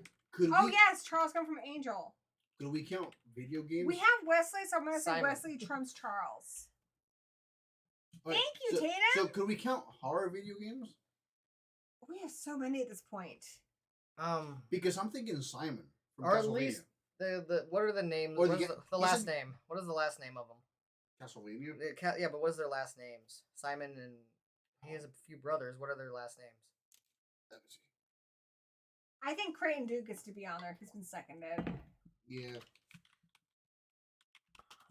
oh we, yes, Charles Gunn from Angel. Could we count video games? We have Wesley, so I'm gonna say Simon. Wesley trumps Charles. Right, Thank you, Tatum. So could we count horror video games? We have so many at this point. Because I'm thinking Simon from Or at Castlevania. least the what are the names? Or What is the last name? What is the last name of them? Castlevania. Yeah, but what is their last names? Simon and He has a few brothers. What are their last names? Let me see. I think Creighton Duke gets to be on there. He's been seconded. Yeah.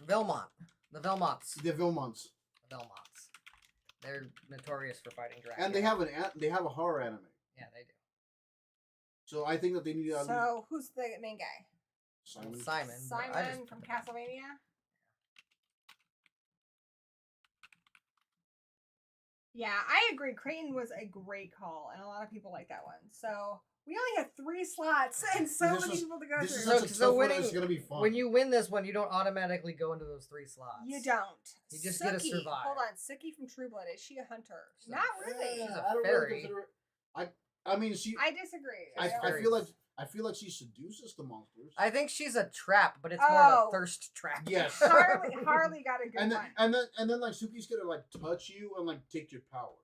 Velmont. The Velmonts. The Vilmonts. The Velmonts. They're notorious for fighting dragons. And they have a horror anime. Yeah, they do. So I think that they need to. So who's the main guy? Simon. Simon from Castlevania. Yeah, I agree. Creighton was a great call, and a lot of people like that one. So we only have 3 slots and so many people to go this through. Is such a tough one, it's gonna be fun. When you win this one, you don't automatically go into those 3 slots. You don't. You just get to survive. Hold on, Suki from True Blood. Is she a hunter? She's Not really. She's a I don't fairy. really consider it. I mean, she. I disagree. I feel like she seduces the monsters. I think she's a trap, but it's more of a thirst trap. Yes. Harley got a good one. And then like Suki's gonna like touch you and like take your powers.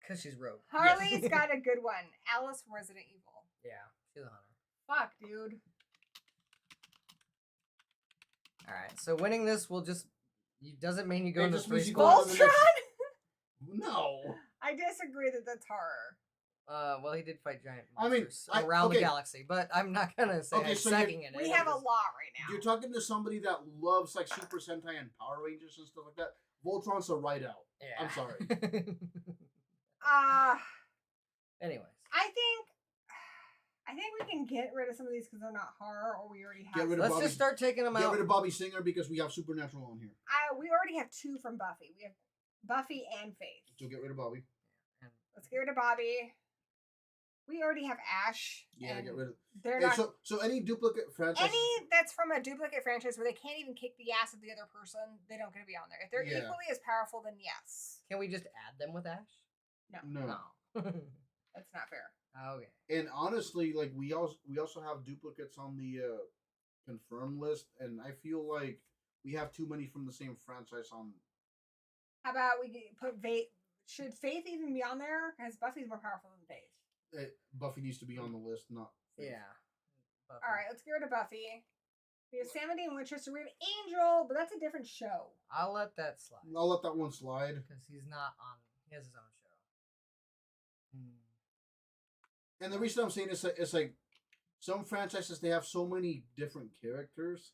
Because she's rogue. Harley's got a good one. Alice from Resident Evil. Yeah, she's a hunter. Fuck, dude. Alright, so winning this will just... doesn't mean you go into 3 squads. squads. Voltron? No. I disagree that that's horror. Well, he did fight giant monsters around the galaxy, but I'm not gonna say I'm so second it. We have a law right now. You're talking to somebody that loves like Super Sentai and Power Rangers and stuff like that. Voltron's a write out. Yeah. I'm sorry. Anyways. I think we can get rid of some of these because they're not horror, or we already have. Let's just start taking them out. Get rid of Bobby Singer because we have Supernatural on here. We already have 2 from Buffy. We have Buffy and Faith. So get rid of Bobby. Let's get rid of Bobby. We already have Ash. Yeah, get rid of. They're not. So any duplicate franchise. Any that's from a duplicate franchise where they can't even kick the ass of the other person, they don't get to be on there. If they're equally as powerful, then yes. Can we just add them with Ash? No. That's not fair. Okay. And honestly, like we also have duplicates on the confirmed list, and I feel like we have too many from the same franchise on. How about we put Faith? Should Faith even be on there? Because Buffy's more powerful than Faith. Buffy needs to be on the list, not Faith. Yeah. Buffy. All right, let's get rid of Buffy. We have Sam and Dean Winchester. We have Angel, but that's a different show. I'll let that slide. I'll let that one slide because he's not on. He has his own show. And the reason I'm saying is like some franchises, they have so many different characters,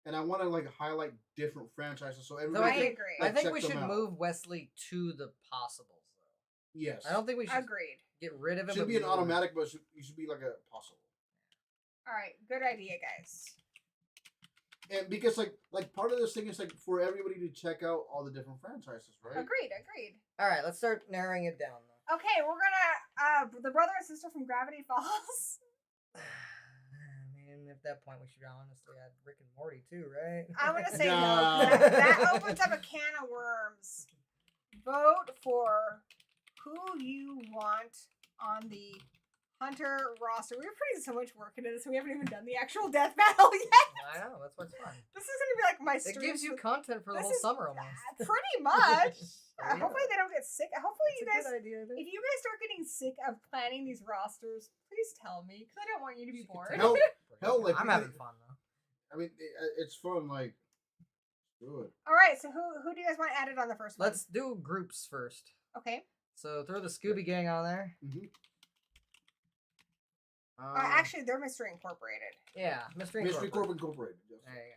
and I want to like highlight different franchises so everybody. I agree. I think we should move Wesley to the possibles, though. Yes. I don't think we should. Agreed. Get rid of him. Should be an automatic, but you should be like a possible. All right, good idea, guys. And because like part of this thing is like for everybody to check out all the different franchises, right? Agreed. All right, let's start narrowing it down, though. Okay, we're gonna the brother and sister from Gravity Falls. I mean, at that point, we should honestly add Rick and Morty too, right? I'm gonna say no. That opens up a can of worms. Vote for who you want on the Hunter roster. We were putting so much work into this, we haven't even done the actual death battle yet. I know, that's what's fun. This is gonna be like my stream. It gives you content for the whole summer almost. Pretty much. Hopefully they don't get sick. Hopefully that's you guys, a good idea, if you guys start getting sick of planning these rosters, please tell me because I don't want you to be bored. Hell, like I'm having fun though. I mean, it's fun. Like, do it. All right, so who do you guys want added on the first one? Let's do groups first. Okay. So throw the Scooby Gang on there. Mm-hmm. Actually, they're Mystery Incorporated. Yeah, Mystery Incorporated. Yes. There you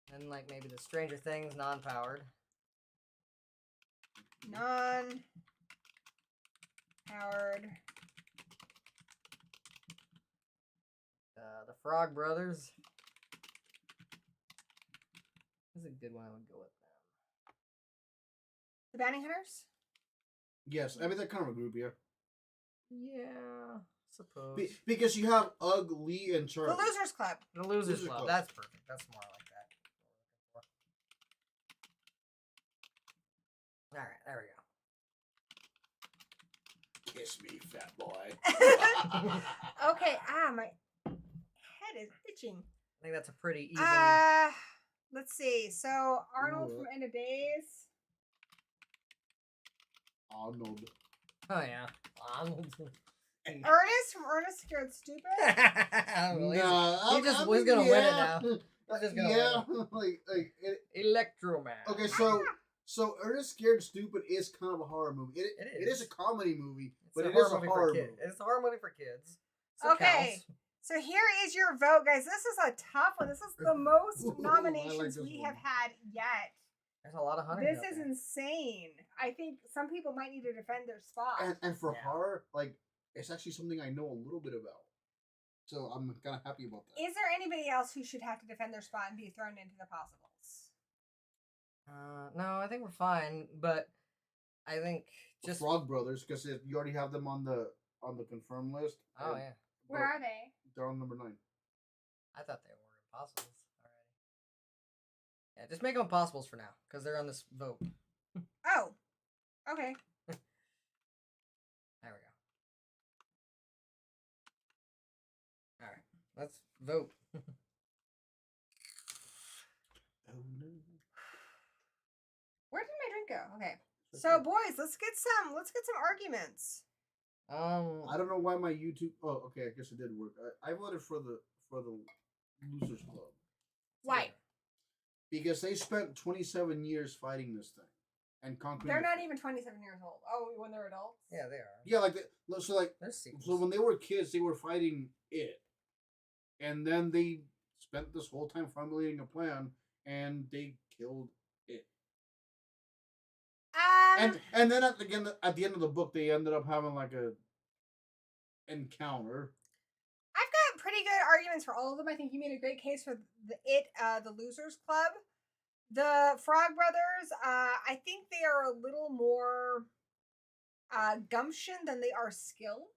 go. And like maybe the Stranger Things non-powered. Non-powered. The Frog Brothers. This is a good one. I would go with them. The Bounty Hunters? Yes, I mean they're kind of a group, yeah. Yeah, suppose. Because you have Ugg, Lee, and Charlie. The Losers Club. The Losers Club. That's perfect. That's more like that. Alright, there we go. Kiss me, fat boy. Okay, my head is itching. I think that's a pretty even. Let's see. So Arnold from End of Days. Arnold. Oh yeah, Arnold. Ernest from Ernest Scared Stupid. He just was gonna win it now. He's just gonna win it. like Electroman. Okay, so So Ernest Scared Stupid is kind of a horror movie. It is a comedy movie, but it is a horror movie. It's a horror movie for kids. So okay. So here is your vote, guys. This is a tough one. This is the most nominations we have had yet. There's a lot of hunters. This is insane. I think some people might need to defend their spot. And for horror, like, it's actually something I know a little bit about. So I'm kind of happy about that. Is there anybody else who should have to defend their spot and be thrown into the possibles? No, I think we're fine. But I think just Frog Brothers, because you already have them on the confirmed list. Oh yeah. Where are they? They're on number 9. I thought they were impossibles already. Yeah, just make them impossibles for now, because they're on this vote. Oh, okay. There we go. All right, let's vote. Where did my drink go? Okay. So boys, let's get some arguments. I don't know why my YouTube. Oh, okay. I guess it did work. I voted for the Losers Club. Why? Because they spent 27 years fighting this thing and conquering. They're not even 27 years old. Oh, when they're adults. Yeah, they are. Yeah, so when they were kids, they were fighting it, and then they spent this whole time formulating a plan, and they killed it. And then at the end of the book, they ended up having like a encounter. I've got pretty good arguments for all of them. I think you made a great case for the Losers Club. The Frog Brothers, I think they are a little more gumption than they are skill.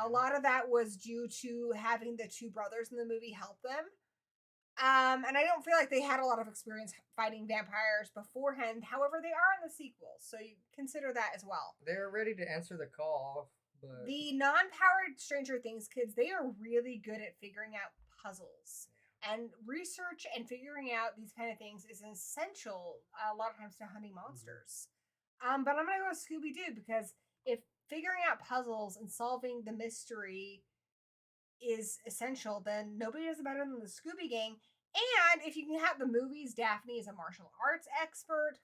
A lot of that was due to having the two brothers in the movie help them. And I don't feel like they had a lot of experience fighting vampires beforehand. However, they are in the sequels, so you consider that as well. They're ready to answer the call, but the non-powered Stranger Things kids, they are really good at figuring out puzzles. And research and figuring out these kind of things is essential a lot of times to hunting monsters. But I'm going to go with Scooby-Doo, because if figuring out puzzles and solving the mystery is essential, then nobody does it better than the Scooby Gang. And if you can have the movies, Daphne is a martial arts expert.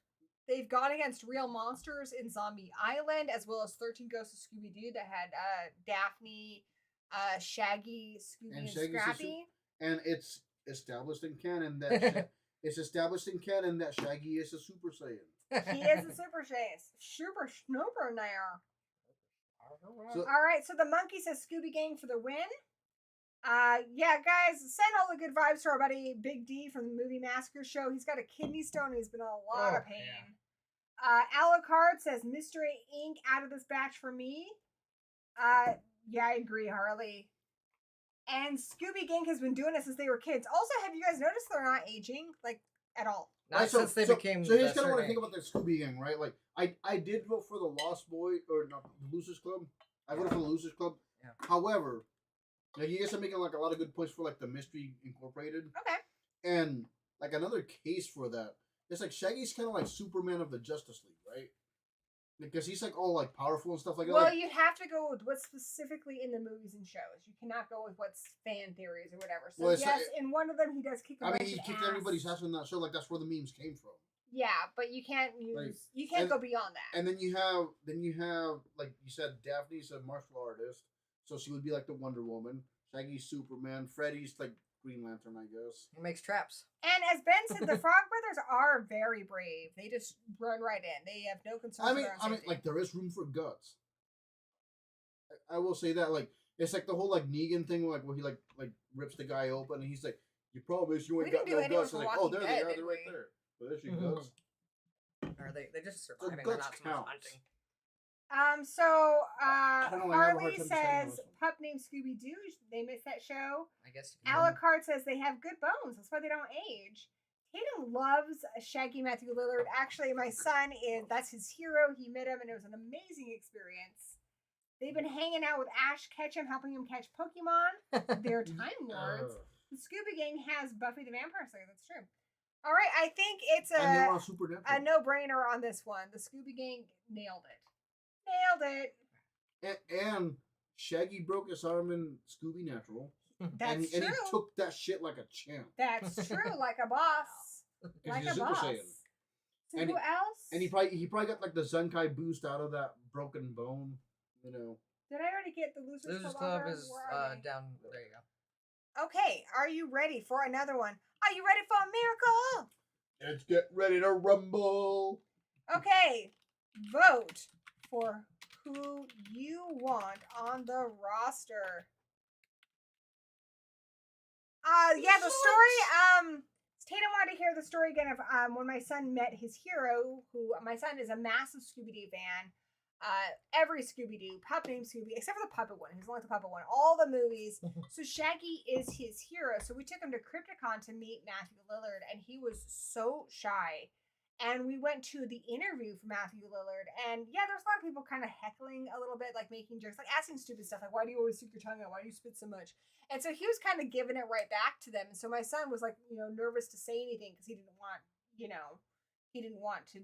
They've gone against real monsters in Zombie Island, as well as 13 Ghosts of Scooby-Doo that had Daphne, Shaggy, Scooby, and Scrappy. And it's established in canon that Shaggy is a Super Saiyan. He is a Super Saiyan. Super Snooper now. So, all right, so the monkey says Scooby Gang for the win. Yeah, guys, send all the good vibes to our buddy Big D from the Movie Massacre Show. He's got a kidney stone. He's been in a lot of pain. Yeah. Alucard says Mystery Inc. out of this batch for me. Yeah, I agree, Harley. And Scooby Gang has been doing it since they were kids. Also, have you guys noticed they're not aging, like, at all? Not since they became. So here's kind of what I think about the Scooby Gang, right? Like, I did vote for the Lost Boy, or not, the Losers Club. I voted for the Losers Club. Yeah. However, like, you guys are making like a lot of good points for like the Mystery Incorporated. Okay. And like another case for that, it's like Shaggy's kind of like Superman of the Justice League, right? Because he's like all like powerful and stuff like that. Well, like, you'd have to go with what's specifically in the movies and shows. You cannot go with what's fan theories or whatever. So yes, in one of them he does kick. He kicked everybody's ass in that show. Like that's where the memes came from. Yeah, but you can't use. You can't go beyond that. And then you have like you said, Daphne's a martial artist, so she would be like the Wonder Woman. Shaggy's Superman. Freddy's like Green Lantern, I guess. He makes traps. And as Ben said, the Frog Brothers are very brave. They just run right in. They have no concern. I mean, like there is room for guts. I will say that, like, it's like the whole like Negan thing, like where he like rips the guy open, and he's like, "You promise you ain't got no guts?" And like, oh, there they are, they're right there. So there's your guts. Are they just surviving? They're not so much hunting. Harley says pup named Scooby Doo. They missed that show. I guess. Alucard says they have good bones. That's why they don't age. Tatum loves Shaggy Matthew Lillard. Actually, my son that's his hero. He met him and it was an amazing experience. They've been hanging out with Ash Ketchum, helping him catch Pokemon. They're Time Lords. The Scooby Gang has Buffy the Vampire Slayer. That's true. All right, I think it's a no-brainer on this one. The Scooby Gang nailed it. Nailed it. And Shaggy broke his arm in Scooby Natural. That's true. And he took that shit like a champ. That's true, like a boss. Like a boss. Saiyan. And who else? And he probably got like the Zenkai boost out of that broken bone. You know. Did I already get the Losers Club? Club is down. There you go. Okay, are you ready for another one? Are you ready for a miracle? Let's get ready to rumble. Okay, vote for who you want on the roster. Yeah, the story, Tatum wanted to hear the story again of when my son met his hero, who my son is a massive Scooby-Doo fan. Every Scooby-Doo, pup named Scooby, except for the puppet one. He's only the puppet one. All the movies. So Shaggy is his hero. So we took him to Crypticon to meet Matthew Lillard, and he was so shy. And we went to the interview for Matthew Lillard, and yeah, there's a lot of people kind of heckling a little bit, like making jokes, like asking stupid stuff, like, why do you always stick your tongue out? Why do you spit so much? And so he was kind of giving it right back to them. And so my son was like, nervous to say anything because he didn't want to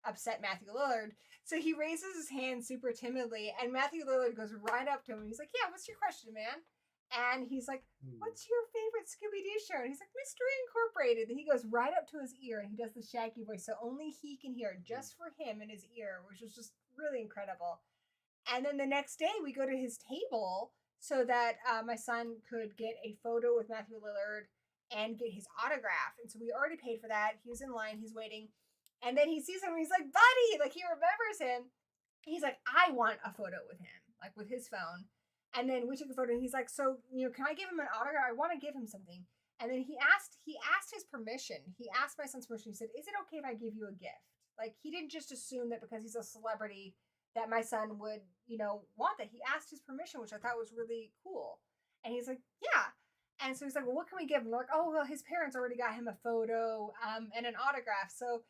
upset Matthew Lillard. So he raises his hand super timidly, and Matthew Lillard goes right up to him. He's like, yeah, what's your question, man? And he's like, what's your favorite Scooby-Doo show? And he's like, Mystery Incorporated. And he goes right up to his ear, and he does the Shaggy voice, so only he can hear, just for him in his ear, which was just really incredible. And then the next day, we go to his table so that my son could get a photo with Matthew Lillard and get his autograph. And so we already paid for that. He was in line. He's waiting. And then he sees him, and he's like, buddy! Like, he remembers him. He's like, I want a photo with him, like, with his phone. And then we took a photo, and he's like, so, can I give him an autograph? I want to give him something. And then he asked his permission. He asked my son's permission. He said, is it okay if I give you a gift? Like, he didn't just assume that because he's a celebrity that my son would, want that. He asked his permission, which I thought was really cool. And he's like, yeah. And so he's like, well, what can we give him? They're like, oh, well, his parents already got him a photo and an autograph. So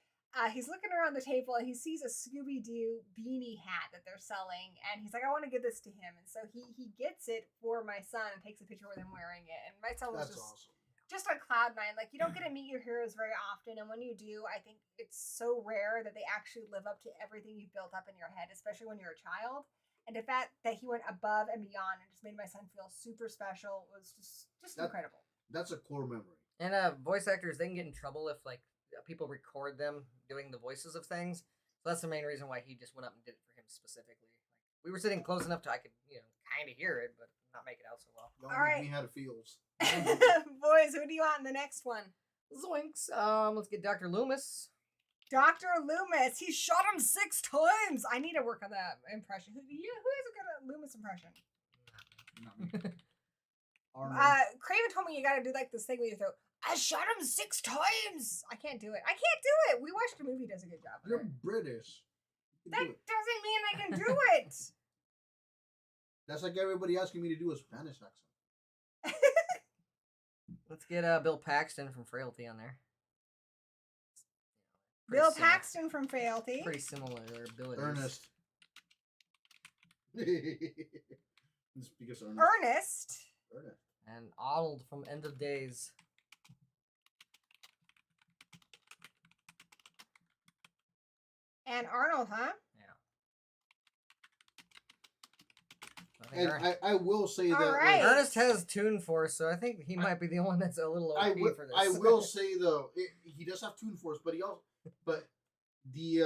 he's looking around the table, and he sees a Scooby-Doo beanie hat that they're selling, and he's like, I want to give this to him. And so he gets it for my son and takes a picture with him wearing it. And my son was just on cloud nine. Like, you don't get to meet your heroes very often, and when you do, I think it's so rare that they actually live up to everything you've built up in your head, especially when you're a child. And the fact that he went above and beyond and just made my son feel super special was just incredible. That's a core memory. And voice actors, they can get in trouble if, like, people record them doing the voices of things. So that's the main reason why he just went up and did it for him specifically. Like, we were sitting close enough to I could, kind of hear it, but not make it out so well. All right. We had it feels. Boys, who do you want in the next one? Zoinks. Let's get Dr. Loomis. Dr. Loomis. He shot him 6 times. I need to work on that impression. Who has a good Loomis impression? Not me. Craven told me you got to do like this thing with your throat. I shot him 6 times. I can't do it. We watched a movie. Does a good job. You're British. That doesn't mean I can do it. That's like everybody asking me to do a Spanish accent. Let's get Bill Paxton from Frailty on there. Paxton from Frailty. Pretty similar abilities. Ernest. Ernest. And Arnold from End of Days. And Arnold, huh? Yeah. And I will say that right. Ernest has Toon Force, so I think he might be the one that's a little OP for this. I will say though, he does have Toon Force, but the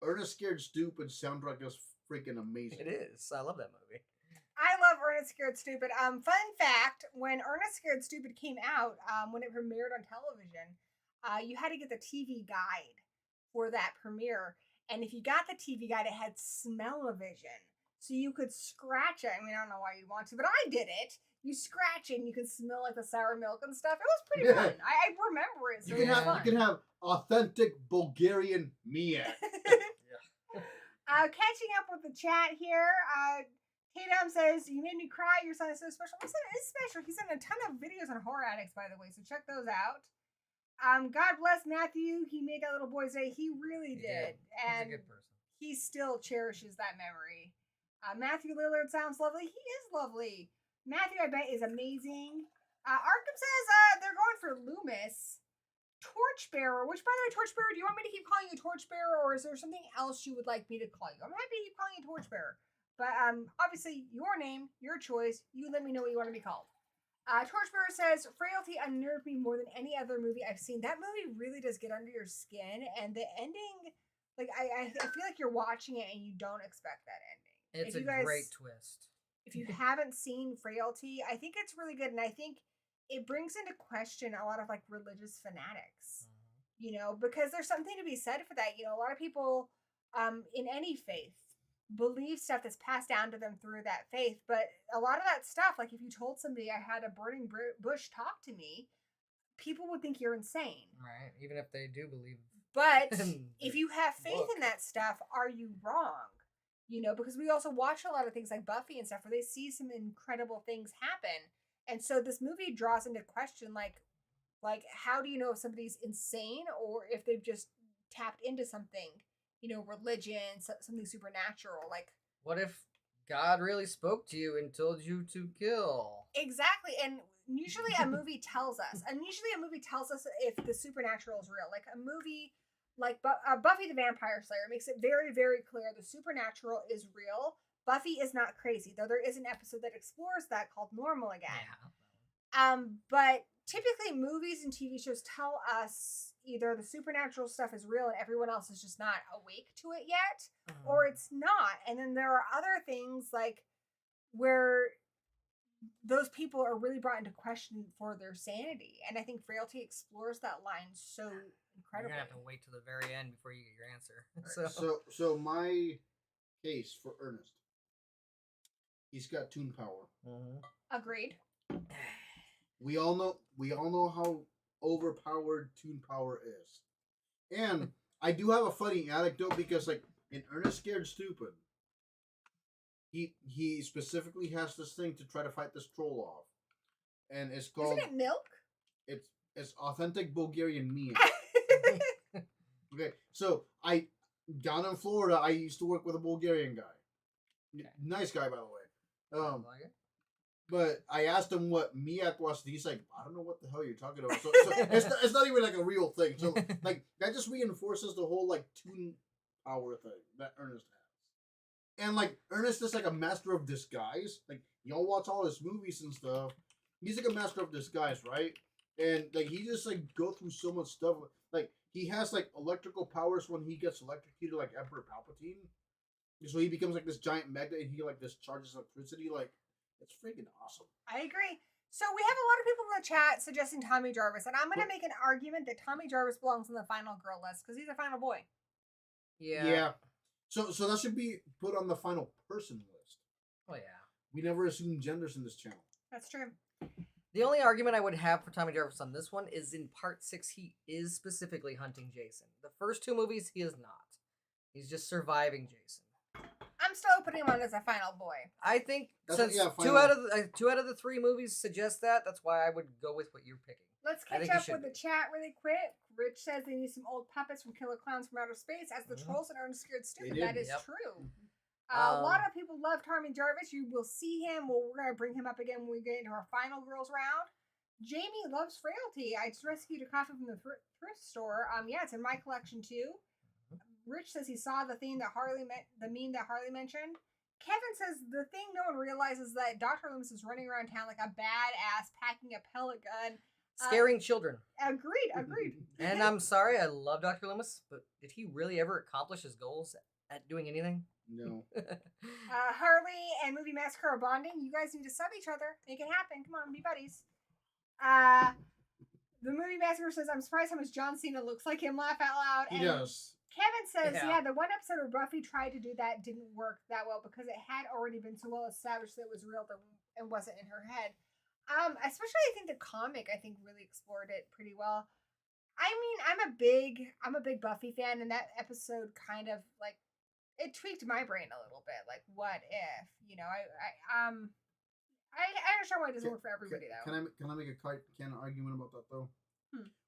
Ernest Scared Stupid soundtrack is freaking amazing. It is. I love that movie. I love Ernest Scared Stupid. Fun fact: when Ernest Scared Stupid came out, when it premiered on television, you had to get the TV guide for that premiere, and if you got the TV guide, it had smell-o-vision, so you could scratch it. I mean, I don't know why you want to, but I did it. You scratch it, and you can smell like the sour milk and stuff. It was pretty fun. I remember it. So you can have authentic Bulgarian Mia. Catching up with the chat here. Tatum says, you made me cry. Your son is so special. My son is special. He's in a ton of videos on horror addicts, by the way, so check those out. God bless Matthew. He made that little boy's day. He really did. And he's a good person. He still cherishes that memory. Matthew Lillard sounds lovely. He is lovely. Matthew, I bet, is amazing. Arkham says they're going for Loomis. Torchbearer, which, by the way, Torchbearer, do you want me to keep calling you Torchbearer, or is there something else you would like me to call you? I'm happy to keep calling you Torchbearer. But obviously, your name, your choice. You let me know what you want to be called. Torchbearer says, Frailty unnerved me more than any other movie I've seen. That movie really does get under your skin, and the ending, like, I feel like you're watching it and you don't expect that ending. It's great twist. If you haven't seen Frailty, I think it's really good, and I think it brings into question a lot of, like, religious fanatics, you know, because there's something to be said for that. You know, a lot of people in any faith believe stuff that's passed down to them through that faith, but a lot of that stuff, like if you told somebody I had a burning bush talk to me, people would think you're insane, right? Even if they do believe. But if you have faith in that stuff, are you wrong? You know, because we also watch a lot of things like Buffy and stuff where they see some incredible things happen, and so this movie draws into question like how do you know if somebody's insane or if they've just tapped into something, you know, religion, something supernatural. Like, what if God really spoke to you and told you to kill? Exactly. And usually a movie tells us if the supernatural is real. Like a movie like Buffy the Vampire Slayer makes it very, very clear the supernatural is real. Buffy is not crazy, though there is an episode that explores that called Normal Again. Yeah. But typically movies and TV shows tell us either the supernatural stuff is real and everyone else is just not awake to it yet, or it's not. And then there are other things like where those people are really brought into question for their sanity. And I think Frailty explores that line so incredibly. You're gonna have to wait till the very end before you get your answer. So my case for Ernest, he's got toon power. Agreed. We all know how overpowered toon power is. And I do have a funny anecdote because, like, in Ernest Scared Stupid, he specifically has this thing to try to fight this troll off. And it's called... Isn't it milk? It's authentic Bulgarian meat. Okay, so down in Florida, I used to work with a Bulgarian guy. Okay. Nice guy, by the way. But I asked him what miak was, and he's like, I don't know what the hell you're talking about. So it's not even like a real thing. So like that just reinforces the whole like toon power thing that Ernest has. And like Ernest is like a master of disguise. Like y'all watch all his movies and stuff. He's like a master of disguise, right? And like he just like go through so much stuff. Like he has like electrical powers when he gets electrocuted, like Emperor Palpatine. So he becomes like this giant magnet, and he like discharges electricity. Like, it's freaking awesome. I agree. So we have a lot of people in the chat suggesting Tommy Jarvis, and I'm going to make an argument that Tommy Jarvis belongs on the final girl list because he's a final boy. Yeah. So that should be put on the final person list. Oh yeah. We never assume genders in this channel. That's true. The only argument I would have for Tommy Jarvis on this one is in part 6, he is specifically hunting Jason. The first 2 movies, he is not. He's just surviving Jason. I'm still putting him on as a final boy. I think since 2 out of the 3 movies suggest that, that's why I would go with what you're picking. Let's catch up with the chat really quick. Rich says they need some old puppets from Killer Clowns from Outer Space as the trolls in Ernest Scared Stupid. That is true. A lot of people love Tommy Jarvis. You will see him. We're going to bring him up again when we get into our final girls round. Jamie loves Frailty. I just rescued a copy from the thrift store. Yeah, it's in my collection too. Rich says he saw the meme that Harley mentioned. Kevin says the thing no one realizes that Dr. Loomis is running around town like a badass, packing a pellet gun. Scaring children. Agreed. And I'm sorry, I love Dr. Loomis, but did he really ever accomplish his goals at doing anything? No. Harley and Movie Massacre are bonding. You guys need to sub each other. Make it happen. Come on, be buddies. The Movie Massacre says, I'm surprised how much John Cena looks like him. Laugh out loud. He does. Kevin says, the one episode where Buffy tried to do that didn't work that well because it had already been so well established that it was real and wasn't in her head. Especially I think the comic really explored it pretty well. I mean, I'm a big Buffy fan, and that episode kind of like it tweaked my brain a little bit. Like, what if, you know, I understand why it doesn't work for everybody though. Can I make a can argument about that though?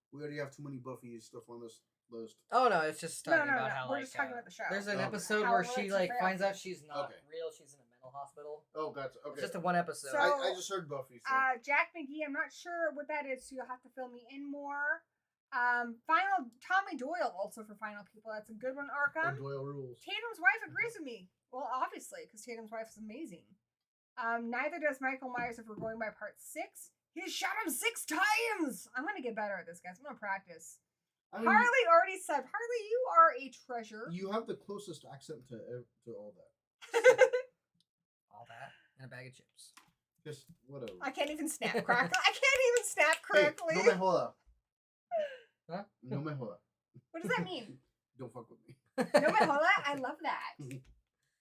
We already have too many Buffy stuff on this list. Oh no, it's just talking about how we're just talking about the show. There's an episode where she finds out she's not real. She's in a mental hospital. Oh, gotcha. Okay. It's just a one episode. So, I just heard Buffy. So. Jack McGee, I'm not sure what that is, so you'll have to fill me in more. Final Tommy Doyle also for final people. That's a good one, Arkham. Doyle rules. Tatum's wife agrees with me. Well, obviously, because Tatum's wife is amazing. Neither does Michael Myers if we're going by part 6. He shot him 6 times. I'm gonna get better at this, guys. I'm gonna practice. I mean, Harley already said, Harley, you are a treasure. You have the closest accent to all that. All that and a bag of chips. Just whatever. I can't even snap correctly. I can't even snap correctly. Hey, no me joda. Huh? No me joda. What does that mean? Don't fuck with me. No me joda? I love that.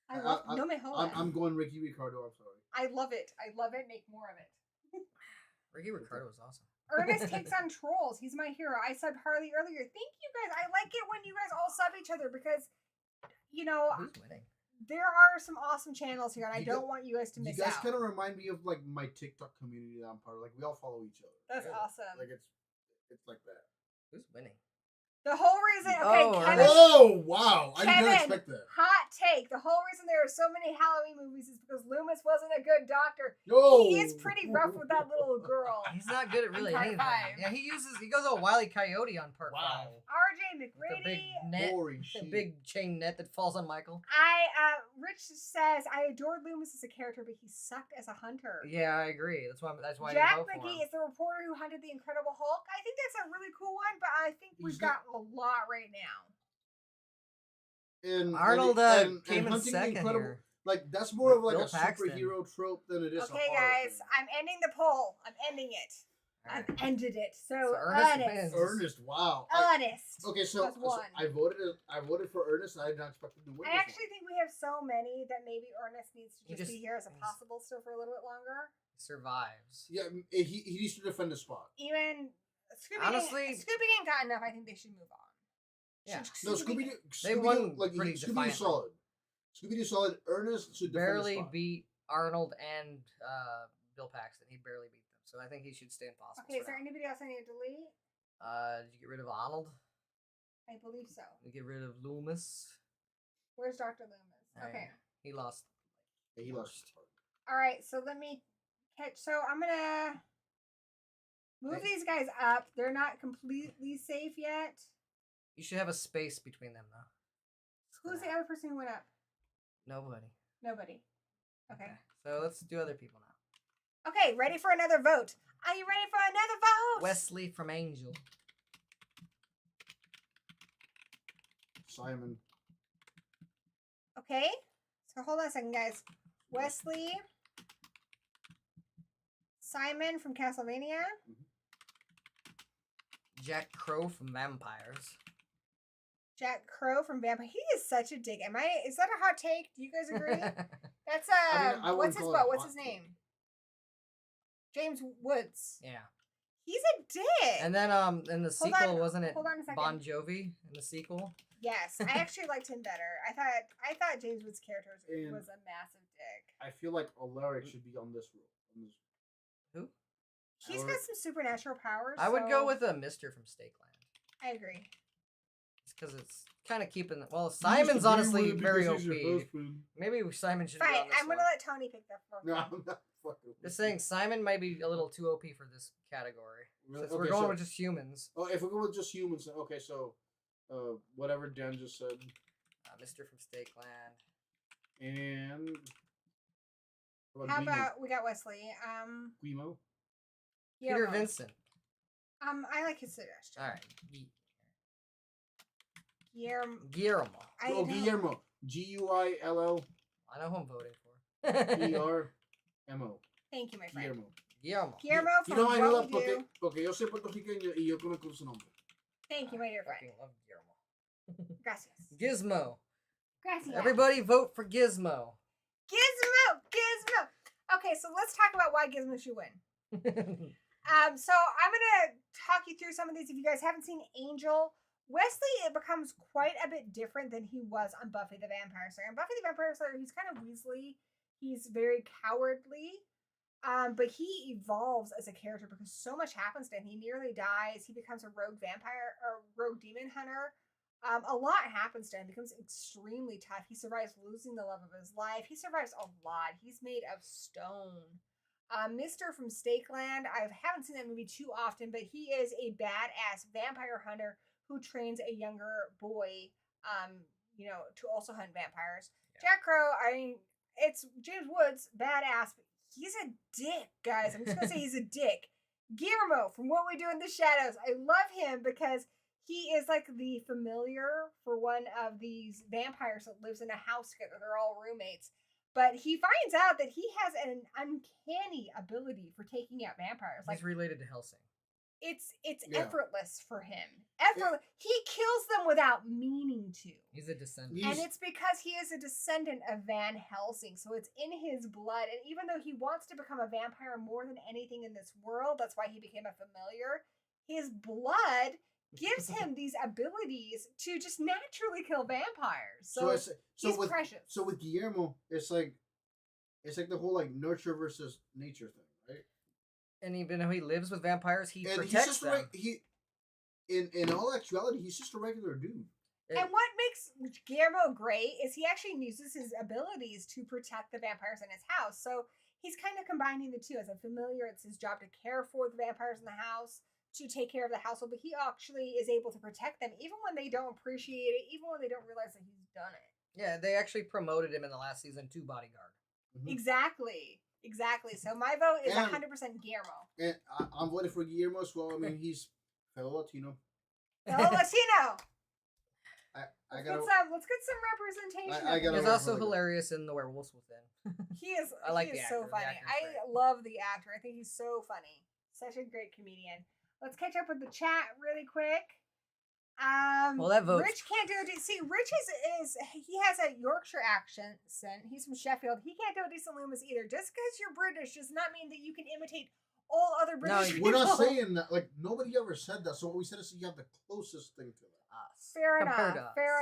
I love no me joda. I'm going Ricky Ricardo. I'm sorry. I love it. I love it. Make more of it. Ricky Ricardo was awesome. Ernest takes on trolls. He's my hero. I subbed Harley earlier. Thank you guys. I like it when you guys all sub each other because, you know, Who's winning? there are some awesome channels here, and I don't want you guys to miss out. You guys kind of remind me of like my TikTok community that I'm part of. Like we all follow each other. That's awesome. Like it's like that. Who's winning? The whole reason, okay, Kevin. Oh wow! I Kevin, didn't expect that. Hot take. The whole reason there are so many Halloween movies is because Loomis wasn't a good doctor. No, He is pretty rough with that little girl. He's not good at really Part anything. 5. Yeah, he goes all Wile E. Coyote on part 5. RJ With the McGrady. big net, Boring the shit. big chain net that falls on Michael. Rich says, I adored Loomis as a character, but he sucked as a hunter. Yeah, I agree. That's why I Jack didn't vote for McGee him. is the reporter who hunted the Incredible Hulk. I think that's a really cool one, but I think we've got a lot right now. Arnold came in Hunting the second Incredible- here. Like that's more of like Bill a Paxton. superhero trope than it is. Okay, a horror guys, thing. I'm ending the poll. I'm ending it. Alright. I've ended it. So Ernest Ernest. wins. Ernest, wow. Ernest. Okay, so was one. I voted for Ernest, and I did not expect him to win. I actually think we have so many that maybe Ernest needs to He just be here as a he's- possible still for a little bit longer. Survives. Yeah, he needs to defend the spot. Even Scooby Honestly- Scooby ain't got enough. I think they should move on. Yeah. No, Scooby They won pretty Scooby defiantly. solid. Scooby solid. Ernest should defend Barely the spot. beat Arnold and Bill Paxton. He barely beat them. So I think he should stay in possible. Okay, is there anybody else I need to delete? Did you get rid of Arnold? I believe so. Did you get rid of Loomis? Where's Dr. Loomis? Oh, Okay. yeah. He lost. Yeah, he lost. All right, so let me catch. So I'm gonna move these guys up. They're not completely safe yet. You should have a space between them though. Who's the other person who went up? Nobody. Nobody. Okay. So let's do other people now. Okay, ready for another vote. Are you ready for another vote? Wesley from Angel. Simon. Okay. So hold on a second, guys. Wesley. Simon from Castlevania. Jack Crow from Vampires. Jack Crow from Vampire. He is such a dick. Is that a hot take? Do you guys agree? That's I what's wouldn't his call it a What's hot his take. name? James Woods. Yeah. He's a dick. And then in the Hold sequel, on, wasn't it hold on a second. Bon Jovi in the sequel? Yes, I actually liked him better. I thought James Woods' character And- was a massive dick. I feel like Alaric should be on this role. Who? He's got some supernatural powers. I would so go with a Mister from Stakeland. I agree. It's because it's kind of keeping. Well, Simon's honestly very OP. Husband. Maybe Simon should be Fine, on this I'm one. gonna let Tony pick the first No, one. I'm not fucking. Just saying, Simon might be a little too OP for this category. Since we're Okay, going so- with just humans. Oh, if we go with just humans, then okay. So, whatever Dan just said, Mister from Stakeland. and How about we got Wesley? Guimo? Peter Guillermo. Vincent. I like his suggestion. All right. Guillermo. Guillermo. Oh, Guillermo. Guill I know who I'm voting for. ERMO. Thank you, my friend. Guillermo. Guillermo. Guillermo You from know I know What that We Do. porque yo soy puertorriqueño y yo conozco su nombre. Thank you, my dear friend. Fucking love Guillermo. Gracias. Gizmo. Gracias. Everybody vote for Gizmo. Gizmo. Okay, so let's talk about why Gizmo should win. So I'm gonna talk you through some of these. If you guys haven't seen Angel, Wesley, it becomes quite a bit different than he was on Buffy the Vampire Slayer. On Buffy the Vampire Slayer, he's kind of Weasley. He's very cowardly. But he evolves as a character because so much happens to him. He nearly dies. He becomes a rogue vampire or rogue demon hunter. A lot happens to him. He becomes extremely tough. He survives losing the love of his life. He survives a lot. He's made of stone. Mister from Stakeland, I haven't seen that movie too often, but he is a badass vampire hunter who trains a younger boy, to also hunt vampires. Yeah. Jack Crow, it's James Woods, badass, but he's a dick, guys. I'm just gonna say he's a dick. Guillermo from What We Do in the Shadows. I love him because he is like the familiar for one of these vampires that lives in a house together. They're all roommates. But he finds out that he has an uncanny ability for taking out vampires. He's related to Helsing. It's effortless for him. He kills them without meaning to. He's a descendant. And it's because he is a descendant of Van Helsing. So it's in his blood. And even though he wants to become a vampire more than anything in this world, that's why he became a familiar, his blood gives him these abilities to just naturally kill vampires. So he's precious. So with Guillermo, it's like the whole like nurture versus nature thing, right? And even though he lives with vampires, he protects them. In all actuality, he's just a regular dude. And what makes Guillermo great is he actually uses his abilities to protect the vampires in his house. So he's kind of combining the two. As a familiar, it's his job to care for the vampires in the house, to take care of the household, but he actually is able to protect them even when they don't appreciate it, even when they don't realize that he's done it. Yeah, they actually promoted him in the last season to bodyguard. Mm-hmm. Exactly. So my vote is 100% Guillermo. And I'm voting for Guillermo as well. I mean, he's fellow Latino. Let's get some representation. He's also hilarious in The Werewolves Within. He is. I like he the is so actor. funny. I love the actor. I think he's so funny. Such a great comedian. Let's catch up with the chat really quick. Well, that vote. Rich can't do it. See, Rich is he has a Yorkshire accent. He's from Sheffield. He can't do a decent Loomis either. Just because you're British does not mean that you can imitate all other British people. We're not saying that. Like, nobody ever said that. So what we said is you have the closest thing to that. Us. Fair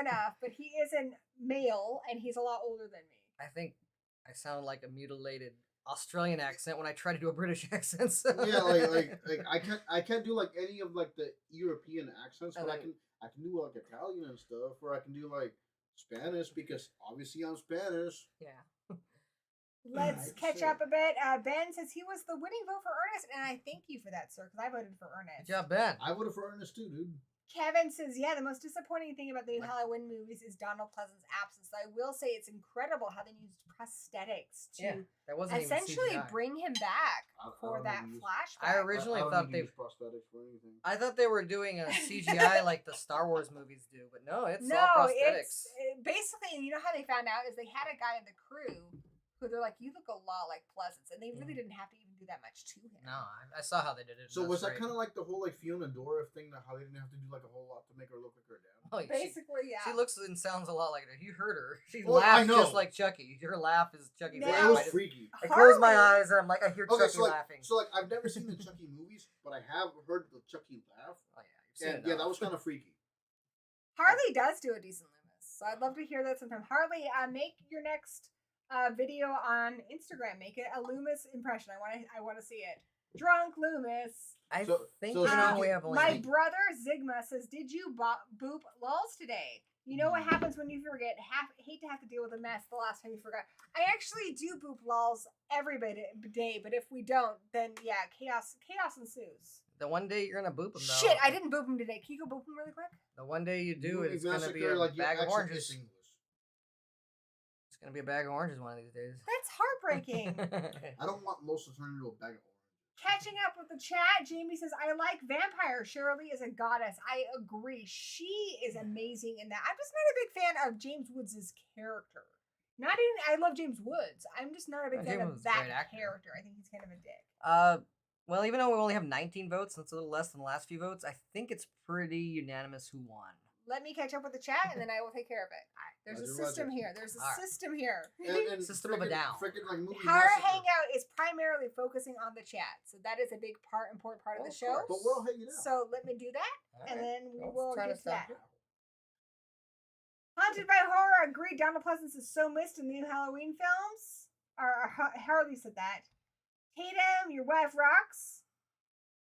enough. But he is a male, and he's a lot older than me. I think I sound like a mutilated Australian accent when I try to do a British accent. So. Yeah, like I can't do like any of like the European accents, but I can do like Italian and stuff, or I can do like Spanish because obviously I'm Spanish. Yeah. Let's catch up a bit. Ben says he was the winning vote for Ernest, and I thank you for that, sir, because I voted for Ernest. Good job, Ben. I voted for Ernest too, dude. Kevin says, yeah, the most disappointing thing about the new Halloween movies is Donald Pleasance's absence. I will say it's incredible how they used prosthetics to that wasn't essentially even CGI. bring him back for that flashback. I originally thought they prosthetics for anything. I thought they were doing a CGI like the Star Wars movies do, but no, it's all prosthetics. Basically, you know how they found out is they had a guy in the crew who they're like, you look a lot like Pleasance, and they really didn't have to even do that much to him. No, I saw how they did it. So was that kind of like the whole like Fiona Dora thing, that how they didn't have to do like a whole lot to make her look like her dad? Like basically, yeah. She looks and sounds a lot like her. You heard her. She laughs just like Chucky. Her laugh is Chucky. It was freaky. I close my eyes and I'm like, I hear Chucky laughing. So like, I've never seen the Chucky movies, but I have heard the Chucky laugh. Oh yeah, you've seen it. Yeah, that was kind of freaky. Harley does do a decent Loomis, so I'd love to hear that sometime. Harley, make your next video on Instagram. Make it a Loomis impression. I want to see it. Drunk Loomis. I think we have only. My brother Zigma says, "Did you boop lols today? You know what happens when you forget. Hate to have to deal with a mess the last time you forgot. I actually do boop lols every day, but if we don't, then yeah, chaos ensues. The one day you're gonna boop him though. Shit, I didn't boop him today. Can you go boop him really quick? The one day you do, it's gonna be a bag of oranges. It's gonna be a bag of oranges one of these days. That's heartbreaking. I don't want Los to turn into a bag of oranges. Catching up with the chat, Jamie says, I like vampires. Shirley is a goddess. I agree. She is amazing in that. I'm just not a big fan of James Woods' character. I love James Woods. I'm just not a big fan of that character. I think he's kind of a dick. Well, even though we only have 19 votes, that's a little less than the last few votes, I think it's pretty unanimous who won. Let me catch up with the chat, and then I will take care of it. There's a system here. There's a system here. And system of a down. Our hangout is primarily focusing on the chat, so that is a big important part of the show. But we're all hanging out. So let me do that, and then we will get to that. Haunted by Horror, agreed. Donald Pleasance is so missed in the new Halloween films. Harley said that. Tatum, your wife rocks.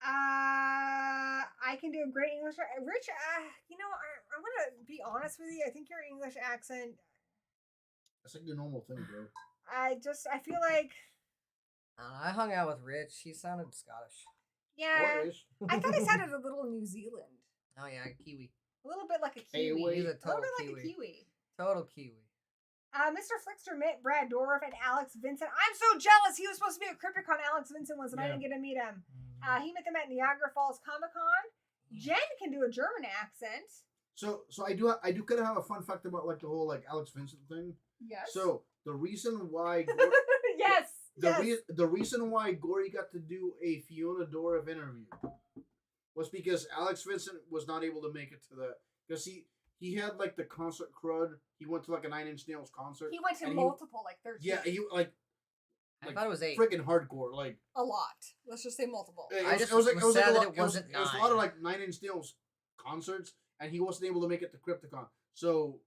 I can do a great English. Rich, I want to be honest with you. I think your English accent. That's like the normal thing, bro. I feel like. I hung out with Rich. He sounded Scottish. Yeah. I thought he sounded a little New Zealand. Oh yeah, Kiwi. A little bit like a Kiwi. He's a total Kiwi. Like a Kiwi. Total Kiwi. Mr. Flickster met Brad Dourif and Alex Vincent. I'm so jealous. He was supposed to be a Crypticon. Alex Vincent was, and I didn't get to meet him. He met them at Niagara Falls Comic Con. Jen can do a German accent. So I do kind of have a fun fact about like the whole like Alex Vincent thing. Yes. So the reason why yes. The reason why Gory got to do a Fiona Dorff interview was because Alex Vincent was not able to make it to the because he had like the concert crud. He went to like a 9 Inch Nails concert. He went to multiple, like 13. Yeah, he like I thought it was 8. Freaking hardcore, like a lot. Let's just say multiple. It was sad that it wasn't 9. It was a lot of like 9 Inch Nails concerts, and he wasn't able to make it to Crypticon. So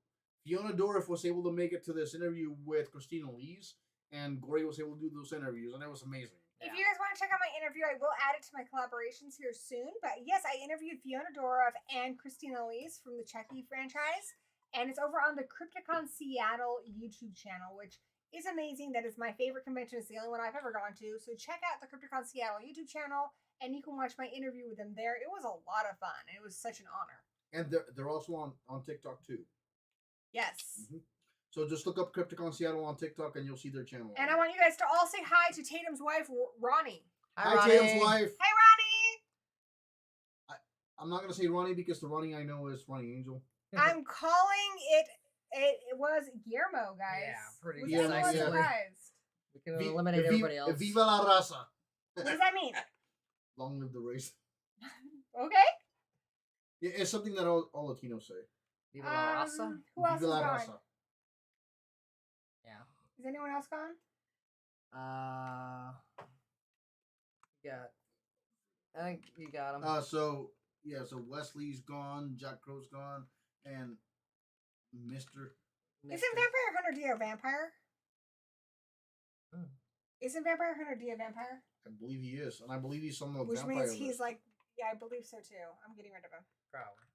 Fiona Dorff was able to make it to this interview with Christina Lees, and Gory was able to do those interviews, and it was amazing. If you guys want to check out my interview, I will add it to my collaborations here soon. But yes, I interviewed Fiona Dorff and Christina Lees from the Chucky franchise, and it's over on the Crypticon Seattle YouTube channel, which is amazing. That is my favorite convention. It's the only one I've ever gone to. So check out the Crypticon Seattle YouTube channel, and you can watch my interview with them there. It was a lot of fun. It was such an honor. And they're also on TikTok too. Yes. Mm-hmm. So just look up Crypticon Seattle on TikTok and you'll see their channel. And I want you guys to all say hi to Tatum's wife, Ronnie. Hi Tatum's wife. Hey, Ronnie. I'm not going to say Ronnie because the Ronnie I know is Ronnie Angel. I'm calling it was Guillermo, guys. Yeah, pretty surprised. We can eliminate everybody else. Viva la raza. What does that mean? Long live the race. Okay. Yeah, it's something that all Latinos say. Viva la raza? Who else Viva la is raza. gone? Yeah. Is anyone else gone? I think you got him. So Wesley's gone, Jack Crow's gone, and Mr. Isn't Vampire Hunter D a vampire? Isn't Vampire Hunter D a vampire? I believe he is, and I believe he's on the Which vampire means list. he's like, yeah, I believe so too. I'm getting rid of him. Probably.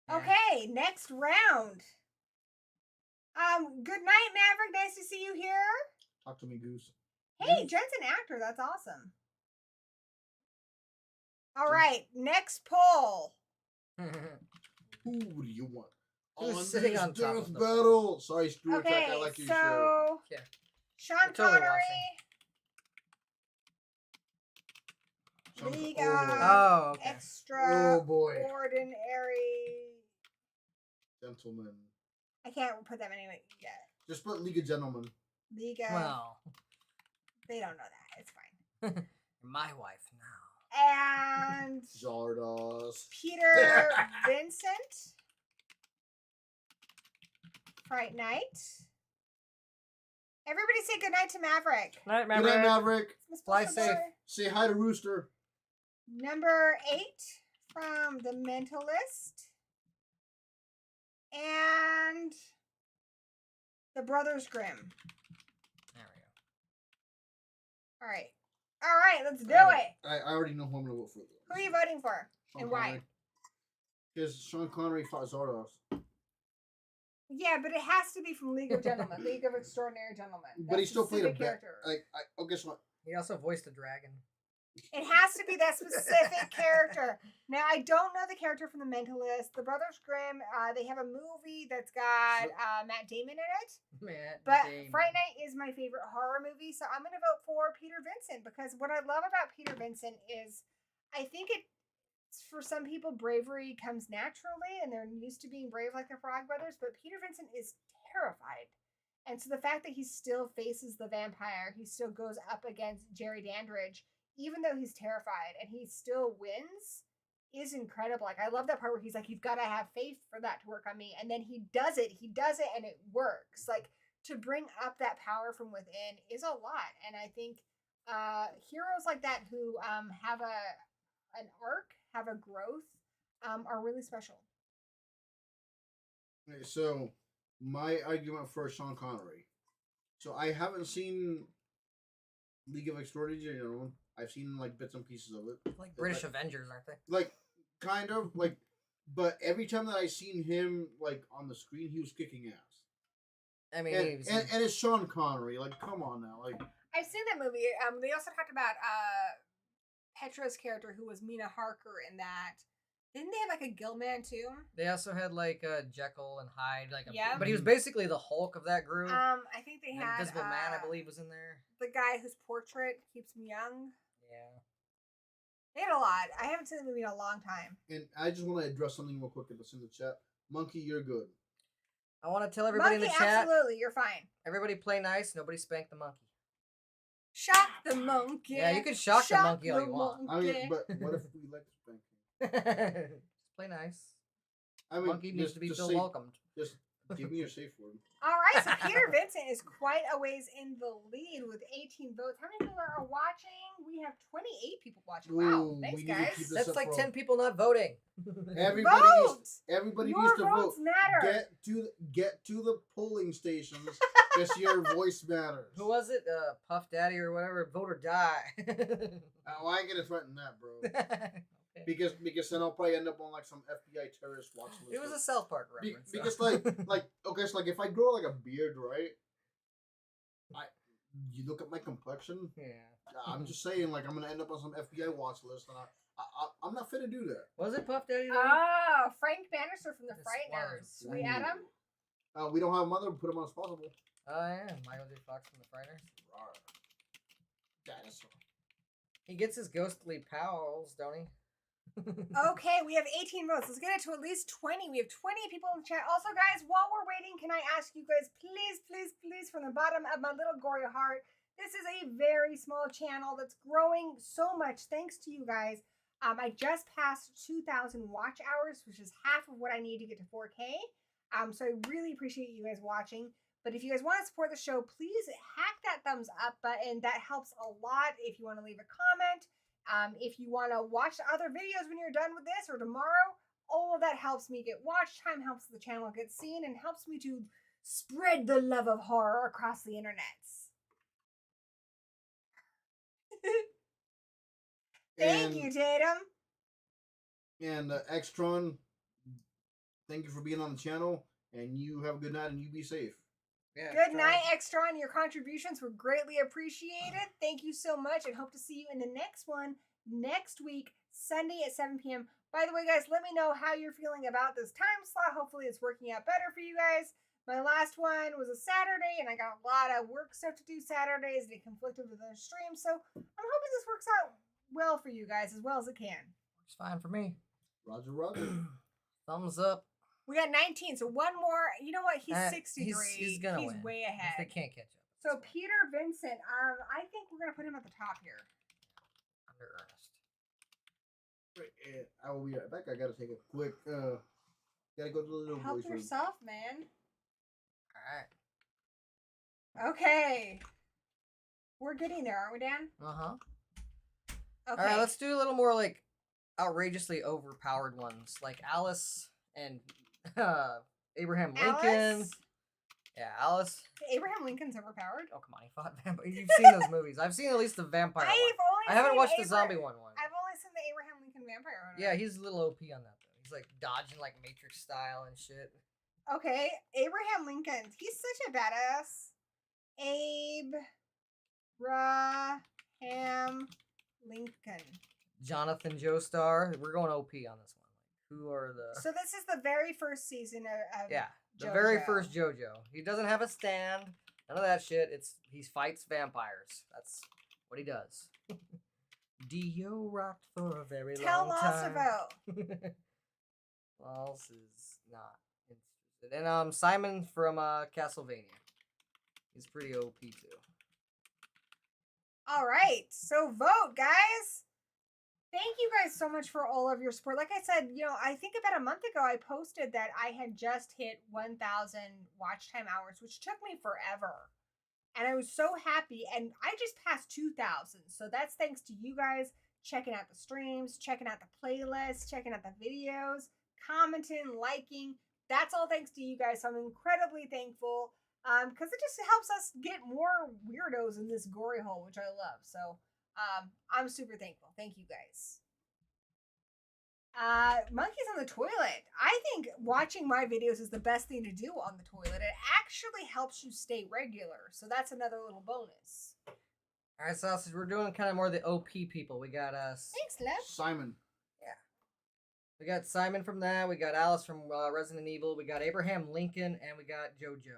Okay, next round. Good night, Maverick. Nice to see you here. Talk to me, Goose. Hey, Jen's an actor. That's awesome. All right, next poll. Who do you want? Who's sitting on top of the battle? Sorry, Stuart. Okay, I like your so show. Yeah. Sean totally Connery. watching. League Oh, okay. Extraordinary. Gentlemen. I can't put them anyway yet. Just put League of Gentlemen. League of. Well. They don't know that. It's fine. My wife now. And Zardos. Peter Vincent. Fright Night. Everybody say goodnight to Maverick. Night, Good night, Maverick. Fly safe. Say hi to Rooster. Number 8 from The Mentalist. And The Brothers Grimm. There we go. All right. All right, let's do it. I already know who I'm going to vote for. Who are you voting for? Sean and Connery. why? Because Sean Connery fought Zardos. Yeah, but it has to be from League of Gentlemen. League of Extraordinary Gentlemen. But he still played a character. Guess what? He also voiced a dragon. It has to be that specific character. Now, I don't know the character from The Mentalist. The Brothers Grimm, they have a movie that's got Matt Damon in it. But Fright Night is my favorite horror movie, so I'm going to vote for Peter Vincent because what I love about Peter Vincent is I think for some people, bravery comes naturally and they're used to being brave like the Frog Brothers, but Peter Vincent is terrified. And so the fact that he still faces the vampire, he still goes up against Jerry Dandridge, even though he's terrified, and he still wins, is incredible. Like, I love that part where he's like, you've got to have faith for that to work on me. And then he does it, and it works. Like, to bring up that power from within is a lot. And I think heroes like that who have an arc, have a growth, are really special. Okay, so, my argument for Sean Connery. So, I haven't seen League of Extraordinary Gentlemen. I've seen like bits and pieces of it. Like British Avengers, aren't they? Like, kind of like, but every time that I seen him like on the screen, he was kicking ass. I mean, and it's Sean Connery. Like, come on now. Like, I've seen that movie. They also talked about Petra's character, who was Mina Harker, in that. Didn't they have like a gill man too. They also had like Jekyll and Hyde, like Yeah. but he was basically the Hulk of that group. I think they had Invisible Man, I believe, was in there. The guy whose portrait keeps me young. Yeah. They had a lot. I haven't seen the movie in a long time. And I just want to address something real quick that's in the chat. Monkey, you're good. I want to tell everybody in the chat. Absolutely, you're fine. Everybody play nice. Nobody spank the monkey. Shock the monkey. Yeah, you can shock the monkey all you want. I mean, but what if we like to spank him? Just play nice. I mean, Monkey needs to be feel welcomed. Just give me your safe word. All right, so Peter Vincent is quite a ways in the lead with 18 votes. How many people are watching? We have 28 people watching. Wow, thanks, guys. That's like 10 people not voting. Everybody Your needs to vote. votes matter. Get to the polling stations because your voice matters. Who was it? Puff Daddy or whatever. Vote or die. Oh, I ain't gonna threaten that, bro. Okay. Because then I'll probably end up on like some FBI terrorist watch list. It was a South Park reference. Because so if I grow like a beard, right? You look at my complexion. Yeah. I'm just saying, like I'm gonna end up on some FBI watch list, and I'm not fit to do that. Was it Puff Daddy? Though? Oh, Frank Bannister from The Frighteners. We add him? We don't have a mother. Put him on as possible. Oh yeah, Michael J. Fox from The Frighteners. Dinosaur. He gets his ghostly powers, don't he? Okay, we have 18 votes. Let's get it to at least 20. We have 20 people in the chat. Also, guys, while we're waiting, can I ask you guys, please, from the bottom of my little gory heart, this is a very small channel that's growing so much thanks to you guys. I just passed 2,000 watch hours, which is half of what I need to get to 4K. So I really appreciate you guys watching. But if you guys want to support the show, please hack that thumbs up button. That helps a lot. If you want to leave a comment, if you want to watch other videos when you're done with this or tomorrow, all of that helps me get watch time, helps the channel get seen, and helps me to spread the love of horror across the internets. Thank you, Tatum. And Extron, thank you for being on the channel, and you have a good night and you be safe. Yeah, good night, Extron. Your contributions were greatly appreciated. Thank you so much, and hope to see you in the next one next week, Sunday at 7 p.m. By the way, guys, let me know how you're feeling about this time slot. Hopefully it's working out better for you guys. My last one was a Saturday, and I got a lot of work stuff to do Saturdays, and it conflicted with other streams, so I'm hoping this works out well for you guys, as well as it can. Works fine for me. Roger. Thumbs up. We got 19, so one more. You know what? He's 63. He's gonna win. He's way ahead. They can't catch up. So Peter Vincent, I think we're gonna put him at the top here. Under Ernest. I will be right back. I gotta take a quick. Gotta go to the little Help boys' room. yourself, man. All right. Okay. We're getting there, aren't we, Dan? Okay. All Okay. right, let's do a little more like outrageously overpowered ones, like Alice and Abraham Lincoln. Alice? Yeah, Alice. Abraham Lincoln's overpowered. Oh come on, he fought vampires. You've seen those movies. I've seen at least the vampire one. I haven't watched the zombie one. I've only seen the Abraham Lincoln vampire one. Yeah, he's a little OP on that though. He's like dodging like Matrix style and shit. Okay, Abraham Lincoln. He's such a badass. Abraham Lincoln. Jonathan Joestar. We're going OP on this one. Like, who are the? So this is the very first season of yeah, the JoJo. very first JoJo. He doesn't have a stand. None of that shit. He fights vampires. That's what he does. Dio rocked for a very long time. Tell Moss to vote. Moss is not interested. And Simon from Castlevania. He's pretty OP too. All right, so vote, guys. Thank you guys so much for all of your support. Like I said, I think about a month ago I posted that I had just hit 1,000 watch time hours, which took me forever. And I was so happy, and I just passed 2,000. So that's thanks to you guys checking out the streams, checking out the playlists, checking out the videos, commenting, liking. That's all thanks to you guys. So I'm incredibly thankful because it just helps us get more weirdos in this gory hole, which I love. So I'm super thankful. Thank you guys. Monkeys on the toilet. I think watching my videos is the best thing to do on the toilet. It actually helps you stay regular. So that's another little bonus. All right, Sausage, we're doing kind of more the OP people. We got Thanks, Lev. Simon. Yeah. We got Simon from that. We got Alice from Resident Evil. We got Abraham Lincoln, and we got JoJo.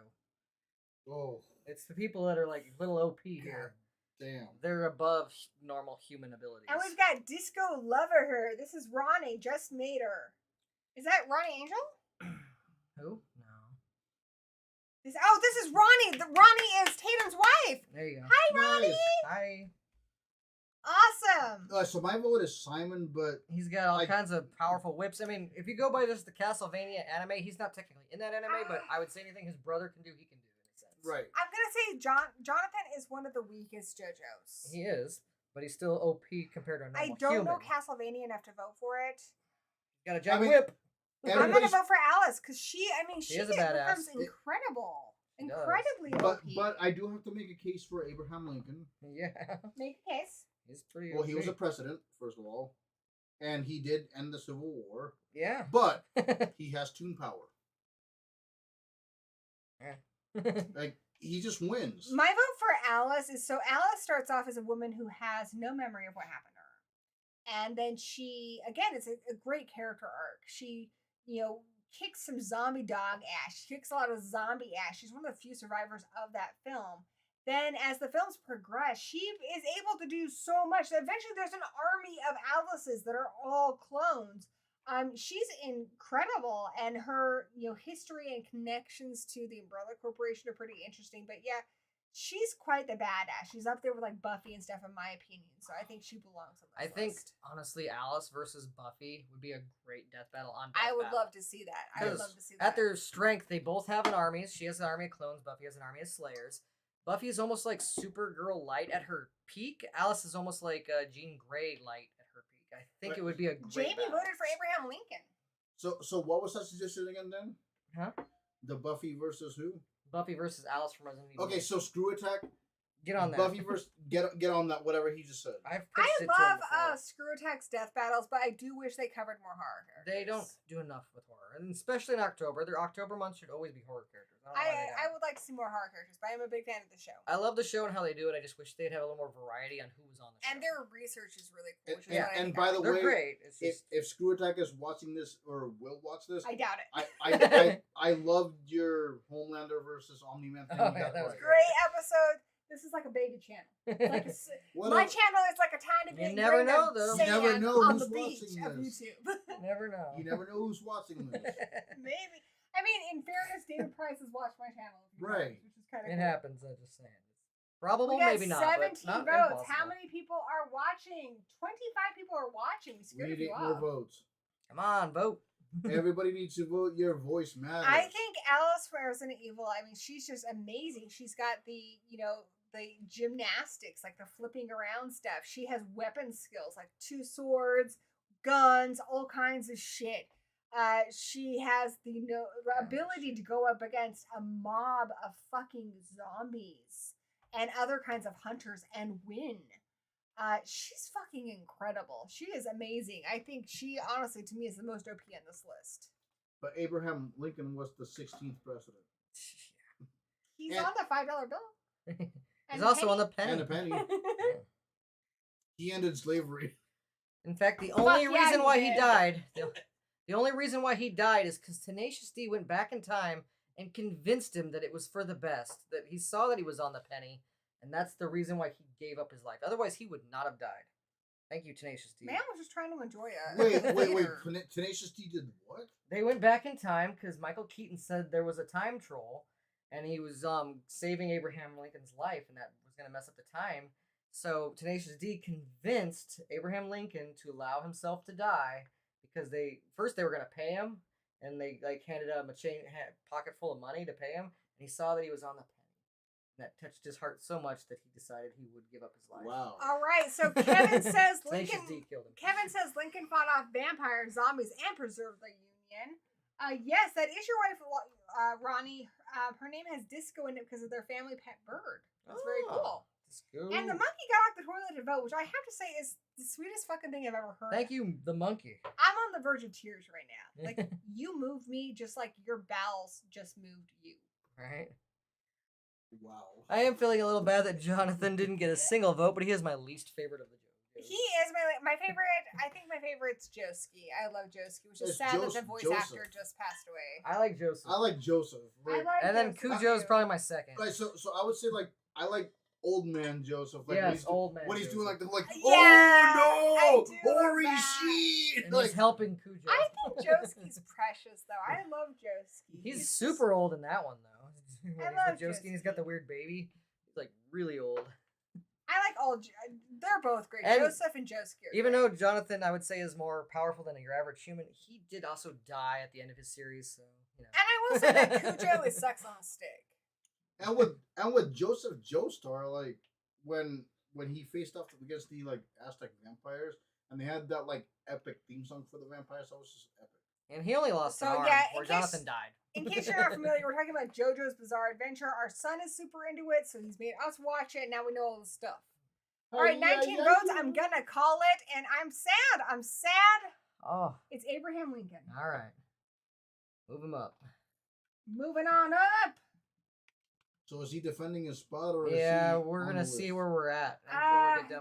Oh, it's the people that are like little OP here. Damn. They're above normal human abilities. And we've got Disco Lover Her. This is Ronnie. Just made her. Is that Ronnie Angel? Who? No. This is Ronnie. Ronnie is Tatum's wife. There you go. Hi, Ronnie. Nice. Hi. Awesome. So my vote is Simon, but He's got all kinds of powerful whips. I mean, if you go by just the Castlevania anime, he's not technically in that anime, but I would say anything his brother can do, he can do in a sense. right. I'm gonna say Jonathan is one of the weakest JoJos. He is, but he's still OP compared to a normal I don't human. know Castlevania enough to vote for it. Got a giant whip. I'm gonna vote for Alice because she is a badass. becomes incredible, She incredibly But OP. I do have to make a case for Abraham Lincoln. Yeah. Make a case. He's pretty Well, OP. he was a president, first of all, and he did end the Civil War. Yeah. But he has toon power. Yeah. Like, he just wins. My vote for Alice is Alice starts off as a woman who has no memory of what happened to her. And then she, again, it's a great character arc. She, kicks some zombie dog ass. She kicks a lot of zombie ass. She's one of the few survivors of that film. Then as the films progress, she is able to do so much that eventually there's an army of Alices that are all clones. She's incredible, and her, history and connections to the Umbrella Corporation are pretty interesting. But yeah, she's quite the badass. She's up there with like Buffy and stuff, in my opinion. So I think she belongs on this list. Honestly, Alice versus Buffy would be a great death battle on. I would love to see that. I would love to see that. At their strength, they both have an army. She has an army of clones. Buffy has an army of slayers. Buffy is almost like Supergirl light at her peak. Alice is almost like Jean Grey light at her peak. I think it would be a great Jamie battle. voted for Abraham Lincoln. So what was that suggestion again, then? Huh? The Buffy versus who? Buffy versus Alice from Resident Evil. Okay, so Screw Attack. Get on that. Buffy versus get on that. Whatever he just said. I love Screw Attack's death battles, but I do wish they covered more horror characters. They don't do enough with horror, and especially in October. Their October month should always be horror characters. I would like to see more horror characters, but I'm a big fan of the show. I love the show and how they do it. I just wish they'd have a little more variety on who was on the show. And their research is really cool. Which is And by the way, they're great. It's just, if Screw Attack is watching this or will watch this, I doubt it. I loved your Homelander versus Omni-Man thing. Oh, yeah, that was great episode. This is like a baby channel. Like my channel is like a tiny bit. You never know, though. You never know on who's the beach watching of this. YouTube. You never know. You never know who's watching this. Maybe. I mean, in fairness, David Price has watched my channel. Right. Which is kind of It cool. happens. I'm just saying. Probable, We got maybe not. 17 but not votes. impossible. How many people are watching? 25 people are watching. We Scared need you more off. votes. Come on, vote. Everybody needs to vote. Your voice matters. I think Alice from Resident Evil, I mean, she's just amazing. She's got the gymnastics, like the flipping around stuff. She has weapon skills, like 2 swords, guns, all kinds of shit. She has the ability to go up against a mob of fucking zombies and other kinds of hunters and win. She's fucking incredible. She is amazing. I think she, honestly, to me, is the most OP on this list. But Abraham Lincoln was the 16th president. He's on the $5 bill. He's also on the penny. And a penny. He ended slavery. In fact, the only reason why he did. died, the only reason why he died is because Tenacious D went back in time and convinced him that it was for the best, that he saw that he was on the penny, and that's the reason why he gave up his life. Otherwise, he would not have died. Thank you, Tenacious D. Man was just trying to enjoy it. Wait. Tenacious D did what? They went back in time because Michael Keaton said there was a time troll, and he was saving Abraham Lincoln's life, and that was going to mess up the time. So Tenacious D convinced Abraham Lincoln to allow himself to die because they were going to pay him, and they handed him a pocket full of money to pay him, and he saw that he was on the penny. And that touched his heart so much that he decided he would give up his life. Wow. All right, so Kevin says Tenacious D killed him. Kevin says Lincoln fought off vampires, zombies, and preserved the Union. Yes, that is your wife, Ronnie. Her name has Disco in it because of their family pet bird. That's very cool. Disco. And the monkey got off the toilet to vote, which I have to say is the sweetest fucking thing I've ever heard. Thank you, the monkey. I'm on the verge of tears right now. Like, you moved me just like your bowels just moved you. Right. Wow. I am feeling a little bad that Jonathan didn't get a single vote, but he is my least favorite of the He is my favorite. I think my favorite's Josuke. I love Josuke, which is sad that the voice actor just passed away. I like Joseph. I like Joseph. Right? And then Cujo's probably my second. Right, so I would say like I like old man Joseph. Like yes, old man. When he's doing like the yeah, oh no, holy shit! And like, he's helping Cujo. I think Josuke's precious though. I love Josuke. He's super old in that one though. I love Josuke. And he's got the weird baby. He's like really old. I like all. They're both great. And Joseph and Josuke. Even though Jonathan, I would say, is more powerful than your average human, he did also die at the end of his series. So you know. And I will say that Cujo is sex on a stick. And with Joseph Joestar, like when he faced off against the like Aztec vampires, and they had that like epic theme song for the vampires, that was just epic. And he only lost an arm, where Jonathan died. In case you're not familiar, we're talking about JoJo's Bizarre Adventure. Our son is super into it, so he's made us watch it. Now we know all the stuff. All right, 19 votes. I'm gonna call it, and I'm sad. I'm sad. Oh, it's Abraham Lincoln. All right, move him up. Moving on up. So is he defending his spot, or we're gonna see where we're at.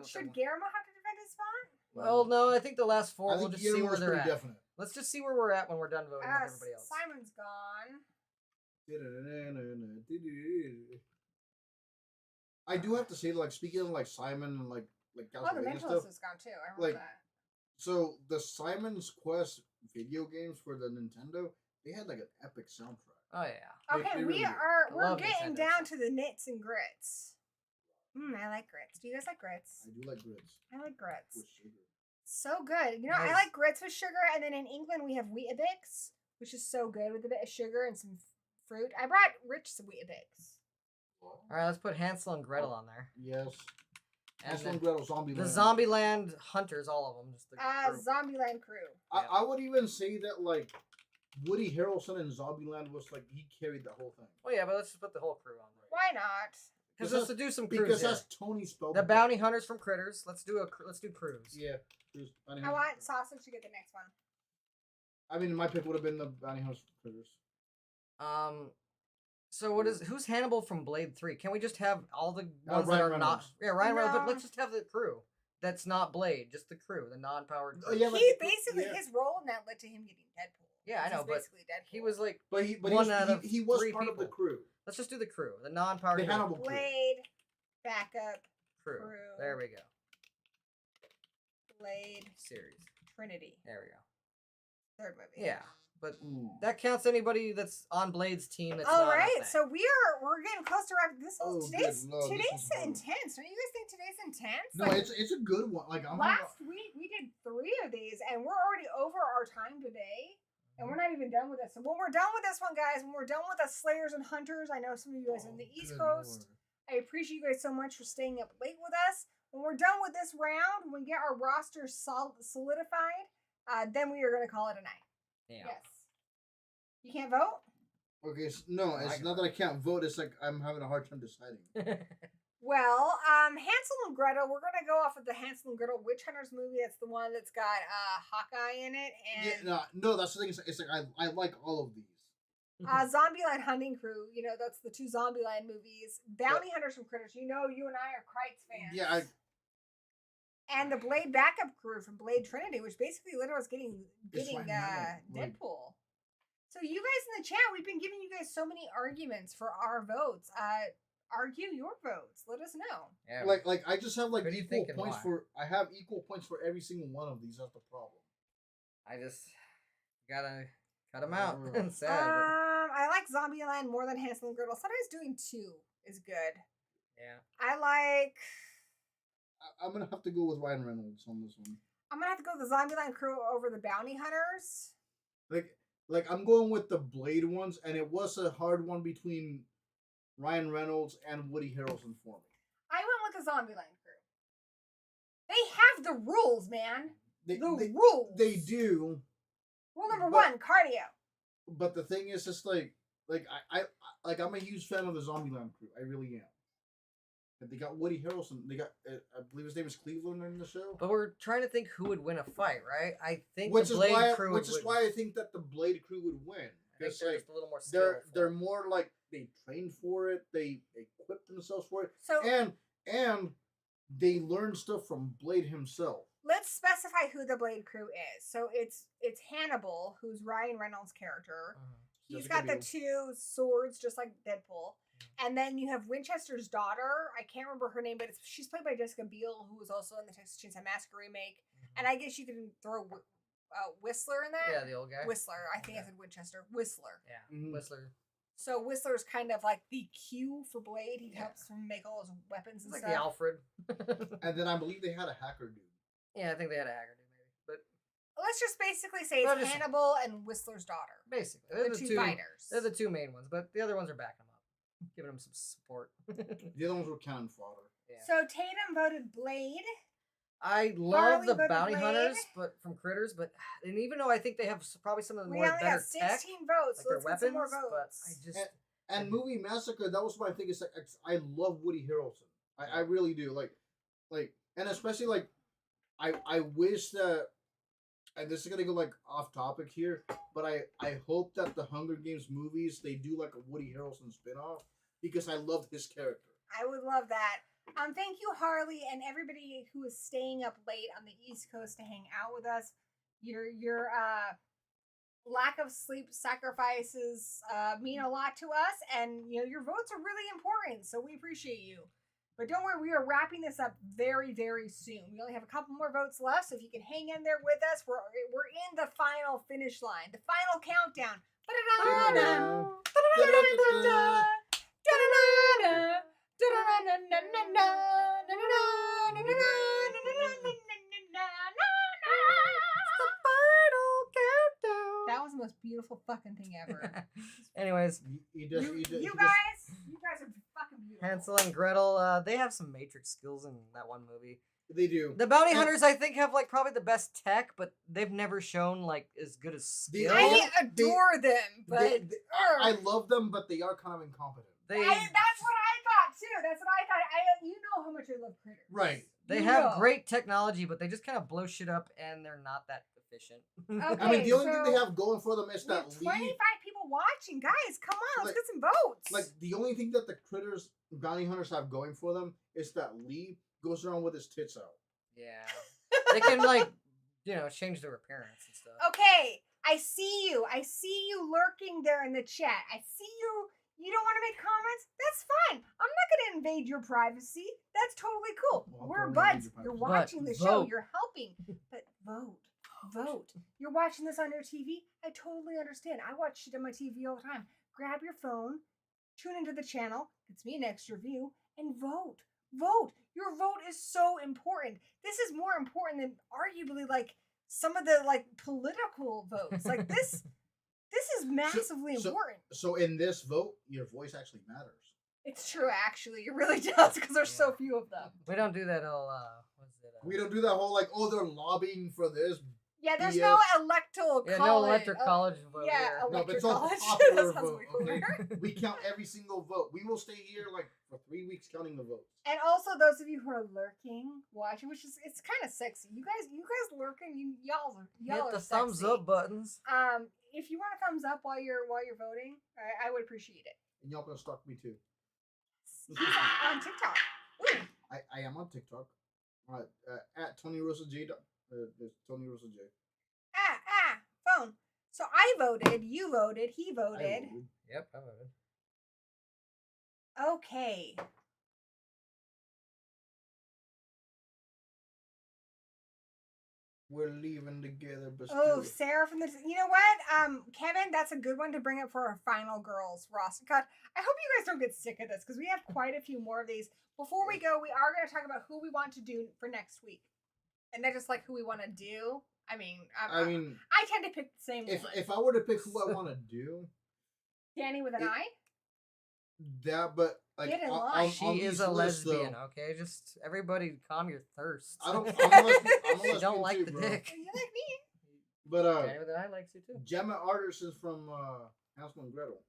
Should Guillermo have to defend his spot? Well, no, I think the last four. We'll just see where they're at. Definite. Let's just see where we're at when we're done voting with everybody else. Simon's gone. I do have to say, like, speaking of like Simon and like the Mentalist is gone too. I remember that. So the Simon's Quest video games for the Nintendo, they had like an epic soundtrack. Oh yeah. Okay, we're getting down to the nits and grits. I like grits. Do you guys like grits? I do like grits. I like grits. With sugar. So good. You know, I like grits with sugar, and then in England we have Weetabix, which is so good with a bit of sugar and some fruit. I brought Rich some Weetabix. All right, let's put Hansel and Gretel on there. Yes. Hansel and Gretel, Zombieland. The Zombieland hunters, all of them. Just the Zombieland crew. I would even say that like Woody Harrelson in Zombieland was like he carried the whole thing. Oh yeah, but let's just put the whole crew on there. Why not? Because let's do some crews. Because that's Tony spelled. The bounty hunters from Critters. Let's do crews. Yeah. I want Sausage to get the next one. I mean, my pick would have been the bounty hunters from Critters. So who's Hannibal from Blade 3? Can we just have all the ones Ryan that are Reynolds. not? Yeah, Ryan Reynolds. But let's just have the crew. That's not Blade, just the crew, the non-powered crew. Yeah, his role in that led to him getting Deadpool. Yeah, I know, but he was like he was part of the crew. Let's just do the crew, the non-powered crew. Hannibal Blade, backup, crew. There we go. Blade series. Trinity. There we go. Third movie. Yeah, but that counts anybody that's on Blade's team. That's all right. So we're getting close to wrapping this. Today's intense. Don't you guys think today's intense? No, it's a good one. Like last week we did 3 of these, and we're already over our time today. And we're not even done with this. So when we're done with this one, guys, when we're done with the Slayers and Hunters, I know some of you guys are on the East Coast. Lord. I appreciate you guys so much for staying up late with us. When we're done with this round, when we get our roster solidified, then we are going to call it a night. Yeah. Yes. You can't vote? Okay, no, it's not that I can't vote. It's like I'm having a hard time deciding. Well, Hansel and Gretel, we're going to go off of the Hansel and Gretel Witch Hunters movie. That's the one that's got Hawkeye in it. And no, that's the thing. It's like I like all of these. Zombieland Hunting Crew, you know, that's the 2 Zombieland movies. Bounty Hunters from Critters, you know, you and I are Kreitz fans. Yeah, and the Blade backup crew from Blade Trinity, which basically literally was getting Deadpool. So you guys in the chat, we've been giving you guys so many arguments for our votes. Argue your votes. Let us know. Yeah. Like I just have like equal points for. I have equal points for every single one of these. That's the problem. I just gotta cut them out. Sad. I like Zombieland more than Hansel and Gretel. Sometimes doing 2 is good. Yeah. I'm gonna have to go with Ryan Reynolds on this one. I'm gonna have to go with the Zombieland crew over the Bounty Hunters. Like I'm going with the Blade ones, and it was a hard one between Ryan Reynolds and Woody Harrelson for me. I went with the Zombieland crew. They have the rules, man. The rules. They do. Rule number 1: cardio. But the thing is, it's like I'm a huge fan of the Zombieland crew. I really am. And they got Woody Harrelson. They got I believe his name is Cleveland in the show. But we're trying to think who would win a fight, right? I think the Blade crew. Which is why I think that the Blade crew would win. Because they're just a little more. They're more like they train for it. They equip themselves for it. So and they learn stuff from Blade himself. Let's specify who the Blade crew is. So it's Hannibal, who's Ryan Reynolds' character. He's got the 2 swords, just like Deadpool. And then you have Winchester's daughter. I can't remember her name, but she's played by Jessica Biel, who was also in the Texas Chainsaw Massacre remake. And I guess you can throw Whistler in that. Yeah, the old guy. Whistler. I think I said Winchester. Whistler. Yeah, Whistler. So Whistler's kind of like the Q for Blade. He helps him make all his weapons and like stuff. the Alfred. And then I believe they had a hacker dude. Yeah, I think they had a hacker dude maybe, but let's just basically say it's Hannibal and Whistler's daughter. Basically, they're the two fighters. They're the 2 main ones, but the other ones are backing them up, giving them some support. The other ones were cannon fodder. Yeah. So Tatum voted Blade. I love the bounty hunters, but from Critters, and even though I think they have probably some of the more better got 16 tech, votes. like So let's their get some more weapons, votes. but I just and movie Massacre, that was my thing. Is like I love Woody Harrelson. I really do. Like, and especially like, I wish that, and this is gonna go like off topic here, but I hope that the Hunger Games movies they do like a Woody Harrelson spinoff because I loved his character. I would love that. Thank you, Harley, and everybody who is staying up late on the East Coast to hang out with us. Your lack of sleep sacrifices mean a lot to us, and your votes are really important. So we appreciate you. But don't worry, we are wrapping this up very, very soon. We only have a couple more votes left, so if you can hang in there with us, we're in the final finish line, the final countdown. That was the most beautiful fucking thing ever. Anyways, you guys are fucking beautiful. Hansel and Gretel, they have some Matrix skills in that one movie. They do. The bounty hunters, I think, have like probably the best tech, but they've never shown like as good as skill. I adore them, but I love them, but they are kind of incompetent. That's what I thought too. That's what I thought. You know how much I love Critters. Right. They have great technology, but they just kind of blow shit up, and they're not that efficient. Okay, I mean, the only thing they have going for them is that 25 people watching, guys. Come on, let's get some votes. Like the only thing that the Critters bounty hunters have going for them is that Lee goes around with his tits out. Yeah, they can change their appearance and stuff. Okay, I see you. I see you lurking there in the chat. I see you. You don't want to make comments? That's fine. I'm not going to invade your privacy. That's totally cool. We're buds. You're watching the show. You're helping. But vote. You're watching this on your TV? I totally understand. I watch shit on my TV all the time. Grab your phone, tune into the channel, it's me an extra view, and vote. Vote. Your vote is so important. This is more important than arguably like some of the like political votes. Like this is massively important. So in this vote, your voice actually matters. It's true, actually. It really does, because there's so few of them. We don't do that whole, we don't do that whole, like, oh, they're lobbying for this. Yeah, there's no electoral college. Yeah, no electoral college vote here. No, but it's all college. popular vote, okay? We count every single vote. We will stay here, like, for 3 weeks counting the votes. And also, those of you who are lurking, watching, which is, it's kind of sexy. You guys lurking, y'all are hit the sexy. thumbs up buttons. If you want a thumbs up while you're voting, I would appreciate it. And y'all gonna stalk me too. He's on TikTok. Ooh. I am on TikTok. At Tony Rosa J. Tony Rosa J. Phone. So I voted. You voted. He voted. Yep, I voted. Okay. We're leaving together, but still. Sarah from the... You know what? Kevin, that's a good one to bring up for our final girls roster cut. I hope you guys don't get sick of this, because we have quite a few more of these. Before we go, we are going to talk about who we want to do for next week. And then just like who we want to do. I mean, I tend to pick the same one. If I were to pick who I want to do... Danny with an I? That, but... Like, get in line. She is a lesbian, okay? Just everybody calm your thirst. I'm a lesbian you don't like too, the bro. dick. You like me. But Danny with an I likes you too. Gemma Arterson's from Hansel and Gretel.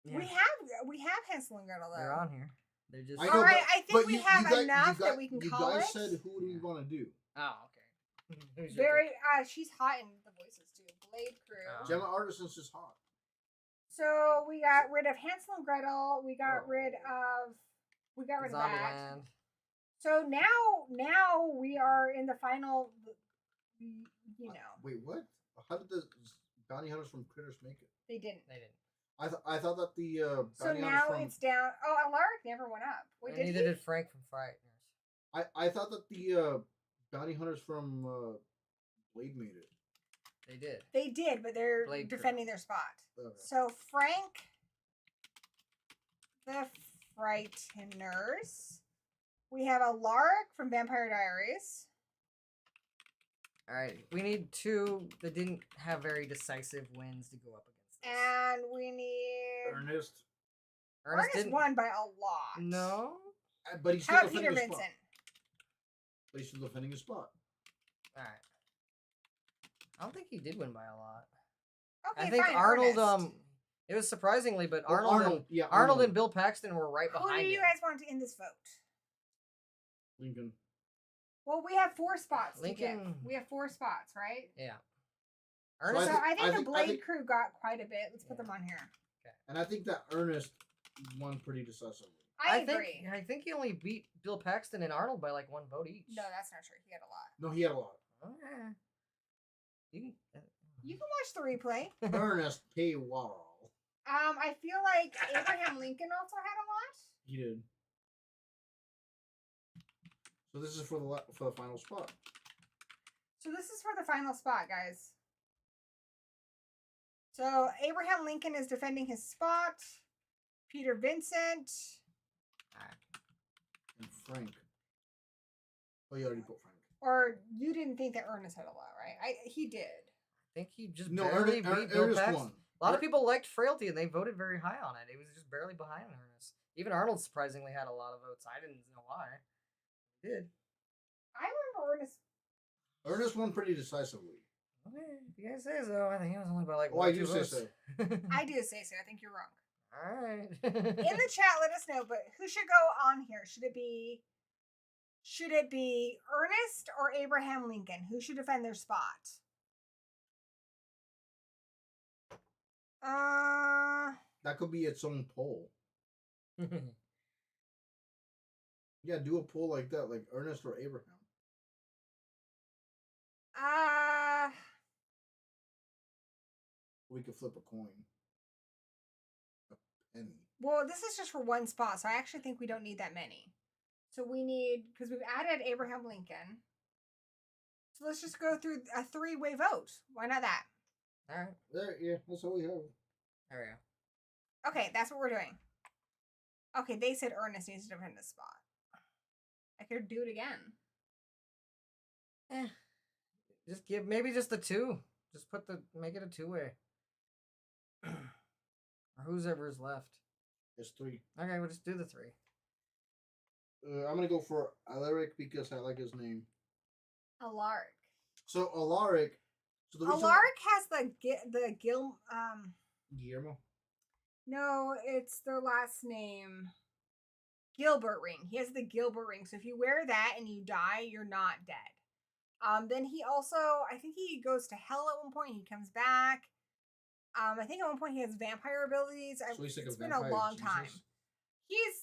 Yeah. We have Hansel and Gretel though. They're on here. They're just all right. I think we have enough that we can call it. You guys said who do you want to do? Oh, okay. She's hot in the voices too. Blade Crew. Gemma Arterson's just hot. So we got rid of Hansel and Gretel. We got rid of that. So now we are in the final. You know. Wait, what? How did the bounty hunters from Critters make it? They didn't. I thought that the so now it's down. Oh, Alaric never went up. Wait, did neither did Frank from Frighteners. I thought that the bounty hunters from Blade made it. They did. They did, but they're defending their spot. Okay. So Frank, the Frighteners. We have Alaric from Vampire Diaries. All right, we need 2 that didn't have very decisive wins to go up against this. And we need Ernest. Ernest won by a lot. No, but he's still How about defending Peter his Vincent? Spot. But he's still defending his spot. all right. I don't think he did win by a lot. Okay, I think fine, Arnold. Ernest. It was surprisingly, but Well, Arnold and Bill Paxton were right Who behind do you him. guys want in this vote? Lincoln. Well, we have 4 spots to give. Lincoln. We have 4 spots, right? Yeah. So Ernest. So I think the Blade I think- crew got quite a bit. Let's put them on here. And I think that Ernest won pretty decisively. I agree. I think he only beat Bill Paxton and Arnold by like 1 vote each. No, that's not true. He had a lot. No, he had a lot. Okay. You can watch the replay. Ernest Paywall. I feel like Abraham Lincoln also had a lot. He did. So this is for the final spot. So this is for the final spot, guys. So Abraham Lincoln is defending his spot. Peter Vincent. And Frank. Oh, you already put Frank. Or you didn't think that Ernest had a lot, right? He did. I think he just No, barely beat Bill Ernest Paxton. won. A lot of people liked Frailty, and they voted very high on it. It was just barely behind Ernest. Even Arnold surprisingly had a lot of votes. I didn't know why. He did. I remember Ernest. Ernest won pretty decisively. Okay, if you guys say so. I think he was only by like Oh, 1 I or 2 do say votes. so. I do say so. I think you're wrong. All right. In the chat, let us know. But who should go on here? Should it be Ernest or Abraham Lincoln? Who should defend their spot? That could be its own poll. Yeah, do a poll like that, like Ernest or Abraham. We could flip a coin. A penny. Well, this is just for 1 spot, so I actually think we don't need that many. So we need, because we've added Abraham Lincoln. So let's just go through a 3-way vote. Why not that? All right. There, yeah, that's all we have. There we go. Okay, that's what we're doing. Okay, they said Ernest needs to defend this spot. I could do it again. Just give maybe just the 2. Just make it a 2-way. Or whoever's left. It's 3. Okay, we'll just do the 3. I'm gonna go for Alaric because I like his name. Alaric. So Alaric. So the reason Alaric has the Guillermo. No, it's their last name. Gilbert ring. He has the Gilbert ring. So if you wear that and you die, you're not dead. Then he also, I think he goes to hell at one point. He comes back. I think at one point he has vampire abilities. So he's like it's a been vampire a long Jesus? time.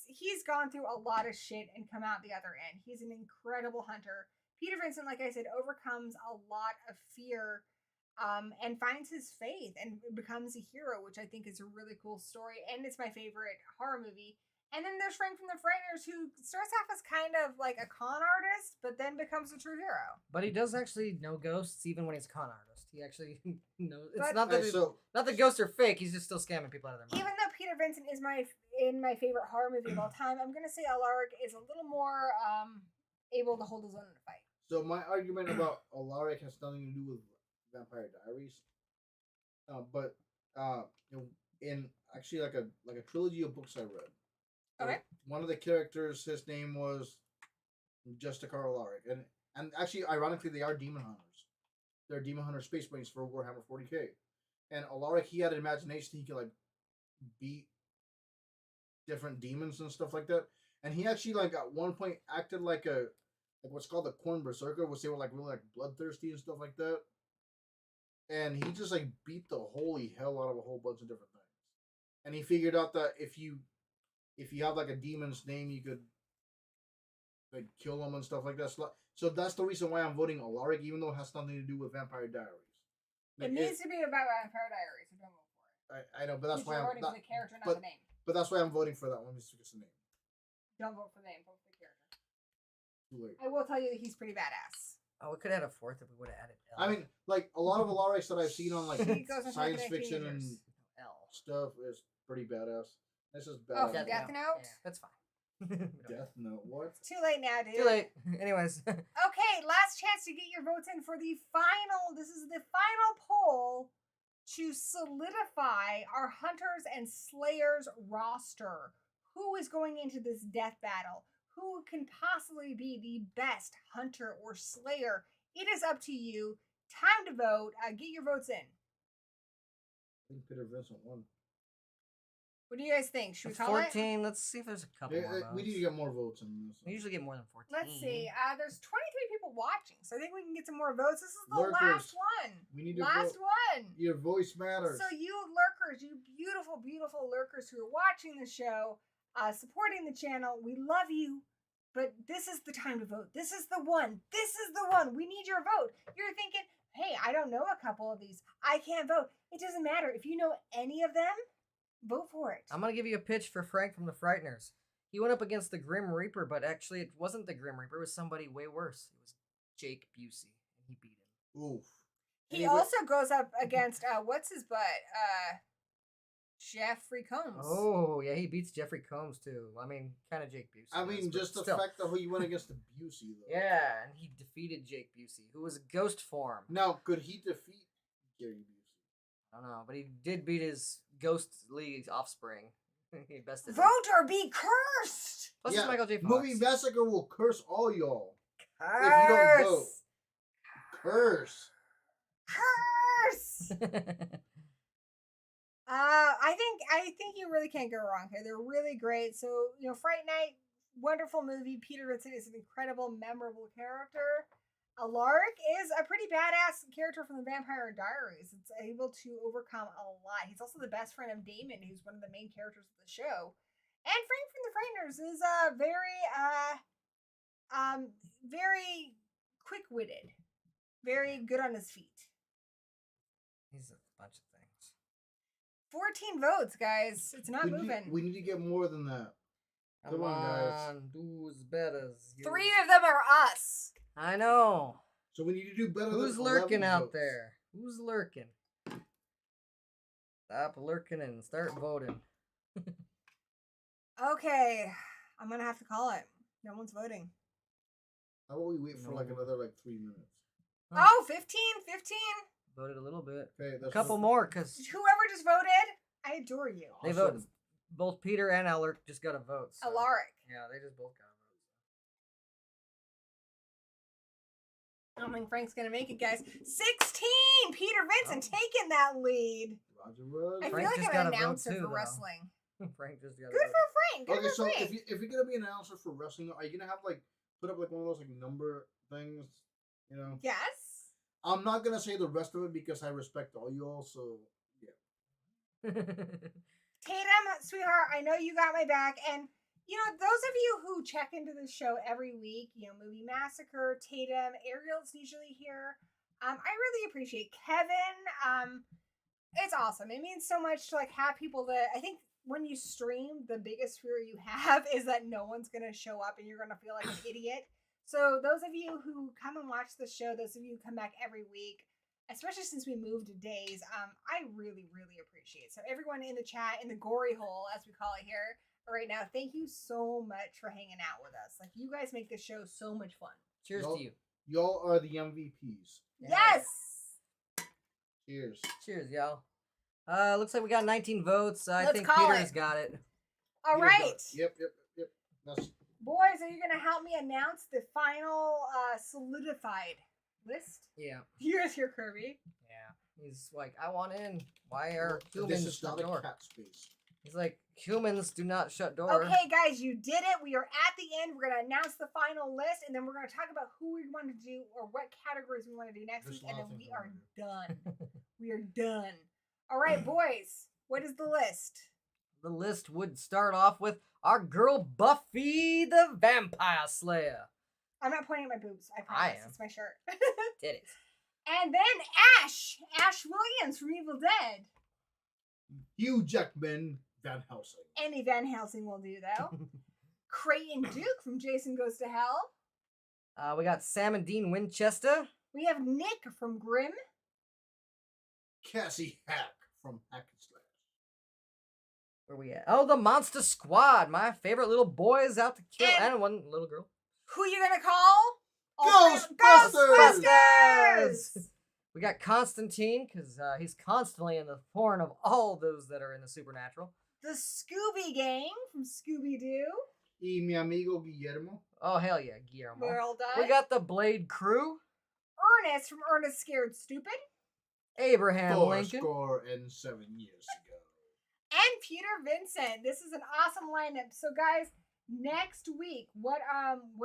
He's gone through a lot of shit and come out the other end. He's an incredible hunter. Peter Vincent, like I said, overcomes a lot of fear and finds his faith and becomes a hero, which I think is a really cool story. And it's my favorite horror movie. And then there's Frank from the Frighteners, who starts off as kind of like a con artist, but then becomes a true hero. But he does actually know ghosts even when he's a con artist. He actually knows. It's But- not that not that ghosts are fake. He's just still scamming people out of their money. Even though Peter Vincent is in my favorite horror movie of all time, I'm gonna say Alaric is a little more able to hold his own in a fight. So my argument about Alaric has nothing to do with Vampire Diaries, but in actually like a trilogy of books I read. Okay. One of the characters, his name was Justicar Alaric, and actually, ironically, they are demon hunters. They're demon hunter space marines for Warhammer 40K, and Alaric, he had an imagination. He could like beat different demons and stuff like that, and he actually like at one point acted like what's called a corn berserker, which they were like really like bloodthirsty and stuff like that. And he just like beat the holy hell out of a whole bunch of different things. And he figured out that if you have like a demon's name, you could like kill them and stuff like that. So that's the reason why I'm voting Alaric, even though it has nothing to do with Vampire Diaries. Like, it needs to be about Vampire Diaries. So don't vote for it. I know, but that's why I'm voting for the character, not the name. But that's why I'm voting for that one. Just the name. Don't vote for the name. Vote for the character. Too late. I will tell you that he's pretty badass. Oh, we could have had a fourth if we would have added L. I mean, like a lot of Alarics that I've seen on like science fiction and stuff is pretty badass. This is badass. Oh, from Death Note? Yeah, that's fine. Death Note, what? It's too late now, dude. Too late. Anyways. Okay, last chance to get your votes in for the final. This is the final poll to solidify our Hunters and Slayers roster. Who is going into this death battle? Who can possibly be the best Hunter or Slayer? It is up to you. Time to vote. Get your votes in. I think Peter Vincent won. What do you guys think? Should we call 14. Let's see if there's a couple more votes. We need to get more votes in this. We usually get more than 14. Let's see. There's 23 people watching, so I think we can get some more votes. This is the Lurkers. last one. We need to last vote. one. Your voice matters. So you lurkers, you beautiful, beautiful lurkers who are watching the show, supporting the channel, we love you. But this is the time to vote. This is the one. This is the one. We need your vote. You're thinking, hey, I don't know a couple of these. I can't vote. It doesn't matter. If you know any of them, vote for it. I'm going to give you a pitch for Frank from the Frighteners. He went up against the Grim Reaper, but actually it wasn't the Grim Reaper. It was somebody way worse. It was Jake Busey, and he beat him. Oof. He also goes up against, what's his butt? Jeffrey Combs. Oh, yeah, he beats Jeffrey Combs, too. I mean, kind of Jake Busey. I mean, just the fact that he went against the Busey, though. Yeah, and he defeated Jake Busey, who was a ghost form. Now, could he defeat Gary Busey? I don't know, but he did beat his ghostly offspring. He bested him. Vote or be cursed! Plus it's Michael J. Fox. Movie Massacre will curse all y'all. Curse! If you don't vote. Curse! Curse! I think you really can't go wrong here. They're really great. So, Fright Night, wonderful movie. Peter Vincent is an incredible, memorable character. Alaric is a pretty badass character from the Vampire Diaries. It's able to overcome a lot. He's also the best friend of Damon, who's one of the main characters of the show. And Frank from the Frighteners is very quick-witted, very good on his feet. He's a bunch of things. 14 votes, guys. It's not moving. We need to get more than that. Come on, guys. Do better. 3 of them are us. I know. So we need to do better. Who's lurking out there? Who's lurking? Stop lurking and start voting. Okay. I'm going to have to call it. No one's voting. How about we wait for another 3 minutes? Oh, 15. Voted a little bit. Okay, a couple more, because whoever just voted, I adore you. They voted. Both Peter and Alaric just got a vote. So. Alaric. Yeah, they just both got a vote. I don't think Frank's going to make it, guys. 16! Peter Vincent taking that lead. Roger. I feel like I'm an announcer for wrestling. Frank just got Good for Frank. Good for Frank. if you're going to be an announcer for wrestling, are you going to have, put up, one of those, number things, Yes. I'm not going to say the rest of it because I respect all y'all, so, yeah. Tatum, sweetheart, I know you got my back, and those of you who check into the show every week, Movie Massacre, Tatum, Ariel's usually here. I really appreciate Kevin. It's awesome. It means so much to have people that I think when you stream, the biggest fear you have is that no one's gonna show up and you're gonna feel like an idiot. So those of you who come and watch the show, those of you who come back every week, especially since we moved to days, I really, really appreciate it. So everyone in the chat, in the gory hole, as we call it here, right now, thank you so much for hanging out with us. You guys make this show so much fun. Cheers to you. Y'all are the MVPs. Yes! Cheers. Cheers, y'all. Looks like we got 19 votes. I think Peter's got it. All right. Yep. That's... Boys, are you going to help me announce the final solidified list? Yeah. Here's your Kirby. Yeah. He's like, I want in. Why are humans This is not a cat space. He's like, humans do not shut door. Okay, guys, you did it. We are at the end. We're going to announce the final list, and then we're going to talk about who we want to do or what categories we want to do next week, and then we are done. We are done. All right, boys, what is the list? the list would start off with our girl Buffy the Vampire Slayer. I'm not pointing at my boobs. I promise. It's my shirt. Titties. And then Ash Williams from Evil Dead. Hugh Jackman Van Helsing. Any Van Helsing will do, though. Creighton Duke from Jason Goes to Hell. We got Sam and Dean Winchester. We have Nick from Grimm. Cassie Hack from Hack and Slash. Where we at? Oh, the Monster Squad. My favorite little boys out to kill. And one little girl. Who you gonna call? Ghostbusters! We got Constantine, because he's constantly in the thorn of all those that are in the supernatural. The Scooby Gang from Scooby-Doo. Y mi amigo Guillermo. Oh, hell yeah, Guillermo. Well done. We got the Blade Crew. Ernest from Ernest Scared Stupid. Abraham Lincoln. 407 years ago. And Peter Vincent. This is an awesome lineup. So, guys, next week, what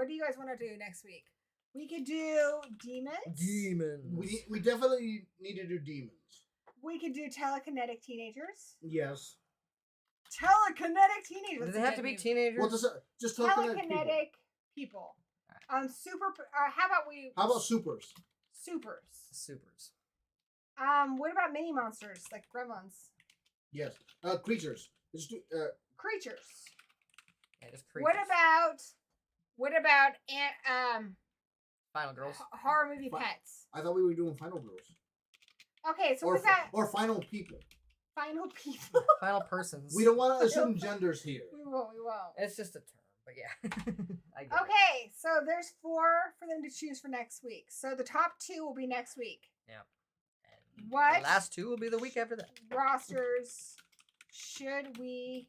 do you guys want to do next week? We could do demons. We definitely need to do demons. We could do telekinetic teenagers. Yes. Telekinetic teenagers. Do they have to be teenagers? What does that? Just telekinetic people. How about supers? Supers. What about mini monsters like gremlins? Yes. Creatures. Just do creatures. Yeah, just creatures. What about Final Girls? Horror movie pets. I thought we were doing Final Girls. Okay, so we got Final People. Final people. Final persons. We don't want to assume genders here. We won't. It's just a term, but yeah. Okay, so there's 4 for them to choose for next week. So the top 2 will be next week. Yeah. And what the last 2 will be the week after that. Rosters should we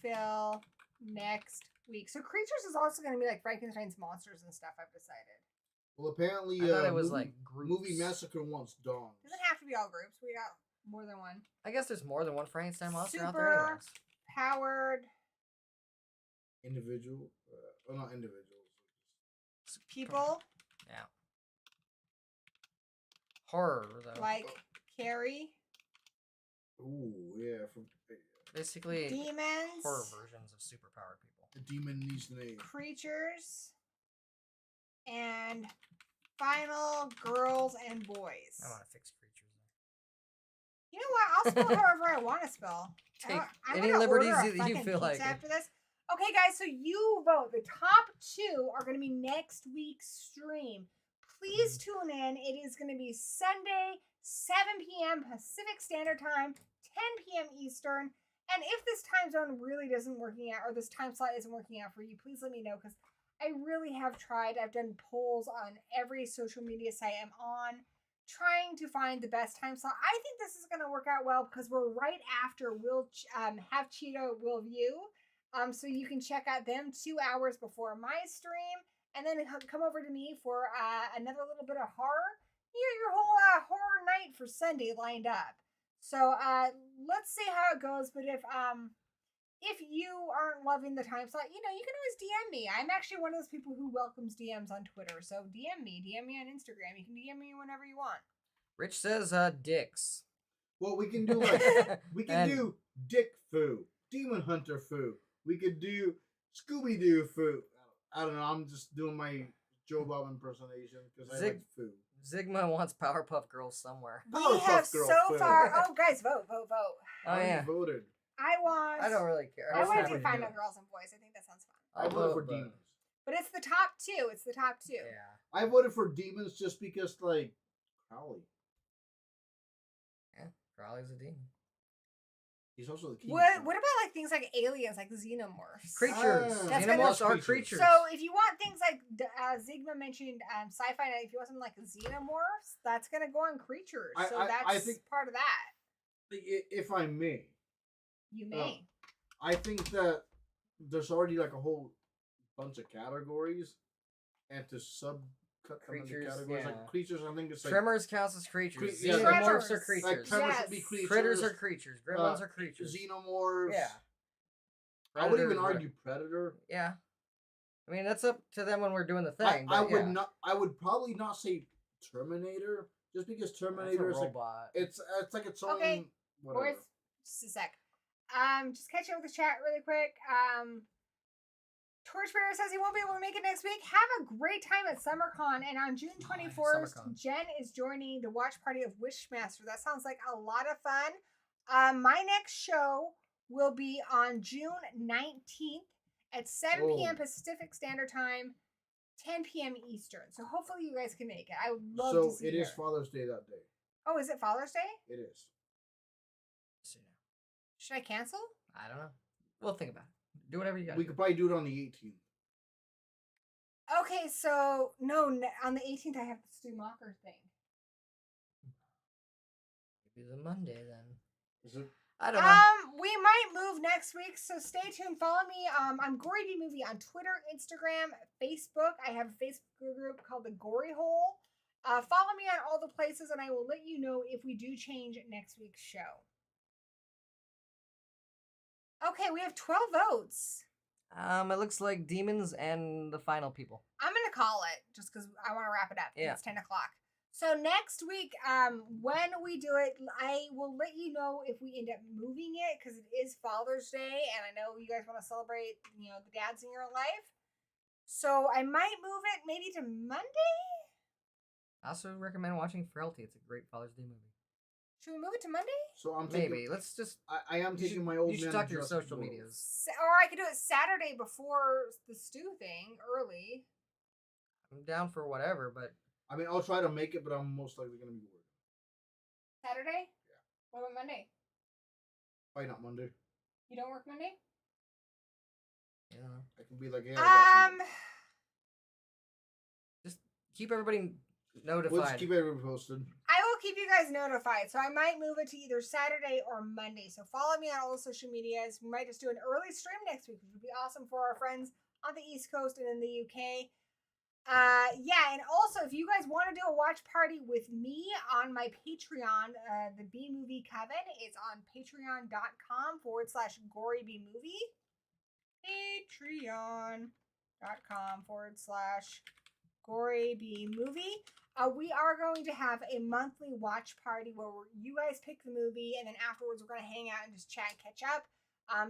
fill next week? So creatures is also going to be like Frankenstein's monsters and stuff, I've decided. Well, apparently, I thought it was like groups. Movie Massacre wants Dawn. Doesn't have to be all groups. We got more than one. I guess there's more than one Frankenstein monster out there anyways. Powered. Individual. Not individuals. People. Yeah. Horror, though. Like Carrie. Ooh, yeah. Basically, demons. Horror versions of superpowered people. The demon needs the name. Creatures. And final girls and boys. I want to fix creatures. You know what? I'll spell however I want to spell. Take I'm any liberties that you feel like. After this. Okay, guys, so you vote. The top 2 are going to be next week's stream. Please tune in. It is going to be Sunday, 7 p.m. Pacific Standard Time, 10 p.m. Eastern. And if this time zone really isn't working out, or this time slot isn't working out for you, please let me know, because I really have tried. I've done polls on every social media site I'm on, trying to find the best time slot. I think this is going to work out well, because we're right after Have Cheeto Will View. So you can check out them 2 hours before my stream, and then come over to me for another little bit of horror. You get your whole horror night for Sunday lined up. So let's see how it goes. But if you aren't loving the time slot, you can always DM me. I'm actually one of those people who welcomes DMs on Twitter. So DM me on Instagram. You can DM me whenever you want. Rich says dicks. Well, we can do do Dick Foo, Demon Hunter Foo. We could do Scooby Doo Foo. I don't know. I'm just doing my Joe Bob impersonation because I like Foo. Zigma wants Powerpuff Girls somewhere. We have so far. Oh, guys, vote. Oh yeah, voted. I don't really care. I want to do Final Girls and Boys. I think that sounds fun. I voted for Demons. But it's the top 2. Yeah. I voted for Demons just because, like, Crowley. Yeah, Crowley's a demon. He's also the king. What about like things like aliens, like xenomorphs? Creatures. Xenomorphs are creatures. So if you want things like Zigma mentioned, sci-fi night, if you want something like xenomorphs, that's gonna go on creatures. I think part of that. If I may. You may. I think that there's already like a whole bunch of categories, and to subcut them into categories like creatures, I think it's like Tremors counts as creatures. Xenomorphs are creatures. Like Tremors should be creatures. Critters are creatures. Gremlins are creatures. Xenomorphs. Yeah. I would even argue Predator. Yeah. I mean, that's up to them when we're doing the thing. I would probably not say Terminator, just because Terminator is robot. It's like its own. Okay. whatever. Boys, just a sec. Just catching up with the chat really quick. Torchbearer says he won't be able to make it next week. Have a great time at SummerCon. And on June 21st, Jen is joining the watch party of Wishmaster. That sounds like a lot of fun. My next show will be on June 19th at 7 p.m. Pacific Standard Time, 10 p.m. Eastern. So hopefully you guys can make it. I would love to see So it is Father's Day that day. Oh, is it Father's Day? It is. Should I cancel? I don't know. We'll think about it. Do whatever you got. We could probably do it on the 18th. Okay, so no, on the 18th I have the Stu Mocker thing. Maybe the Monday then. Is it? I don't know. We might move next week, so stay tuned. Follow me. I'm Gory B Movie on Twitter, Instagram, Facebook. I have a Facebook group called the Gory Hole. Follow me on all the places, and I will let you know if we do change next week's show. Okay, we have 12 votes. It looks like demons and the final people. I'm gonna call it just because I want to wrap it up. Yeah. It's 10 o'clock. So next week, when we do it, I will let you know if we end up moving it because it is Father's Day, and I know you guys want to celebrate, the dads in your life. So I might move it maybe to Monday. I also recommend watching Frailty. It's a great Father's Day movie. Should we move it to Monday? So I'm taking, Maybe. Let's just. I am taking my old man. You should talk to your Justice social World. medias. Or I could do it Saturday before the stew thing, early. I'm down for whatever, but. I mean, I'll try to make it, but I'm most likely going to be working. Saturday? Yeah. What about Monday? Probably not Monday. You don't work Monday? Yeah. I can be like, yeah. Just keep everybody notified. We'll just keep everybody posted. I will keep you guys notified. So I might move it to either Saturday or Monday. So follow me on all the social medias. We might just do an early stream next week, which would be awesome for our friends on the East Coast and in the UK. Yeah, and also if you guys want to do a watch party with me on my Patreon, the B Movie Coven, it's on patreon.com/GoryBMovie. Patreon.com/GoryBMovie. We are going to have a monthly watch party where you guys pick the movie, and then afterwards we're going to hang out and just chat and catch up.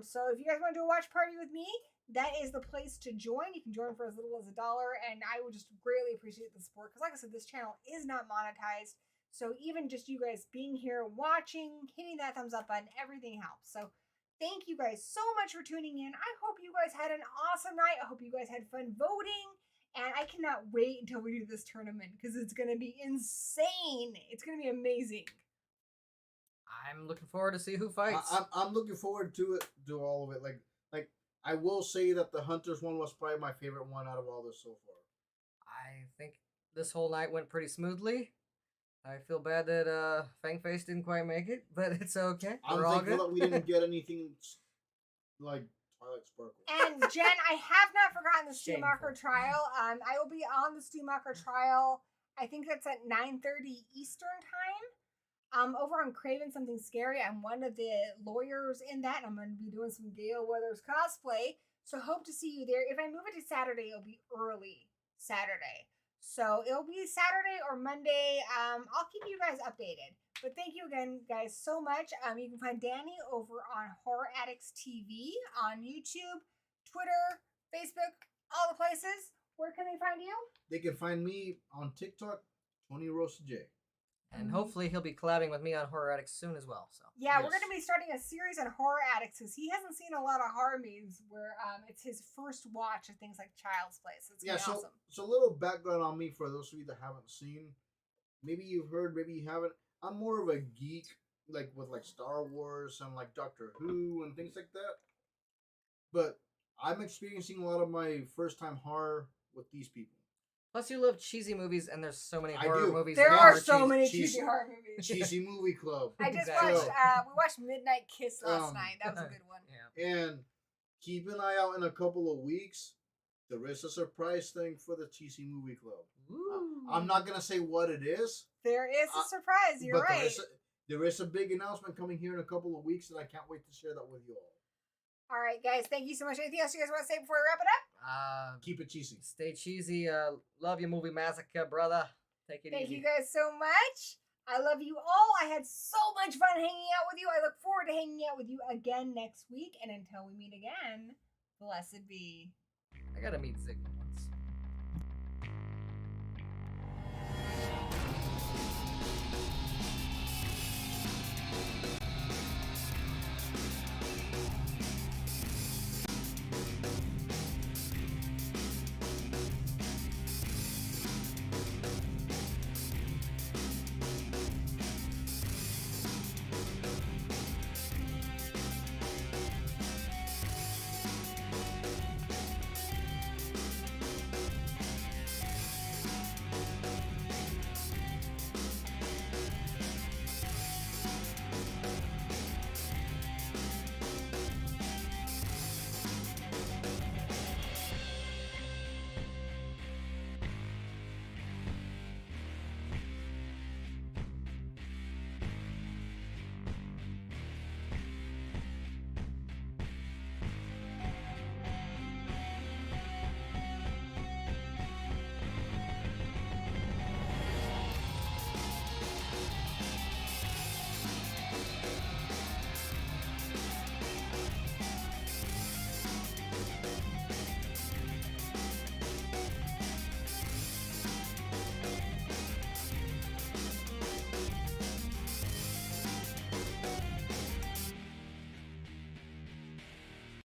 So if you guys want to do a watch party with me, that is the place to join. You can join for as little as $1, and I would just greatly appreciate the support. Because like I said, this channel is not monetized. So even just you guys being here, watching, hitting that thumbs up button, everything helps. So thank you guys so much for tuning in. I hope you guys had an awesome night. I hope you guys had fun voting. And I cannot wait until we do this tournament because it's going to be insane. It's going to be amazing. I'm looking forward to see who fights. I'm looking forward to it, to all of it. Like I will say that the Hunters one was probably my favorite one out of all this so far. I think this whole night went pretty smoothly. I feel bad that Fangface didn't quite make it, but it's okay. I'm thankful that we didn't get anything like Twilight Sparkle. And Jen, I have not forgotten the Stumacher trial. I will be on the Stumacher trial. I think that's at 9:30 Eastern time. Over on Craven Something Scary, I'm one of the lawyers in that, and I'm going to be doing some Gale Weathers cosplay. So hope to see you there. If I move it to Saturday, it'll be early Saturday. So it'll be Saturday or Monday. I'll keep you guys updated. But thank you again, guys, so much. You can find Danny over on Horror Addicts TV on YouTube, Twitter, Facebook, all the places. Where can they find you? They can find me on TikTok, Tony Rosa J. And hopefully he'll be collabing with me on Horror Addicts soon as well. So yeah, We're going to be starting a series on Horror Addicts because he hasn't seen a lot of horror movies where it's his first watch of things like Child's Play. So it's going to be awesome. So a little background on me for those of you that haven't seen. Maybe you've heard, maybe you haven't. I'm more of a geek, like with like Star Wars and like Doctor Who and things like that. But I'm experiencing a lot of my first time horror with these people. Plus, you love cheesy movies, and there's so many horror movies. There are so many cheesy horror movies. Cheesy movie club. I just watched. We watched Midnight Kiss last night. That was a good one. Yeah. And keep an eye out in a couple of weeks. There is a surprise thing for the cheesy movie club. I'm not gonna say what it is. There is a surprise. You're right. There is a big announcement coming here in a couple of weeks, and I can't wait to share that with you all. All right, guys. Thank you so much. Anything else you guys want to say before we wrap it up? Keep it cheesy. Stay cheesy. Love your movie Massacre, brother. Take it easy. Thank you guys so much. I love you all. I had so much fun hanging out with you. I look forward to hanging out with you again next week. And until we meet again, blessed be. I gotta meet Ziggy once.